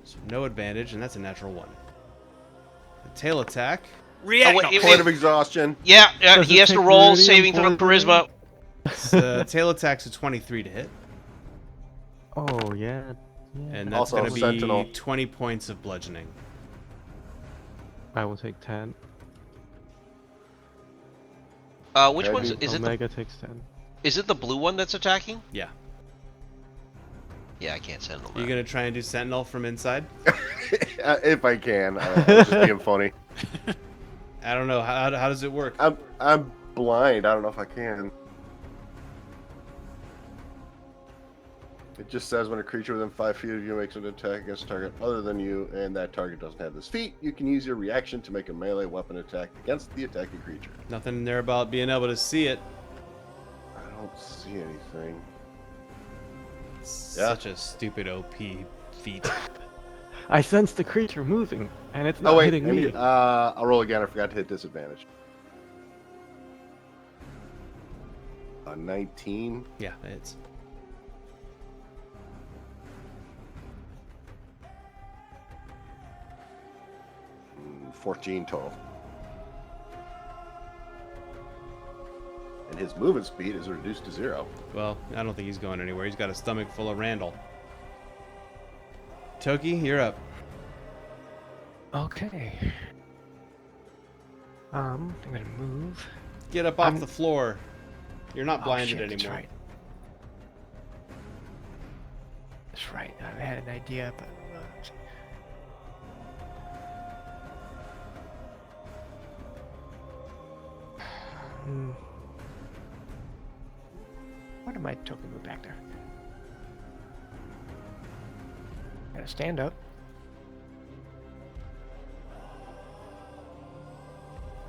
So no advantage, and that's a natural 1. A tail attack. React. Oh, wait, Point of exhaustion. Yeah, Does he it has to take roll Ruidium saving throw for it? charisma. Tail attack's a 23 to hit. Oh, yeah. And that's Also going to be Sentinel. 20 points of bludgeoning. I will take 10. Which Yeah, one's dude. is it? Omega takes 10. Is it the blue one that's attacking? Yeah. Yeah, I can't send him. You going to try and do Sentinel from inside? If I can. I was just being funny. I don't know. How does it work? I'm blind. I don't know if I can. It just says when a creature within 5 feet of you makes an attack against a target other than you, and that target doesn't have this feat, you can use your reaction to make a melee weapon attack against the attacking creature. Nothing in there about being able to see it. I don't see anything. It's Yeah. Such a stupid OP feat. I sense the creature moving, and it's not Oh wait, hitting I me. need, I'll roll again. I forgot to hit disadvantage. 19. Yeah, it's 14 total. And his movement speed is reduced to 0. well. I don't think he's going anywhere. He's got a stomach full of Randall. Toki, you're up. Okay. I'm gonna move. Get up off I'm- the floor. You're not blinded shit, that's anymore. right. That's right. I had an idea, but Why did my token move back there? Gotta stand up.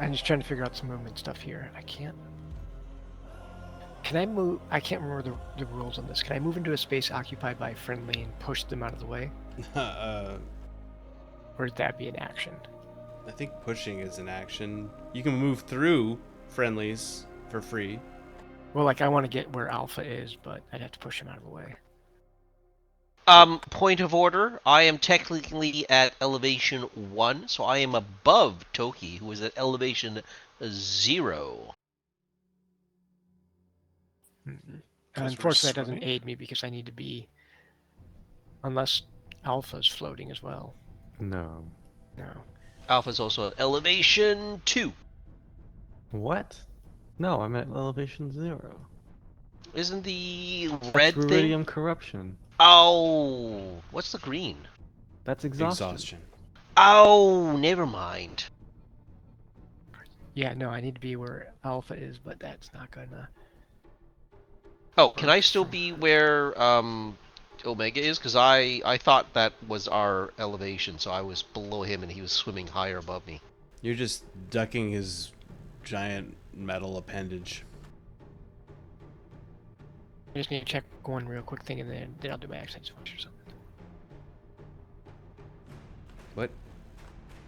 I'm just trying to figure out some movement stuff here. I can't. Can I move? I can't remember the rules on this. Can I move into a space occupied by a friendly and push them out of the way? Or would that be an action? I think pushing is an action. You can move through friendlies for free. Well, like I want to get where Alpha is, but I'd have to push him out of the way. Point of order. I am technically at elevation 1, so I am above Toki, who is at elevation 0. Unfortunately, that doesn't aid me because I need to be... Unless Alpha's floating as well. No. No. Alpha's also at elevation 2. What? No, I'm at elevation 0. Isn't the That's red thing? Ruidium corruption. Oh, what's the green? That's exhaustion. Exhaustion. Oh, never mind. Yeah, no, I need to be where Alpha is, but that's not gonna... Oh, can I still be where Omega is? Because I thought that was our elevation, so I was below him and he was swimming higher above me. You're just ducking his giant metal appendage. I just need to check one real quick thing, and then I'll do my accent switch or something. What?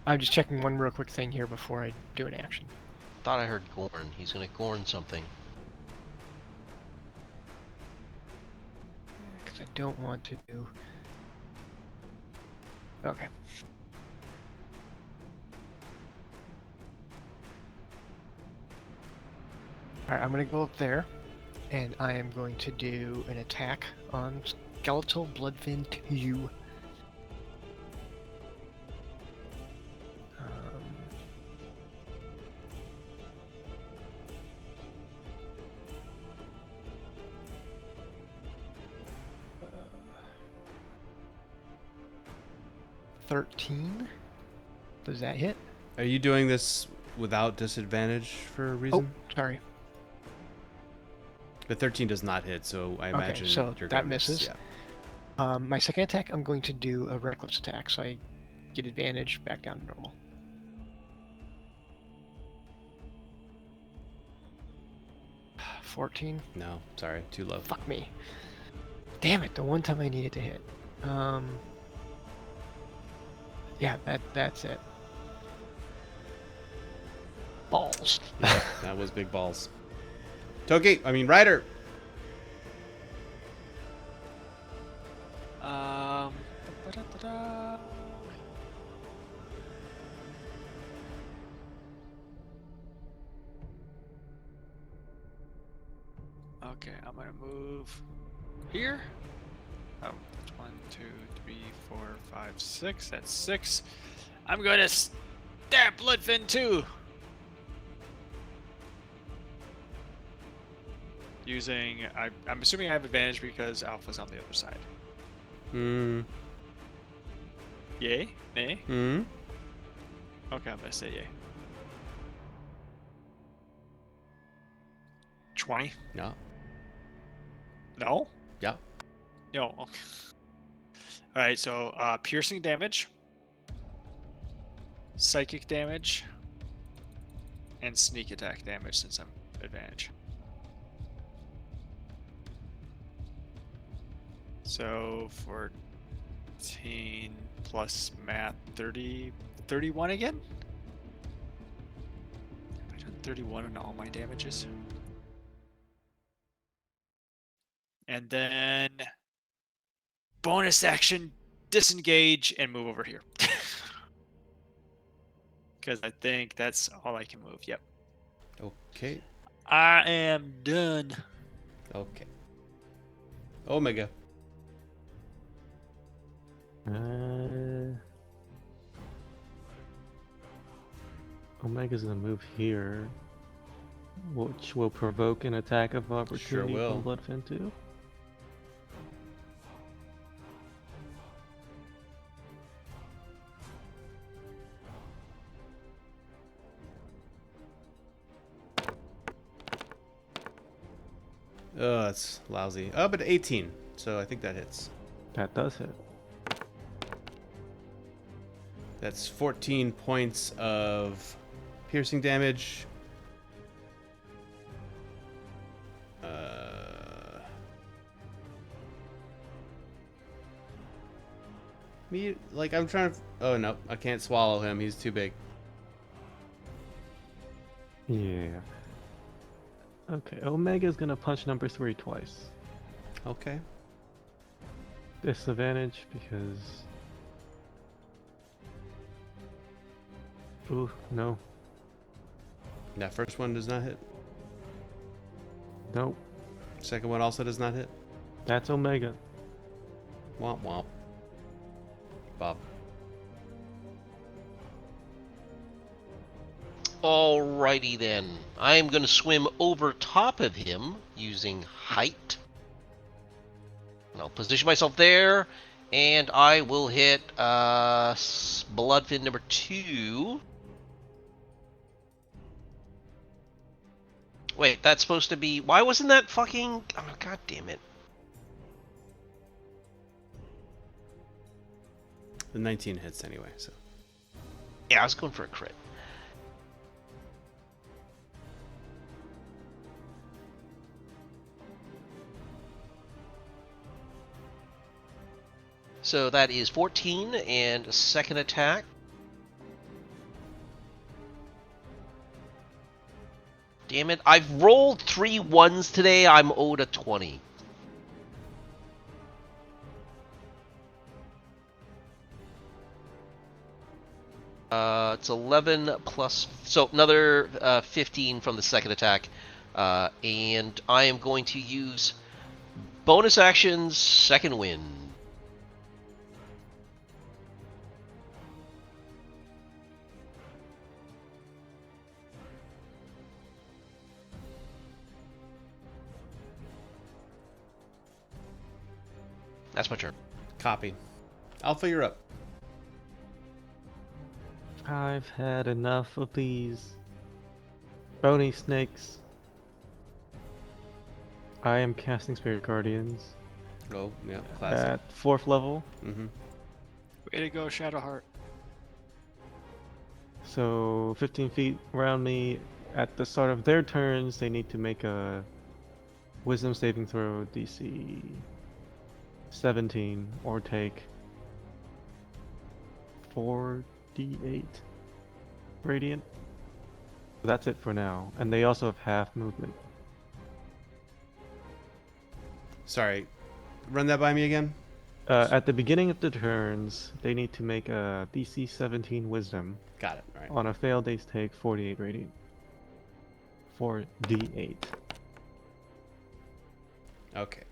I'm just checking one real quick thing here before I do an action. Thought I heard Gorn. He's gonna Gorn something. Because I don't want to do... Okay. Alright, I'm going to go up there, and I am going to do an attack on Skeletal Bloodfin 2. Uh, 13? Does that hit? Are you doing this without disadvantage for a reason? Oh, sorry. The 13 does not hit, so I imagine so you're that gonna miss, misses. yeah. My second attack, I'm going to do a reckless attack, so I get advantage back down to normal. $14? No, sorry, too low. Fuck me. Damn it, the one time I needed to hit. Yeah, that's it. Balls. Yeah, that was big balls. Toki, Ryder. ba-da-da-da. Okay, I'm gonna move here. Oh, 1, 2, 3, 4, 5, 6. That's 6. I'm gonna stab Bloodfin 2. Using, I'm assuming I have advantage because Alpha's on the other side. Yay? Nay? Okay, I'm gonna say yay. 20? No. No? Yeah. No. Okay. Alright, so piercing damage, psychic damage, and sneak attack damage since I'm advantage. So 14 plus math, 31 again? Have I done 31 on all my damages? And then bonus action, disengage, and move over here. Because I think that's all I can move. Yep. Okay. I am done. Okay. Omega. Omega's gonna move here, which will provoke an attack of opportunity will. from Bloodfin 2. That's lousy. Oh, but 18. So I think that hits. That does hit. That's 14 points of piercing damage. I'm trying to. Oh no, I can't swallow him. He's too big. Yeah. Okay, Omega's gonna punch number 3 twice. Okay. Disadvantage because... Ooh, no. That first one does not hit. Nope. Second one also does not hit. That's Omega. Womp womp. Bob. Alrighty then. I am going to swim over top of him using height. And I'll position myself there, and I will hit Bloodfin number 2. Wait, that's supposed to be... Why wasn't that fucking... Oh, god damn it. The 19 hits anyway, so. Yeah, I was going for a crit. So that is 14, and a second attack. Damn it, I've rolled 3 1s today, I'm owed a 20. It's 11 plus... So another 15 from the second attack. And I am going to use bonus actions, second wind. That's my turn. Copy. Alpha, you're up. I've had enough of these bony snakes. I am casting Spirit Guardians Oh, yeah, classic. at 4th level. Mm-hmm. Way to go, Shadowheart. So 15 feet around me. At the start of their turns, they need to make a Wisdom saving throw DC 17 or take 4d8 radiant. That's it for now. And they also have half movement. Sorry. Run that by me again? At the beginning of the turns, they need to make a DC 17 Wisdom. Got it. All right. On a fail, they take 48 radiant. 4d8. Okay.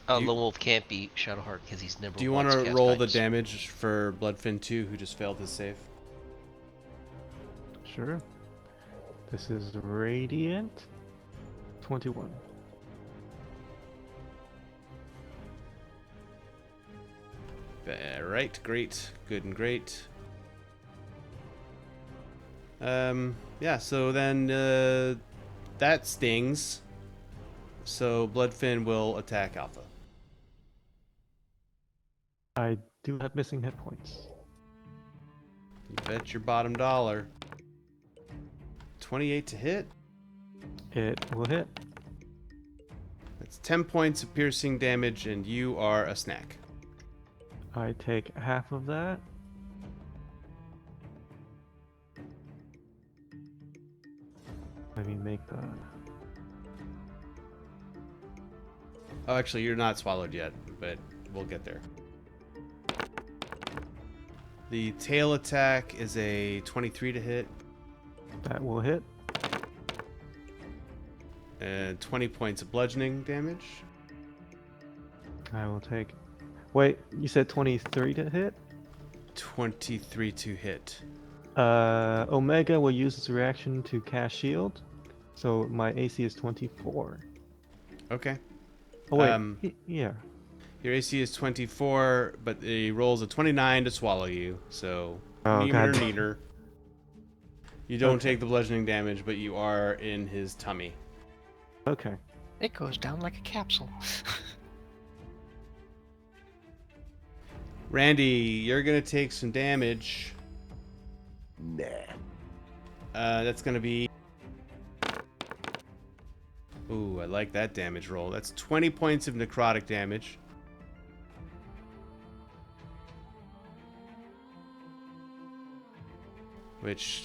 Lone Wolf can't be Shadowheart because he's never. Do you want to roll the damage for Bloodfin 2, who just failed his save? Sure. This is radiant. 21. Right, great, good and great. Yeah, so then that stings. So Bloodfin will attack Alpha. I do have missing hit points. You bet your bottom dollar. 28 to hit. It will hit. That's 10 points of piercing damage, and you are a snack. I take half of that. Let me make the... Oh, actually, you're not swallowed yet, but we'll get there. The tail attack is a 23 to hit. That will hit. And 20 points of bludgeoning damage. I will take... Wait, you said 23 to hit? 23 to hit. Omega will use its reaction to cast shield. So my AC is 24. Okay. Oh wait, yeah. Your AC is 24, but he rolls a 29 to swallow you. So, Oh, neater, God. neater. You don't Okay. take the bludgeoning damage, but you are in his tummy. Okay. It goes down like a capsule. Randy, you're gonna take some damage. Nah. That's gonna be. Ooh, I like that damage roll. That's 20 points of necrotic damage. Which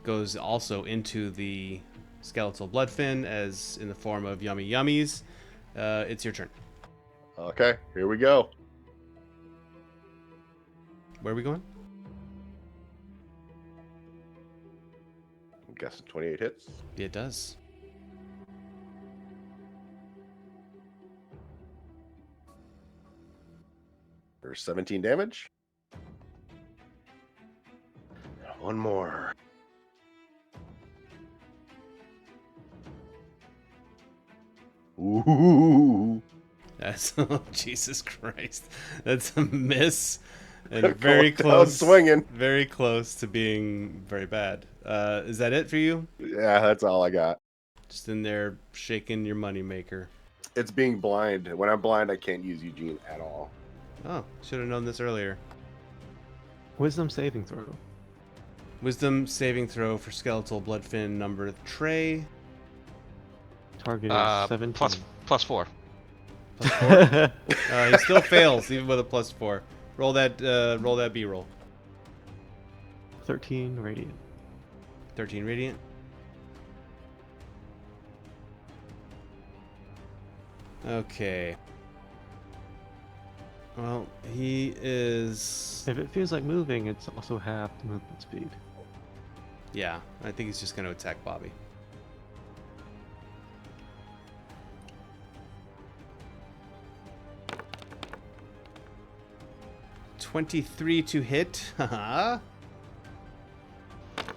goes also into the skeletal bloodfin as in the form of yummy yummies. It's your turn. Okay, here we go. Where are we going? I'm guessing 28 hits. Yeah, it does. There's 17 damage. One more. Ooh. That's oh, Jesus Christ. That's a miss. And very Going down close. swinging. Very close to being very bad. Is that it for you? Yeah, that's all I got. Just in there shaking your moneymaker. It's being blind. When I'm blind, I can't use Eugene at all. Oh, should have known this earlier. Wisdom saving throw. Wisdom saving throw for skeletal bloodfin number Trey. Target is 17. Plus 4. Plus 4. He still fails even with a plus 4. Roll that B roll. 13 radiant. 13 radiant. Okay. Well, he is. If it feels like moving, it's also half the movement speed. Yeah, I think he's just going to attack Bobby. $23 to hit. Haha.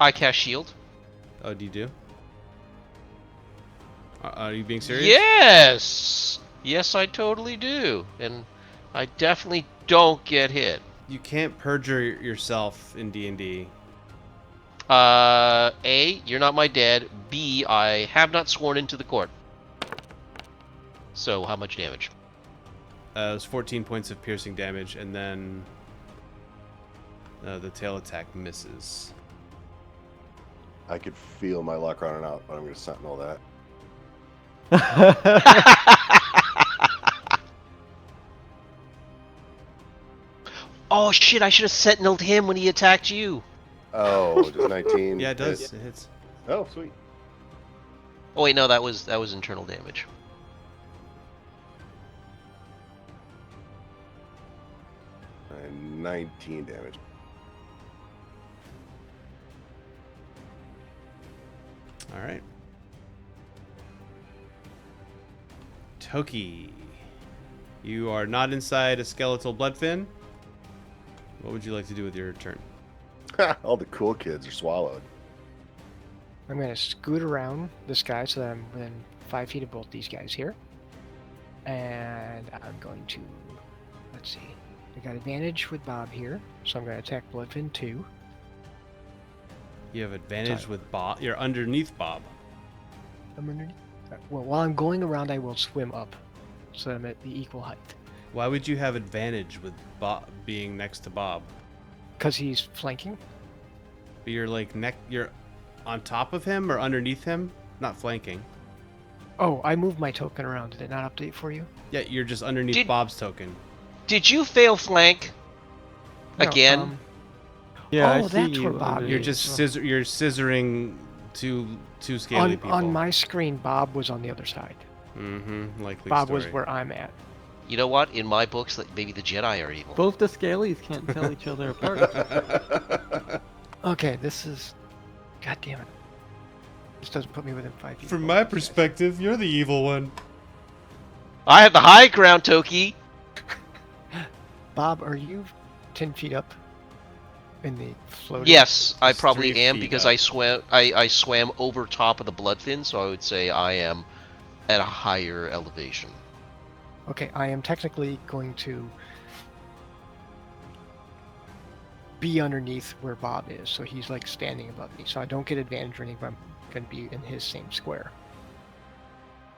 I cast shield. Oh, do you do? Are you being serious? Yes! Yes, I totally do. And I definitely don't get hit. You can't perjure yourself in D&D. A, you're not my dad. B, I have not sworn into the court. So, how much damage? It was 14 points of piercing damage, and then the tail attack misses. I could feel my luck running out, but I'm going to sentinel that. Oh shit, I should have sentineled him when he attacked you. Oh, does 19? Yeah, it does. hit? It hits. Oh, sweet. Oh wait, no, that was internal damage. And 19 damage. All right. Toki, you are not inside a skeletal bloodfin. What would you like to do with your turn? All the cool kids are swallowed. I'm going to scoot around this guy so that I'm within 5 feet of both these guys here. And I'm going to, let's see, I got advantage with Bob here, so I'm going to attack Bloodfin 2. You have advantage with Bob. You're underneath Bob. I'm underneath. Well, while I'm going around, I will swim up, so I'm at the equal height. Why would you have advantage with Bob being next to Bob? Because he's flanking. But you're like you're on top of him or underneath him, not flanking. Oh, I moved my token around. Did it not update for you? Yeah, you're just underneath Bob's token. Did you fail flank? No, Again? Yeah, I oh, see that's you where Bob underneath. You're just you're scissoring two scaly people. On my screen, Bob was on the other side. Mm-hmm. Likely Bob story. was where I'm at. You know what? In my books, like, maybe the Jedi are evil. Both the scalies can't tell each other apart. Okay, this is... God damn it. This doesn't put me within 5 feet. From of my both these guys. perspective, you're the evil one. I have the high ground, Toki. Bob, are you 10 feet up in the floating? Yes, I It's probably 3 am feet because up. I swam over top of the bloodfin, so I would say I am at a higher elevation. Okay, I am technically going to be underneath where Bob is, so he's like standing above me. So I don't get advantage or anything, but I'm going to be in his same square.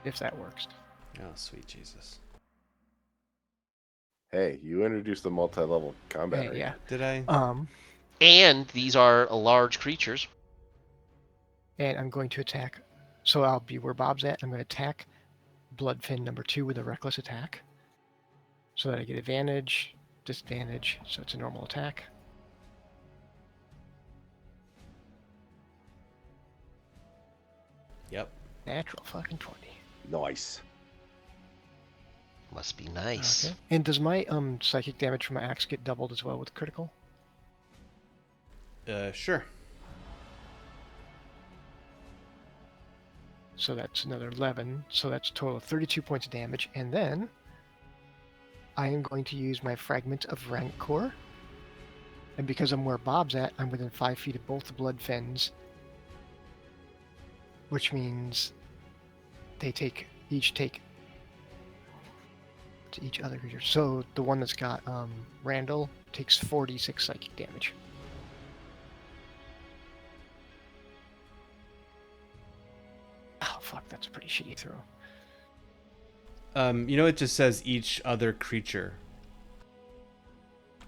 If that works. Oh, sweet Jesus. Hey, you introduced the multi-level combat. Hey, right? yeah. Did I? And these are large creatures. And I'm going to attack. So I'll be where Bob's at. I'm going to attack Bloodfin number 2 with a reckless attack. So that I get advantage, disadvantage. So it's a normal attack. Yep. Natural fucking 20. Nice. Must be nice. Okay. And does my psychic damage from my axe get doubled as well with critical? Sure. So that's another 11. So that's a total of 32 points of damage. And then I am going to use my Fragment of Rancor. And because I'm where Bob's at, I'm within 5 feet of both the Bloodfins. Which means they each take to each other creature. So the one that's got Randall takes 46 psychic damage. Oh fuck, that's a pretty shitty throw. It just says each other creature.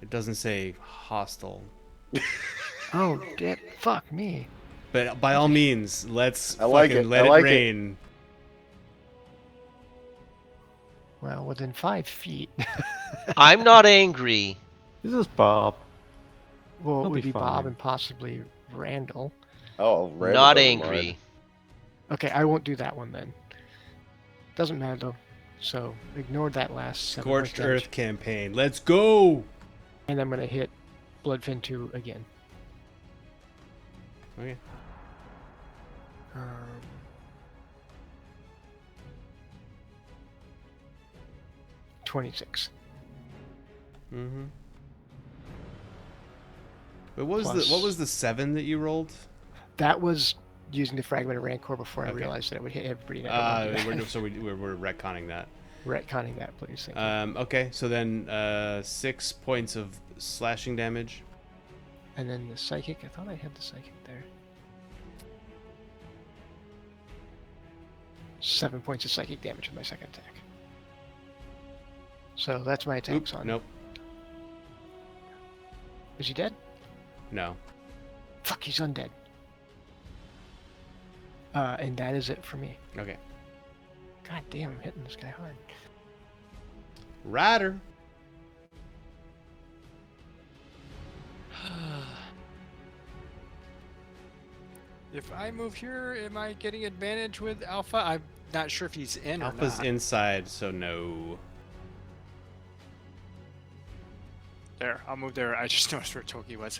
It doesn't say hostile. Oh, fuck me. But by all means, let's I like fucking it. let I it like it. rain. Well, within 5 feet. I'm not angry. This is Bob. Well, it He'll would be be Bob fine. and possibly Randall. Oh, Randall Not doesn't angry. mind. Okay, I won't do that one then. Doesn't matter though. So ignore that last 7 Scorched points damage. Earth campaign. Let's go. And I'm gonna hit Bloodfin 2 again. Okay. 26. Mm-hmm. But what Plus- was the 7 that you rolled? That was using the Fragment of Rancor before I Okay. realized that it would hit everybody. And I didn't wanna do that. We're retconning that. Retconning that, please. Thank you. Okay, so then 6 points of slashing damage. And then the Psychic. I thought I had the Psychic there. 7 points of Psychic damage with my second attack. So that's my attacks on. Nope. Is he dead? No. Fuck, he's undead. And that is it for me. Okay. God damn, I'm hitting this guy hard. Rider. If I move here, am I getting advantage with Alpha? I'm not sure if he's in Alpha's or not. inside, so no. There, I'll move there. I just noticed where Toki was.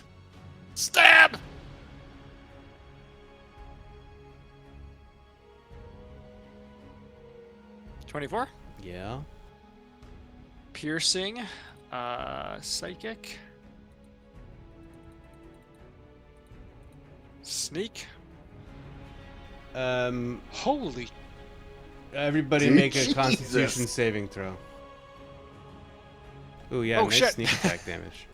Stab! $24. Yeah. Piercing. Psychic. Sneak. Holy. Everybody make a Jesus. Constitution saving throw. Ooh, yeah, Oh, nice shit. sneak attack damage.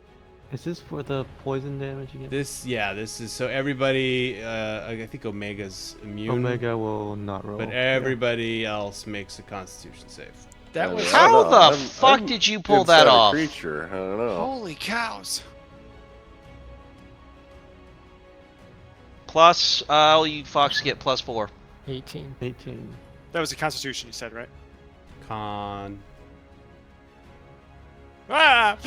Is this for the poison damage again? This is so everybody. I think Omega's immune. Omega will not roll. But everybody else makes a Constitution save. That was. I don't How know. the I'm- fuck I'm did you pull inside that a off? Creature. I don't know. Holy cows. Plus, all you fox get +4. 18. 18. That was the Constitution you said, right? Con. Ah!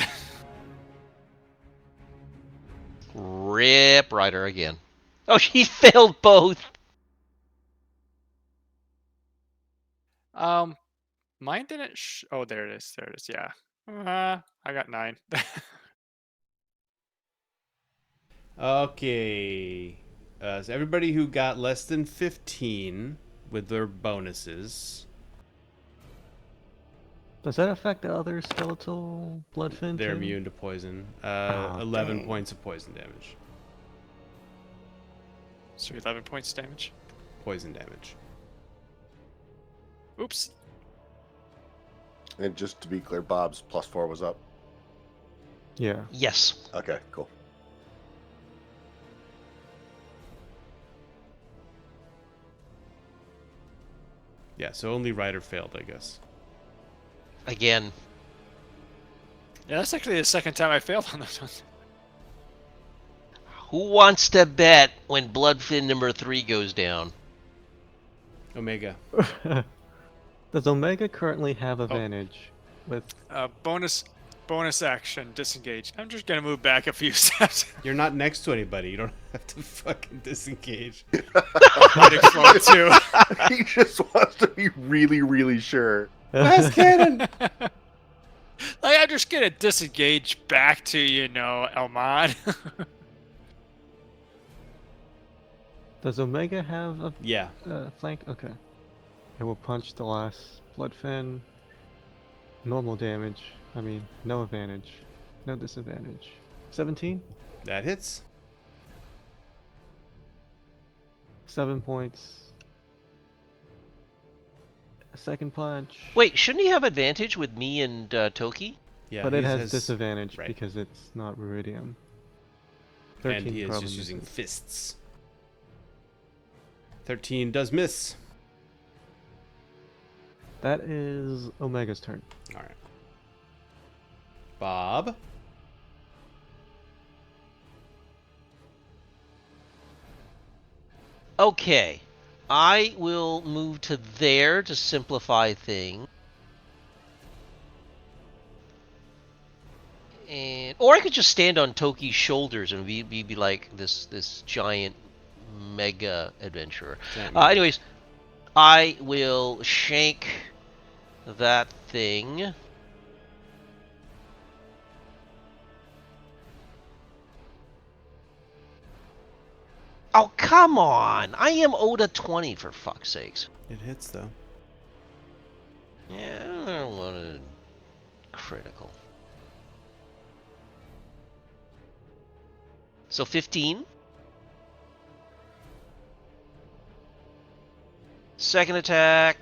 Rip Rider again. Oh, he failed both. Mine didn't. Oh, there it is. There it is. Yeah. I got 9. Okay. So everybody who got less than 15 with their bonuses, Does that affect the other skeletal bloodfin? they're too? immune to poison. Oh, 11 dang. points of poison damage. So 11 points damage. Poison damage. Oops. And just to be clear, Bob's +4 was up. Yeah. Yes. Okay, cool. Yeah, so only Ryder failed, I guess. Again. Yeah, that's actually the second time I failed on this one. Who wants to bet when Bloodfin number 3 goes down? Omega. Does Omega currently have advantage with? Bonus action, disengage. I'm just gonna move back a few steps. You're not next to anybody. You don't have to fucking disengage. Might explode too. He just wants to be really, really sure. Last cannon! Like, I'm just gonna disengage back to, Elmon. Does Omega have a Yeah. flank? Okay. It will punch the last Bloodfin. Normal damage. I mean, no advantage. No disadvantage. 17? That hits. 7 points. Second punch. Wait, shouldn't he have advantage with me and Toki? Yeah, But it he has disadvantage right. because it's not Ruidium. And he is probably just using misses. fists. 13 does miss. That is Omega's turn. All right. Bob. Okay. I will move to there to simplify things. Or I could just stand on Toki's shoulders and be like this giant mega adventurer. Anyways, I will shank that thing. Oh, come on! I am owed a 20 for fuck's sakes. It hits, though. Yeah, I don't want to critical. So 15. Second attack.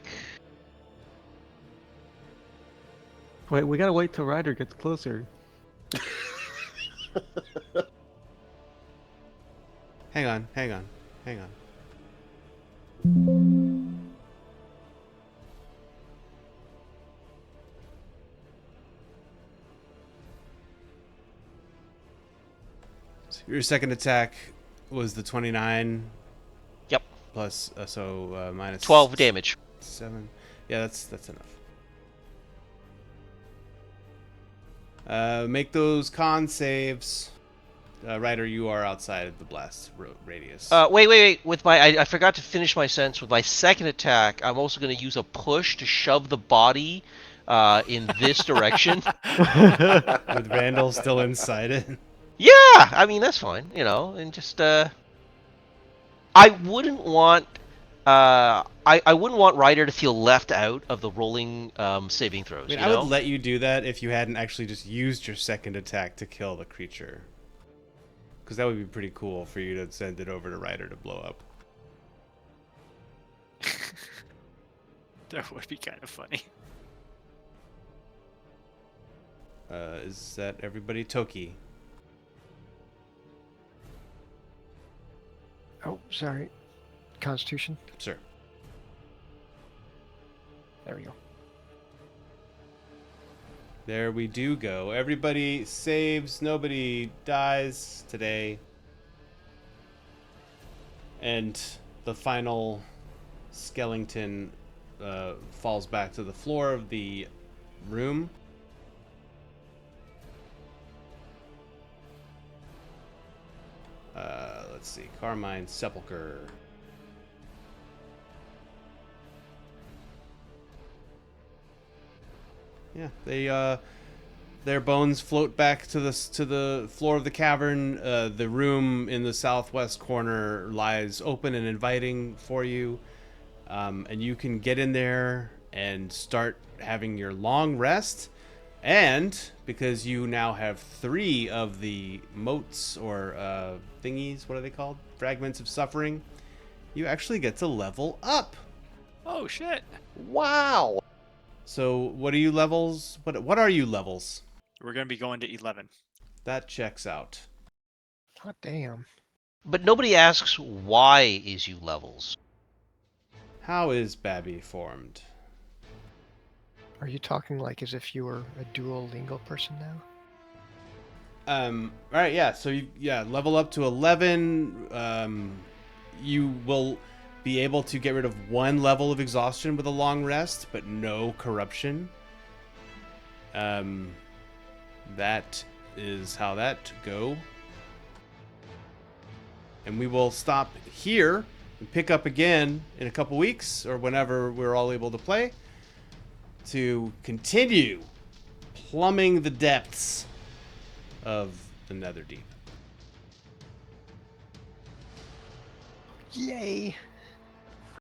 Wait, we gotta wait till Ryder gets closer. Hang on. So your second attack was the 29. Yep. Plus, minus 12 damage. 7. Yeah, that's enough. Make those con saves. Ryder, you are outside of the blast radius. Wait. With my, I forgot to finish my sentence. With my second attack, I'm also going to use a push to shove the body in this direction. With Randall still inside it. Yeah, I mean that's fine, and just I wouldn't want I wouldn't want Ryder to feel left out of the rolling saving throws. I mean, I would let you do that if you hadn't actually just used your second attack to kill the creature. Because that would be pretty cool for you to send it over to Ryder to blow up. That would be kind of funny. Is that everybody? Toki. Oh, sorry. Constitution. Sir. There we go. There we do go. Everybody saves. Nobody dies today. And the final skeleton falls back to the floor of the room. Let's see. Carmine, Sepulcher. Yeah, they their bones float back to the floor of the cavern. The room in the southwest corner lies open and inviting for you, and you can get in there and start having your long rest. And because you now have 3 of the motes or thingies, what are they called? Fragments of suffering. You actually get to level up. Oh shit! Wow. So what are you levels? What are you levels? We're gonna be going to 11. That checks out. Hot damn. But nobody asks why is you levels. How is Babby formed? Are you talking like as if you were a Duolingo person now? All right, yeah. So level up to 11. You will be able to get rid of 1 level of exhaustion with a long rest, but no corruption. That is how that go. And we will stop here and pick up again in a couple weeks or whenever we're all able to play to continue plumbing the depths of the Netherdeep. Yay!